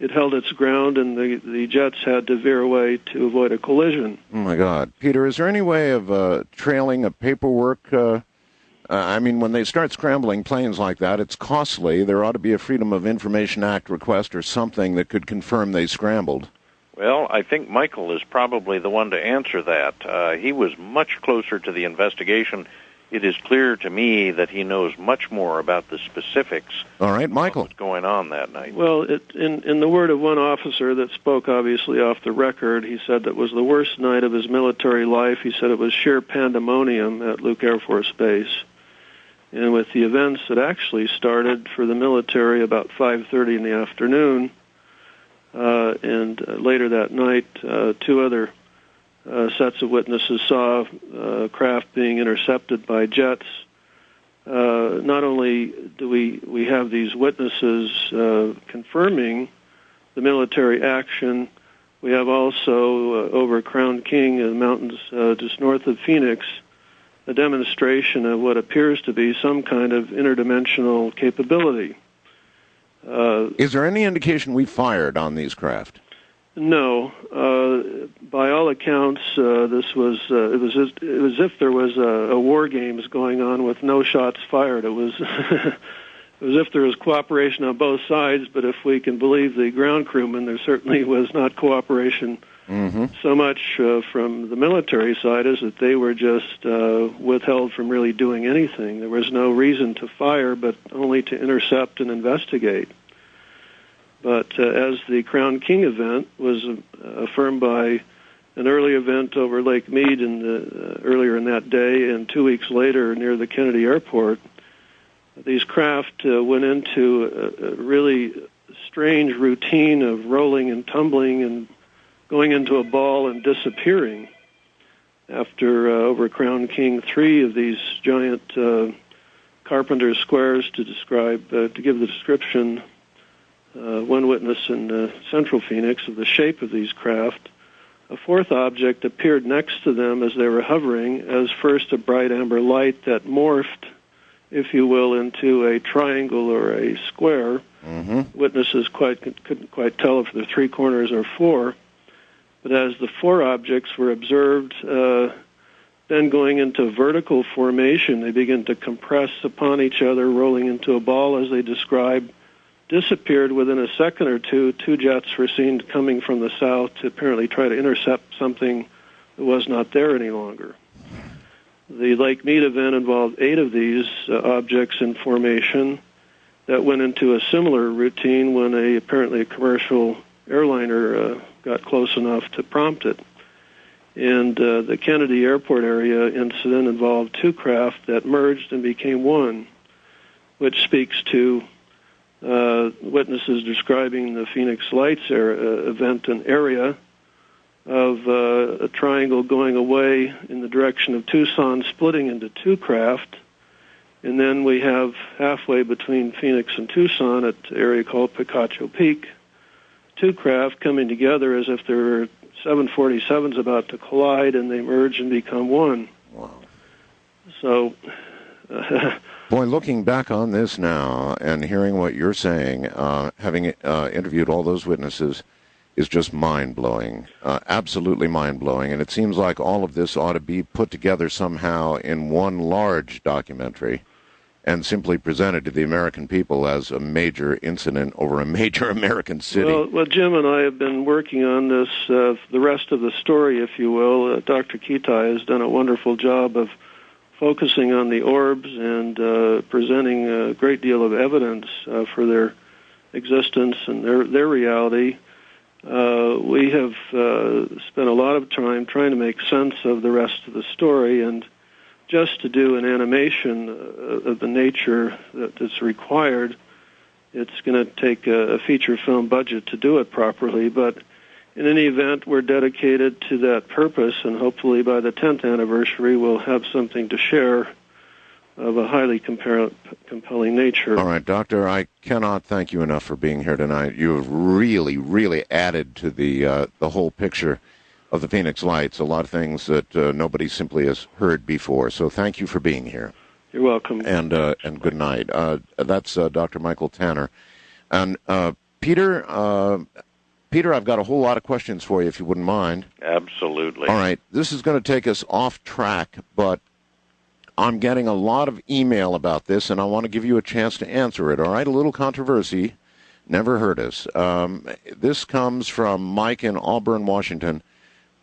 it held its ground, and the jets had to veer away to avoid a collision. Oh, my God. Peter, is there any way of trailing a paperwork? I mean, when they start scrambling planes like that, it's costly. There ought to be a Freedom of Information Act request or something that could confirm they scrambled. Well, I think Michael is probably the one to answer that. He was much closer to the investigation. It is clear to me that he knows much more about the specifics. All right, Michael. Of what was going on that night. Well, in the word of one officer that spoke obviously off the record, he said that was the worst night of his military life. He said it was sheer pandemonium at Luke Air Force Base. And with the events that actually started for the military about 5:30 in the afternoon, and later that night, two other sets of witnesses saw craft being intercepted by jets. Not only do we have these witnesses confirming the military action, we have also over Crown King in the mountains just north of Phoenix, a demonstration of what appears to be some kind of interdimensional capability. Is there any indication we fired on these craft? No. By all accounts, this was it was as if there was a war games going on with no shots fired. It was it was as if there was cooperation on both sides, but if we can believe the ground crewmen, there certainly was not cooperation so much from the military side as that they were just withheld from really doing anything. There was no reason to fire, but only to intercept and investigate. But as the Crown King event was affirmed by an early event over Lake Mead earlier in that day, and 2 weeks later near the Kennedy Airport, these craft went into a really strange routine of rolling and tumbling and going into a ball and disappearing. After over Crown King, 3 of these giant carpenter squares to give the description. One witness in central Phoenix of the shape of these craft. A 4th object appeared next to them as they were hovering as first a bright amber light that morphed, if you will, into a triangle or a square. Witnesses couldn't quite tell if the 3 corners or 4. But as the 4 objects were observed, then going into vertical formation, they began to compress upon each other, rolling into a ball as they described, disappeared within a second or two. 2 jets were seen coming from the south to apparently try to intercept something that was not there any longer. The Lake Mead event involved 8 of these objects in formation that went into a similar routine when apparently a commercial airliner got close enough to prompt it. And the Kennedy Airport area incident involved 2 craft that merged and became one, which speaks to witnesses describing the Phoenix Lights event and area of a triangle going away in the direction of Tucson, splitting into 2 craft. And then we have halfway between Phoenix and Tucson at an area called Picacho Peak, 2 craft coming together as if there were 747s about to collide, and they merge and become one. Wow. So... Boy, looking back on this now and hearing what you're saying, having interviewed all those witnesses, is just mind-blowing, absolutely mind-blowing. And it seems like all of this ought to be put together somehow in one large documentary and simply presented to the American people as a major incident over a major American city. Well, Jim and I have been working on this, the rest of the story, if you will. Dr. Kitei has done a wonderful job of focusing on the orbs and presenting a great deal of evidence for their existence and their reality. We have spent a lot of time trying to make sense of the rest of the story, and just to do an animation of the nature that is required, it's going to take a feature film budget to do it properly. But in any event, we're dedicated to that purpose, and hopefully by the 10th anniversary, we'll have something to share of a highly compelling nature. All right, Doctor, I cannot thank you enough for being here tonight. You have really, really added to the whole picture of the Phoenix Lights, a lot of things that nobody simply has heard before. So thank you for being here. You're welcome. And good night. That's Dr. Michael Tanner. And Peter, I've got a whole lot of questions for you, if you wouldn't mind. Absolutely. All right, this is going to take us off track, but I'm getting a lot of email about this, and I want to give you a chance to answer it. All right, a little controversy. Never hurt us. This comes from Mike in Auburn, Washington.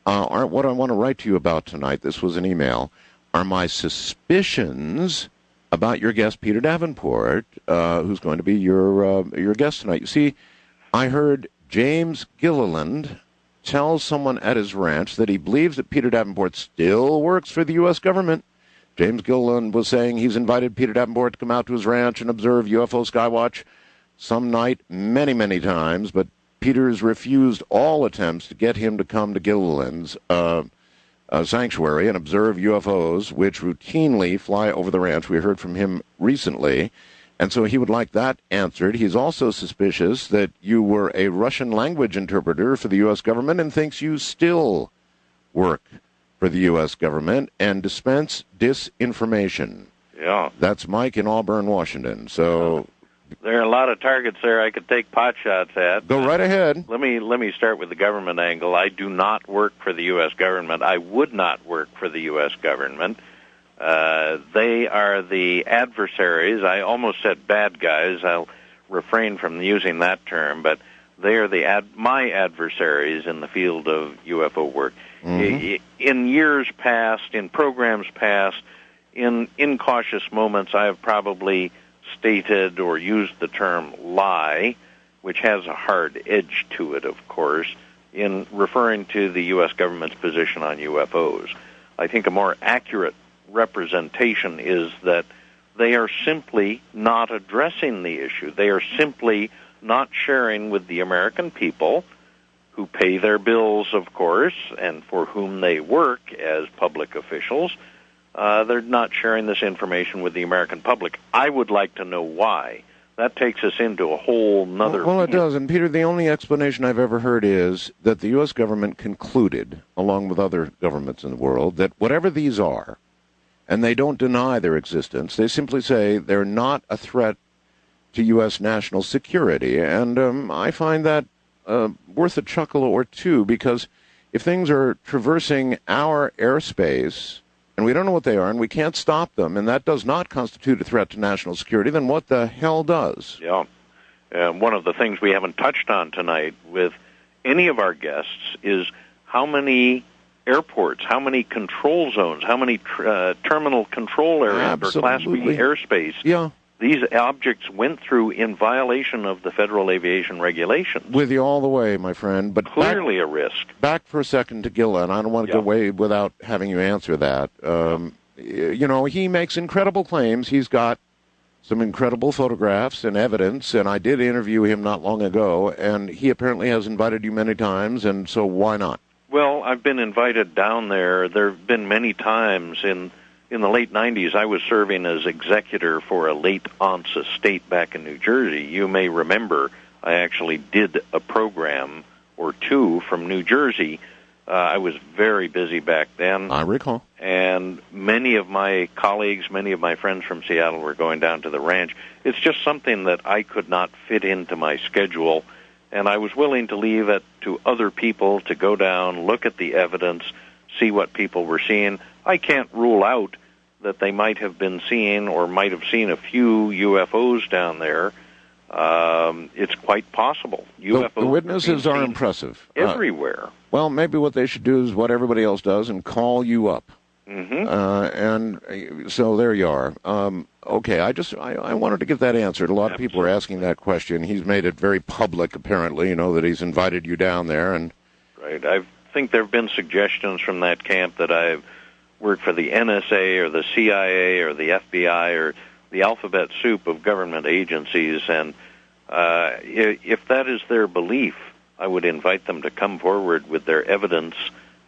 What I want to write to you about tonight, this was an email, are my suspicions about your guest, Peter Davenport, who's going to be your guest tonight. You see, I heard James Gilliland tells someone at his ranch that he believes that Peter Davenport still works for the U.S. government. James Gilliland was saying he's invited Peter Davenport to come out to his ranch and observe UFO Skywatch some night many, many times, but Peter's refused all attempts to get him to come to Gilliland's sanctuary and observe UFOs, which routinely fly over the ranch. We heard from him recently, and so he would like that answered. He's also suspicious that you were a Russian language interpreter for the U.S. government and thinks you still work for the U.S. government and dispense disinformation. Yeah. That's Mike in Auburn, Washington. So there are a lot of targets there I could take pot shots at. Go right ahead. Let me start with the government angle. I do not work for the U.S. government. I would not work for the U.S. government. They are the adversaries. I almost said bad guys. I'll refrain from using that term, but they are my adversaries in the field of UFO work. Mm-hmm. In years past, in programs past, in incautious moments, I have probably stated or used the term lie, which has a hard edge to it, of course, in referring to the U.S. government's position on UFOs. I think a more accurate representation is that they are simply not addressing the issue. They are simply not sharing with the American people, who pay their bills, of course, and for whom they work as public officials. They're not sharing this information with the American public. I would like to know why. That takes us into a whole nother... Well, it does. And, Peter, the only explanation I've ever heard is that the U.S. government concluded, along with other governments in the world, that whatever these are, and they don't deny their existence, they simply say they're not a threat to U.S. national security. And I find that worth a chuckle or two, because if things are traversing our airspace and we don't know what they are and we can't stop them, and that does not constitute a threat to national security, then what the hell does? Yeah. One of the things we haven't touched on tonight with any of our guests is how many airports, how many control zones, how many terminal control areas or Class B airspace these objects went through in violation of the federal aviation regulations. With you all the way, my friend. But clearly a risk. Back for a second to Gillen. I don't want to go away without having you answer that. You know, he makes incredible claims. He's got some incredible photographs and evidence, and I did interview him not long ago, and he apparently has invited you many times, and so why not? Well, I've been invited down there. There have been many times in the late 90s, I was serving as executor for a late aunt's estate back in New Jersey. You may remember I actually did a program or two from New Jersey. I was very busy back then. I recall. And many of my colleagues, many of my friends from Seattle were going down to the ranch. It's just something that I could not fit into my schedule, and I was willing to leave it to other people to go down, look at the evidence, see what people were seeing. I can't rule out that they might have been seeing or might have seen a few UFOs down there. It's quite possible. UFOs the witnesses are impressive. Everywhere. Well, maybe what they should do is what everybody else does and call you up. Mm-hmm. And so there you are. Okay, I wanted to get that answered. A lot of people are asking that question. He's made it very public, apparently, that he's invited you down there. And right. I think there have been suggestions from that camp that I've worked for the NSA or the CIA or the FBI or the alphabet soup of government agencies. And if that is their belief, I would invite them to come forward with their evidence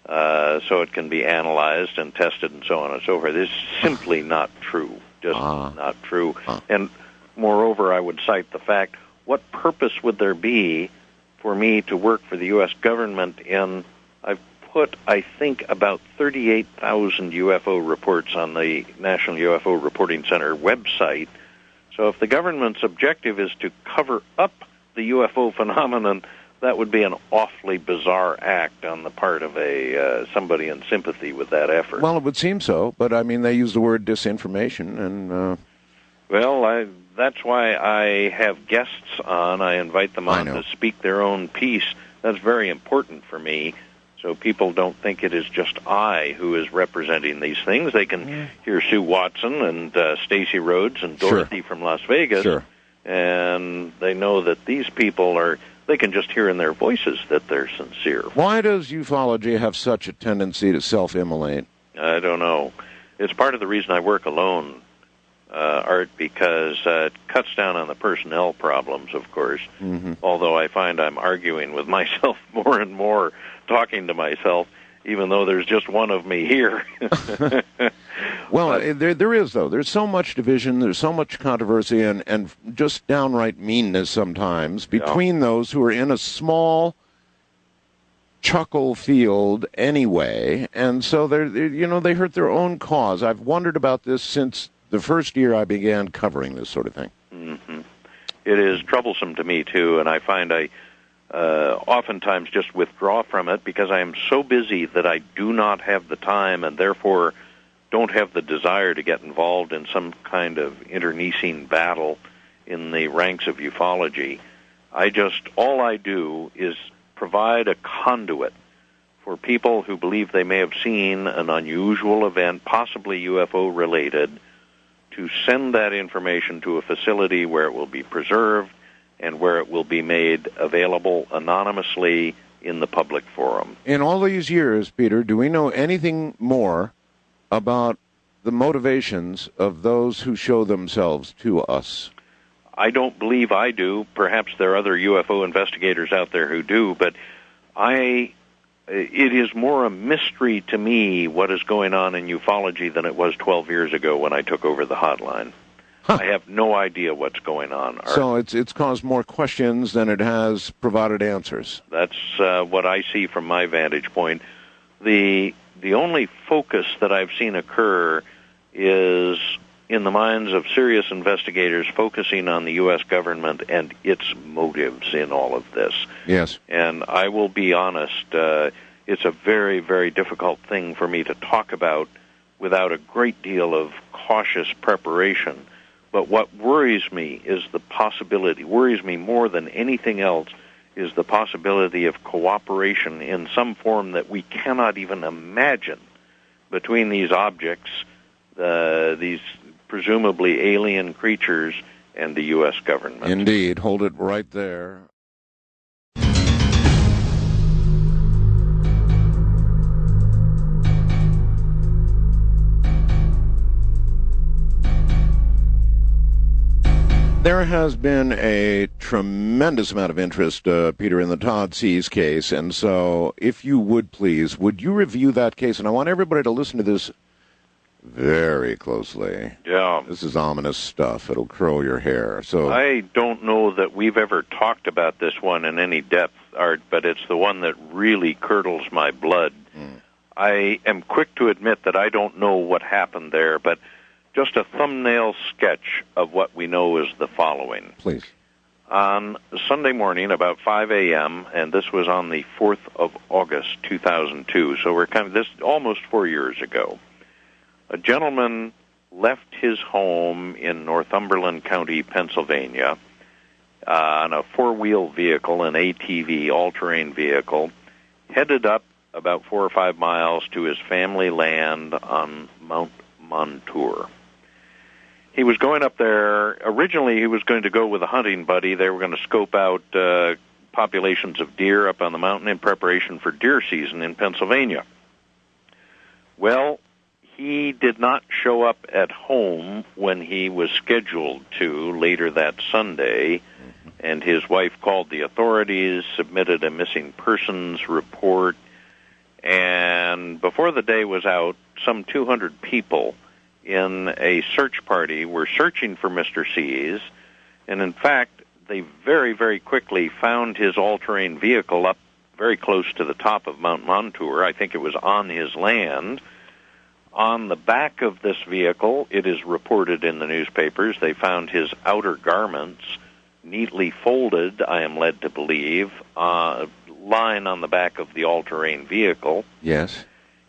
so it can be analyzed and tested and so on and so forth. It's simply not true, just not true. And moreover, I would cite the fact, what purpose would there be for me to work for the U.S. government in, I've put, I think, about 38,000 UFO reports on the National UFO Reporting Center website. So if the government's objective is to cover up the UFO phenomenon, that would be an awfully bizarre act on the part of somebody in sympathy with that effort. Well, it would seem so, but I mean, they use the word disinformation, and well, that's why I have guests on. I invite them on to speak their own piece. That's very important for me, so people don't think it is just I who is representing these things. They can hear Sue Watson and Stacey Rhoades and Dorothy from Las Vegas, and they know that these people they can just hear in their voices that they're sincere. Why does ufology have such a tendency to self-immolate? I don't know. It's part of the reason I work alone. Art, because it cuts down on the personnel problems, of course, although I find I'm arguing with myself more and more, talking to myself, even though there's just one of me here. Well, there is, though. There's so much division, there's so much controversy, and just downright meanness sometimes between those who are in a small chuckle field anyway, and so they hurt their own cause. I've wondered about this since the first year I began covering this sort of thing. It is troublesome to me, too, and I find I oftentimes just withdraw from it because I am so busy that I do not have the time and therefore don't have the desire to get involved in some kind of internecine battle in the ranks of ufology. All I do is provide a conduit for people who believe they may have seen an unusual event, possibly UFO-related, to send that information to a facility where it will be preserved and where it will be made available anonymously in the public forum. In all these years, Peter, do we know anything more about the motivations of those who show themselves to us? I don't believe I do. Perhaps there are other UFO investigators out there who do, but it is more a mystery to me what is going on in ufology than it was 12 years ago when I took over the hotline. I have no idea what's going on. Art. So it's caused more questions than it has provided answers. That's what I see from my vantage point. The only focus that I've seen occur is in the minds of serious investigators focusing on the U.S. government and its motives in all of this. Yes. And I will be honest, it's a very, very difficult thing for me to talk about without a great deal of cautious preparation. But what worries me more than anything else, is the possibility of cooperation in some form that we cannot even imagine between these objects, these presumably alien creatures, and the U.S. government. Indeed. Hold it right there. There has been a tremendous amount of interest, Peter, in the Todd Seas case, and so if you would please, would you review that case? And I want everybody to listen to this very closely. Yeah. This is ominous stuff. It'll curl your hair. So I don't know that we've ever talked about this one in any depth, Art, but it's the one that really curdles my blood. I am quick to admit that I don't know what happened there, but just a thumbnail sketch of what we know is the following. Please. On Sunday morning, about 5 a.m., and this was on the 4th of August, 2002, so we're this almost 4 years ago, a gentleman left his home in Northumberland County, Pennsylvania, on a four-wheel vehicle, an ATV, all-terrain vehicle, headed up about 4 or 5 miles to his family land on Mount Montour. He was going up there. Originally, he was going to go with a hunting buddy. They were going to scope out populations of deer up on the mountain in preparation for deer season in Pennsylvania. Well, he did not show up at home when he was scheduled to later that Sunday, and his wife called the authorities, submitted a missing persons report, and before the day was out, some 200 people in a search party were searching for Mr. Seas, and in fact, they very, very quickly found his all-terrain vehicle up very close to the top of Mount Montour. I think it was on his land. On the back of this vehicle, it is reported in the newspapers, they found his outer garments neatly folded, I am led to believe, lying on the back of the all-terrain vehicle. Yes.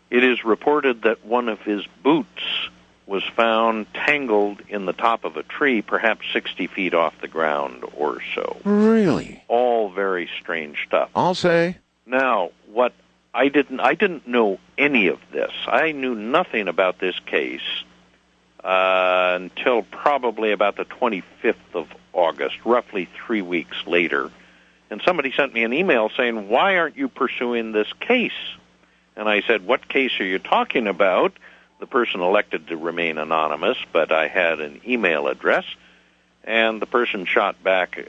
It is reported that one of his boots was found tangled in the top of a tree, perhaps 60 feet off the ground or so. Really? All very strange stuff. I'll say. Now, what I didn't know any of this. I knew nothing about this case until probably about the 25th of August, roughly 3 weeks later. And somebody sent me an email saying, "Why aren't you pursuing this case?" And I said, "What case are you talking about?" the person elected to remain anonymous, but I had an email address, and the person shot back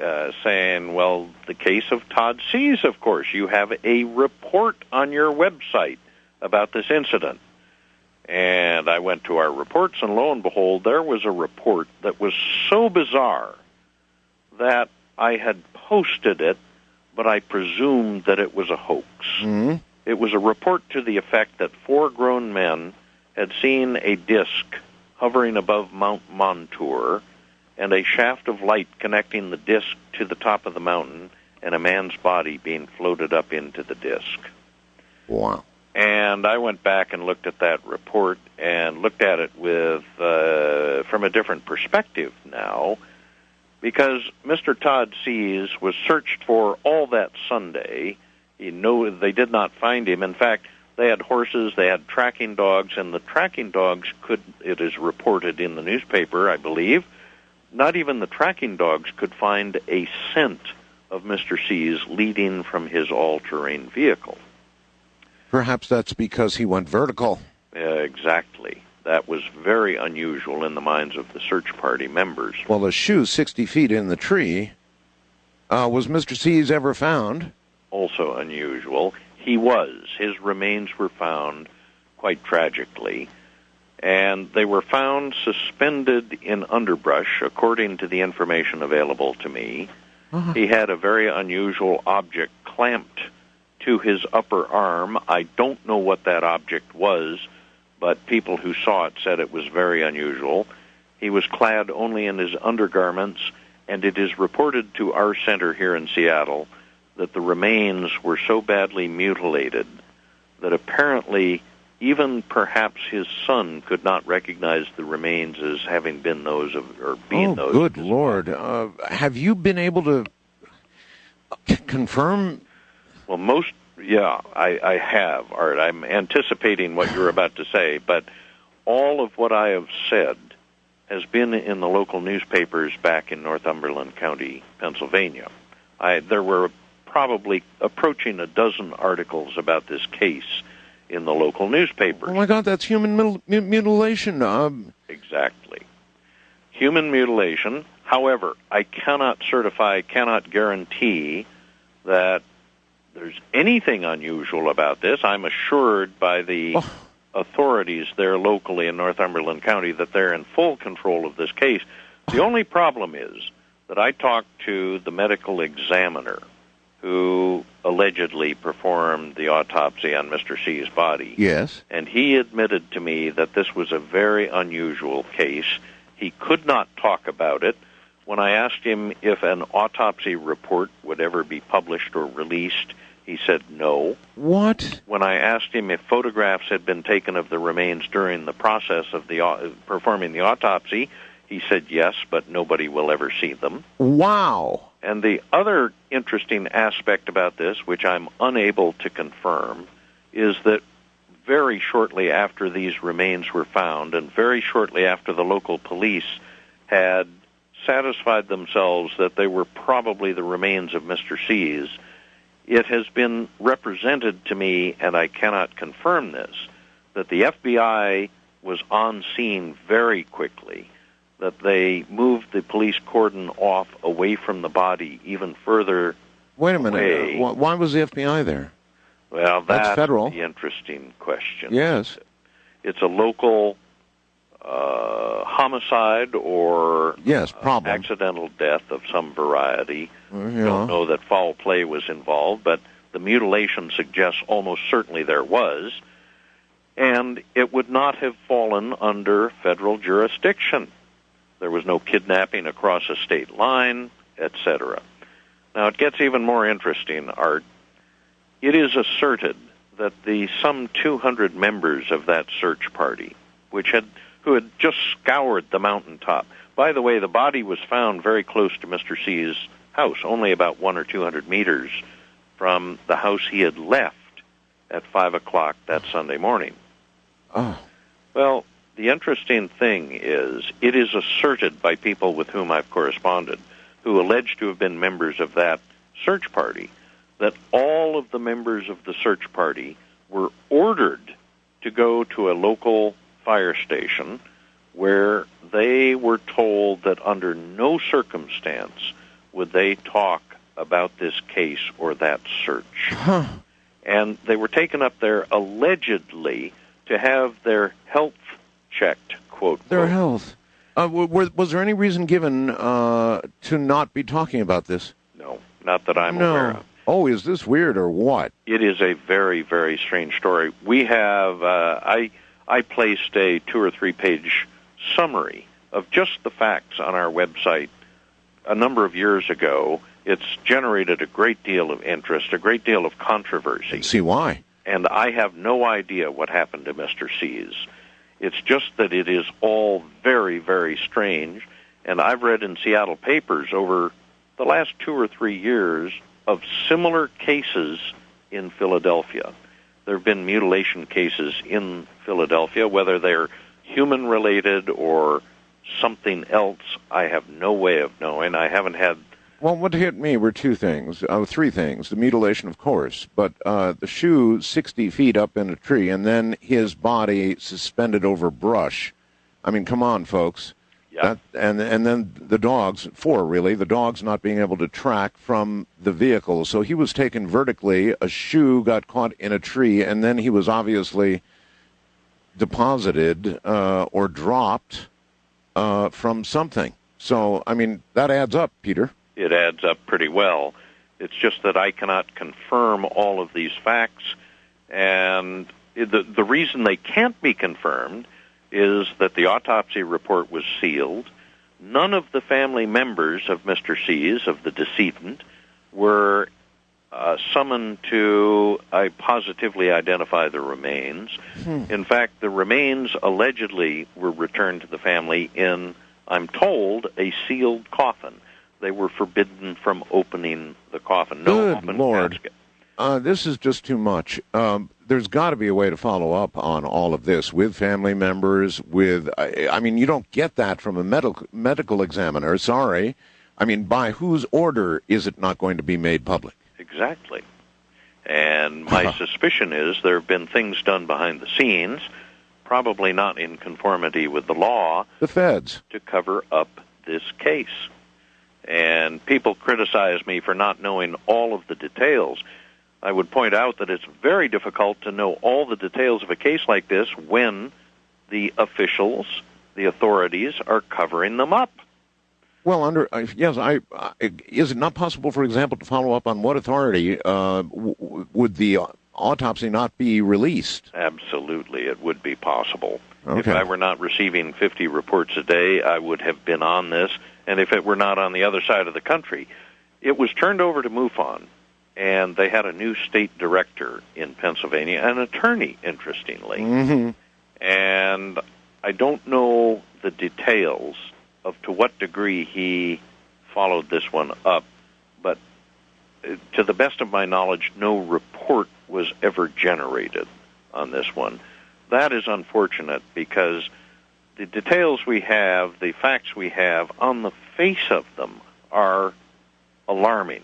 saying, well, the case of Todd Seas, of course. You have a report on your website about this incident. And I went to our reports, and lo and behold, there was a report that was so bizarre that I had posted it, but I presumed that it was a hoax. Mm-hmm. It was a report to the effect that 4 grown men had seen a disc hovering above Mount Montour and a shaft of light connecting the disc to the top of the mountain and a man's body being floated up into the disc. Wow. And I went back and looked at that report and looked at it with from a different perspective now, because Mr. Todd Seas was searched for all that Sunday. They did not find him. In fact, they had horses, they had tracking dogs, and the tracking dogs it is reported in the newspaper, I believe, not even the tracking dogs could find a scent of Mr. Seas leading from his all-terrain vehicle. Perhaps that's because he went vertical. Exactly. That was very unusual in the minds of the search party members. Well, a shoe 60 feet in the tree. Was Mr. Seas ever found? Also unusual. He was. His remains were found quite tragically, and they were found suspended in underbrush, according to the information available to me. Uh-huh. He had a very unusual object clamped to his upper arm. I don't know what that object was, but people who saw it said it was very unusual. He was clad only in his undergarments, and it is reported to our center here in Seattle that the remains were so badly mutilated that apparently even perhaps his son could not recognize the remains as having been those of, or being those. Oh, good Lord. Have you been able to confirm? Well, I have, Art. I'm anticipating what you're about to say, but all of what I have said has been in the local newspapers back in Northumberland County, Pennsylvania. There were probably approaching a dozen articles about this case in the local newspapers. Oh, my God, that's human mutilation. Exactly. Human mutilation. However, I cannot guarantee that there's anything unusual about this. I'm assured by the authorities there locally in Northumberland County that they're in full control of this case. The only problem is that I talked to the medical examiner who allegedly performed the autopsy on Mr. C's body. Yes. And he admitted to me that this was a very unusual case. He could not talk about it. When I asked him if an autopsy report would ever be published or released, he said no. What? When I asked him if photographs had been taken of the remains during the process of performing the autopsy, he said yes, but nobody will ever see them. Wow. And the other interesting aspect about this, which I'm unable to confirm, is that very shortly after these remains were found, and very shortly after the local police had satisfied themselves that they were probably the remains of Mr. C's, it has been represented to me, and I cannot confirm this, that the FBI was on scene very quickly, that they moved the police cordon off away from the body even further. Wait a minute. Why was the FBI there? Well, that's federal. The interesting question. Yes. It's a local homicide or accidental death of some variety. Don't know that foul play was involved, but the mutilation suggests almost certainly there was, and it would not have fallen under federal jurisdiction. There was no kidnapping across a state line, etc. Now, it gets even more interesting, Art. It is asserted that some 200 members of that search party, who had just scoured the mountaintop. By the way, the body was found very close to Mr. C's house, only about 100 or 200 meters from the house he had left at 5 o'clock that Sunday morning. Oh. Well, the interesting thing is, it is asserted by people with whom I've corresponded, who allege to have been members of that search party, that all of the members of the search party were ordered to go to a local fire station where they were told that under no circumstance would they talk about this case or that search. Huh. And they were taken up there allegedly to have their health checked, quote. Their health. Was there any reason given to not be talking about this? No, not that I'm aware of. Oh, is this weird or what? It is a very, very strange story. We have, I placed a 2 or 3 page summary of just the facts on our website a number of years ago. It's generated a great deal of interest, a great deal of controversy. See why? And I have no idea what happened to Mr. Seas. It's just that it is all very, very strange. And I've read in Seattle papers over the last 2 or 3 years of similar cases in Philadelphia. There have been mutilation cases in Philadelphia, whether they're human-related or something else. I have no way of knowing. I haven't had... Well, what hit me were 3 things. The mutilation, of course, but the shoe 60 feet up in a tree, and then his body suspended over brush. I mean, come on, folks. Yeah. And then the dogs, 4 really, the dogs not being able to track from the vehicle. So he was taken vertically, a shoe got caught in a tree, and then he was obviously deposited or dropped from something. So, I mean, that adds up, Peter. It adds up pretty well. It's just that I cannot confirm all of these facts, and the reason they can't be confirmed is that the autopsy report was sealed. None of the family members of Mr. Seas, of the decedent, were summoned to positively identify the remains. In fact, the remains allegedly were returned to the family in, I'm told, a sealed coffin. They were forbidden from opening the coffin. No open casket. This is just too much. There's got to be a way to follow up on all of this with family members, with, I mean, you don't get that from a medical examiner, sorry. I mean, by whose order is it not going to be made public? Exactly. And my suspicion is there have been things done behind the scenes, probably not in conformity with the law. The feds. To cover up this case. And people criticize me for not knowing all of the details. I would point out that it's very difficult to know all the details of a case like this when the officials, the authorities, are covering them up. Well, is it not possible, for example, to follow up on what authority would the autopsy not be released? Absolutely, it would be possible. Okay. If I were not receiving 50 reports a day, I would have been on this. And if it were not on the other side of the country, it was turned over to MUFON, and they had a new state director in Pennsylvania, an attorney, interestingly. Mm-hmm. And I don't know the details of to what degree he followed this one up, but to the best of my knowledge, no report was ever generated on this one. That is unfortunate because the details we have, the facts we have, on the face of them are alarming.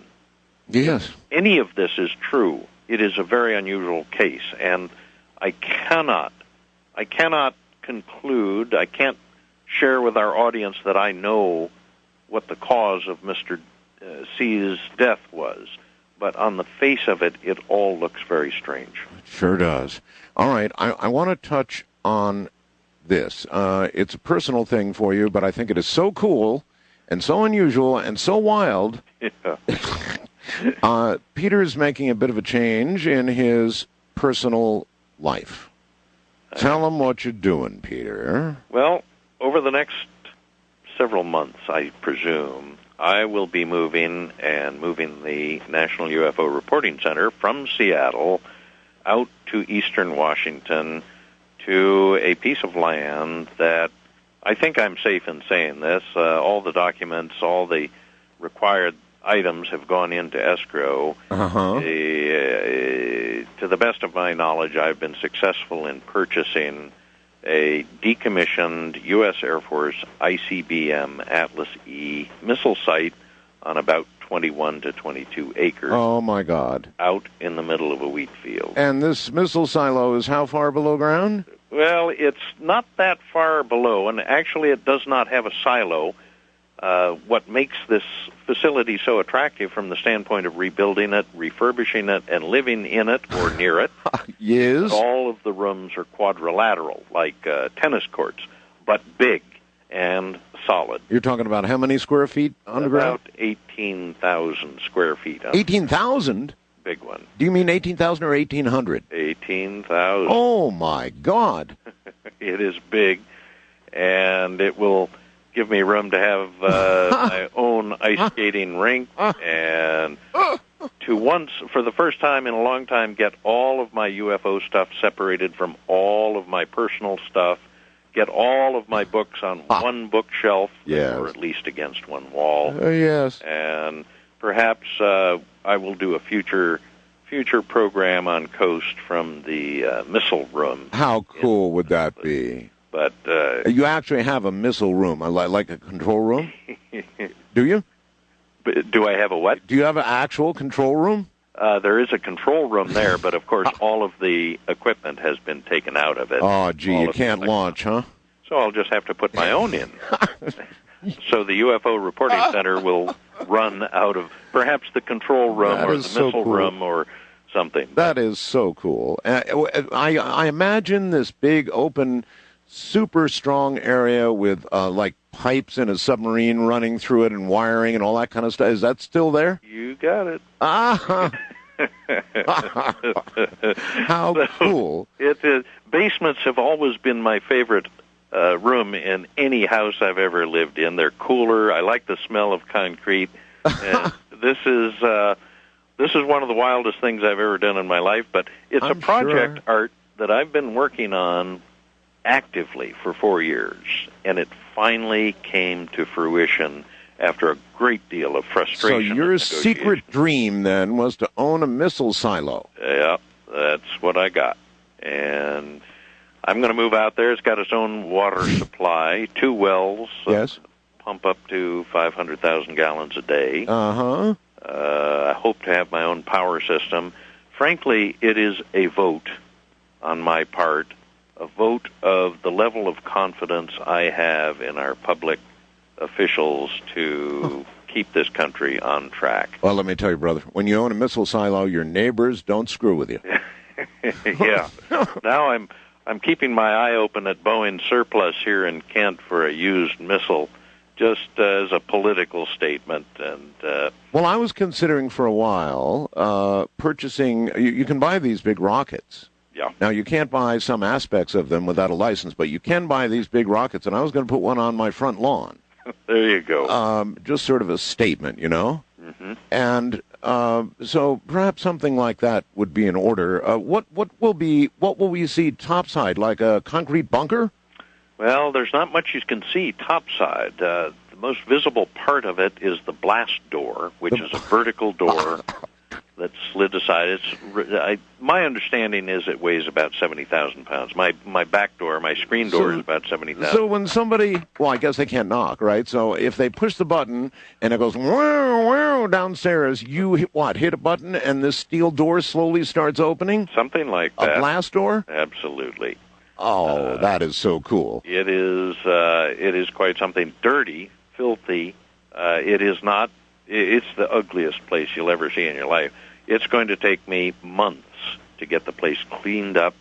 Yes. If any of this is true, it is a very unusual case, and I cannot conclude, I can't share with our audience that I know what the cause of Mr. C's death was. But on the face of it, it all looks very strange. It sure does. All right, I want to touch on this. It's a personal thing for you, but I think it is so cool and so unusual and so wild. Yeah. Peter is making a bit of a change in his personal life. Tell him what you're doing, Peter. Well, over the next several months, I presume, I will be moving the National UFO Reporting Center from Seattle out to eastern Washington to a piece of land that I think I'm safe in saying this. All the documents, all the required items have gone into escrow. Uh-huh. To the best of my knowledge, I've been successful in purchasing a decommissioned U.S. Air Force ICBM Atlas E missile site on about 21 to 22 acres. Oh, my God. Out in the middle of a wheat field. And this missile silo is how far below ground? Well, it's not that far below, and actually it does not have a silo. What makes this facility so attractive from the standpoint of rebuilding it, refurbishing it, and living in it or near it, is all of the rooms are quadrilateral, like tennis courts, but big and solid. You're talking about how many square feet underground? About 18,000 square feet. 18,000? Big one. Do you mean 18,000 or 1,800? 18,000. Oh, my God. It is big, and it will give me room to have my own ice skating rink and to once, for the first time in a long time, get all of my UFO stuff separated from all of my personal stuff, get all of my books on one bookshelf, or at least against one wall. Yes. And perhaps I will do a future program on Coast from the missile room. How cool would that be? But you actually have a missile room, like a control room? Do you? Do I have a what? Do you have an actual control room? There is a control room there, but of course all of the equipment has been taken out of it. Oh, gee, you can't launch, huh? So I'll just have to put my own in. So the UFO Reporting Center will run out of perhaps the control room or the missile room or something. That is so cool. I imagine this big, open, super strong area with like pipes and a submarine running through it and wiring and all that kind of stuff. Is that still there? You got it. Ah. How cool. Basements have always been my favorite room in any house I've ever lived in. They're cooler. I like the smell of concrete. And this is one of the wildest things I've ever done in my life, but it's a project, Art, that I've been working on actively for 4 years, and it finally came to fruition after a great deal of frustration. So your secret dream, then, was to own a missile silo. Yeah, that's what I got. And I'm going to move out there. It's got its own water supply, 2 wells. Yes. Pump up to 500,000 gallons a day. Uh-huh. I hope to have my own power system. Frankly, it is a vote on my part, a vote of the level of confidence I have in our public officials to keep this country on track. Well, let me tell you, brother, when you own a missile silo, your neighbors don't screw with you. Yeah. Now I'm keeping my eye open at Boeing surplus here in Kent for a used missile, just as a political statement. And well, I was considering for a while purchasing. You can buy these big rockets. Yeah. Now, you can't buy some aspects of them without a license, but you can buy these big rockets, and I was going to put one on my front lawn. There you go. Just sort of a statement, you know? Mm-hmm. And so perhaps something like that would be in order. What will we see topside, like a concrete bunker? Well, there's not much you can see topside. The most visible part of it is the blast door, which is a vertical door that's slid aside. My understanding is it weighs about 70,000 pounds. My back door, my screen door, is about 70,000. So when somebody, well, I guess they can't knock, right? So if they push the button and it goes wow, wow, downstairs, you hit a button and this steel door slowly starts opening? Something like that. A blast door? Absolutely. Oh, that is so cool. It is quite something. Dirty, filthy. It is not. It's the ugliest place you'll ever see in your life. It's going to take me months to get the place cleaned up,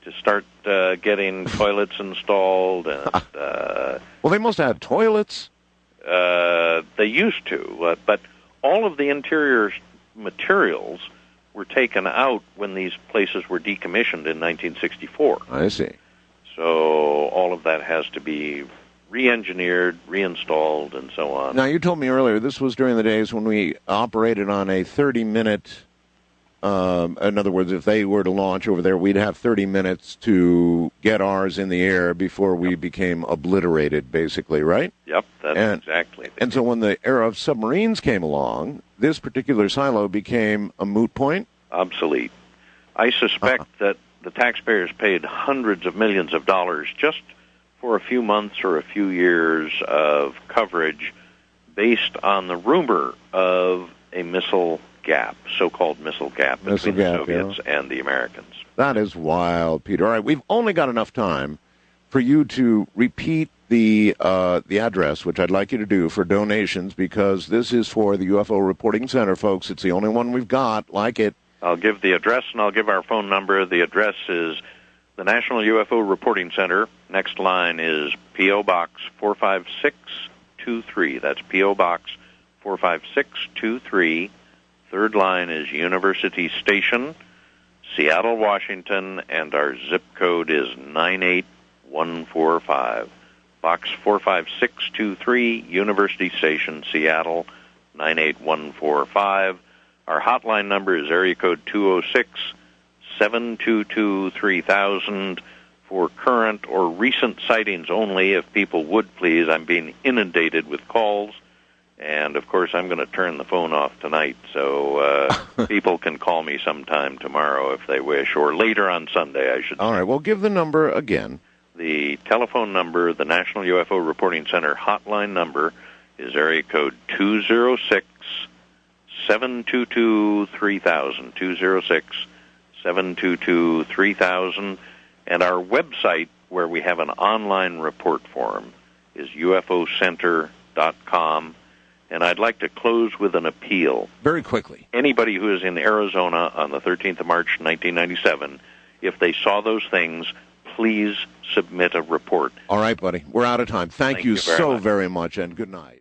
to start getting toilets installed. And well, they must have toilets. They used to, but all of the interior materials were taken out when these places were decommissioned in 1964. I see. So all of that has to be re-engineered, reinstalled, and so on. Now, you told me earlier this was during the days when we operated on a 30-minute, in other words, if they were to launch over there, we'd have 30 minutes to get ours in the air before we became obliterated, basically, right? Yep, that's exactly. And so when the era of submarines came along, this particular silo became a moot point? Obsolete. I suspect that the taxpayers paid hundreds of millions of dollars just for a few months or a few years of coverage based on the rumor of a missile gap, so-called missile gap between the Soviets and the Americans. That is wild, Peter. All right, we've only got enough time for you to repeat the address, which I'd like you to do for donations, because this is for the UFO Reporting Center, folks. It's the only one we've got like it. I'll give the address, and I'll give our phone number. The address is the National UFO Reporting Center. Next line is P.O. Box 45623. That's P.O. Box 45623. Third line is University Station, Seattle, Washington, and our zip code is 98145. Box 45623, University Station, Seattle, 98145. Our hotline number is area code 206-722-3000 for current or recent sightings only, if people would please. I'm being inundated with calls, and, of course, I'm going to turn the phone off tonight, so people can call me sometime tomorrow if they wish, or later on Sunday, I should say. All right, well, give the number again. The telephone number, the National UFO Reporting Center hotline number, is area code 206-722-3000, 206-722-3000. And our website, where we have an online report form, is ufocenter.com. And I'd like to close with an appeal. Very quickly. Anybody who is in Arizona on the 13th of March, 1997, if they saw those things, please submit a report. All right, buddy. We're out of time. Thank you so much. very much, and good night.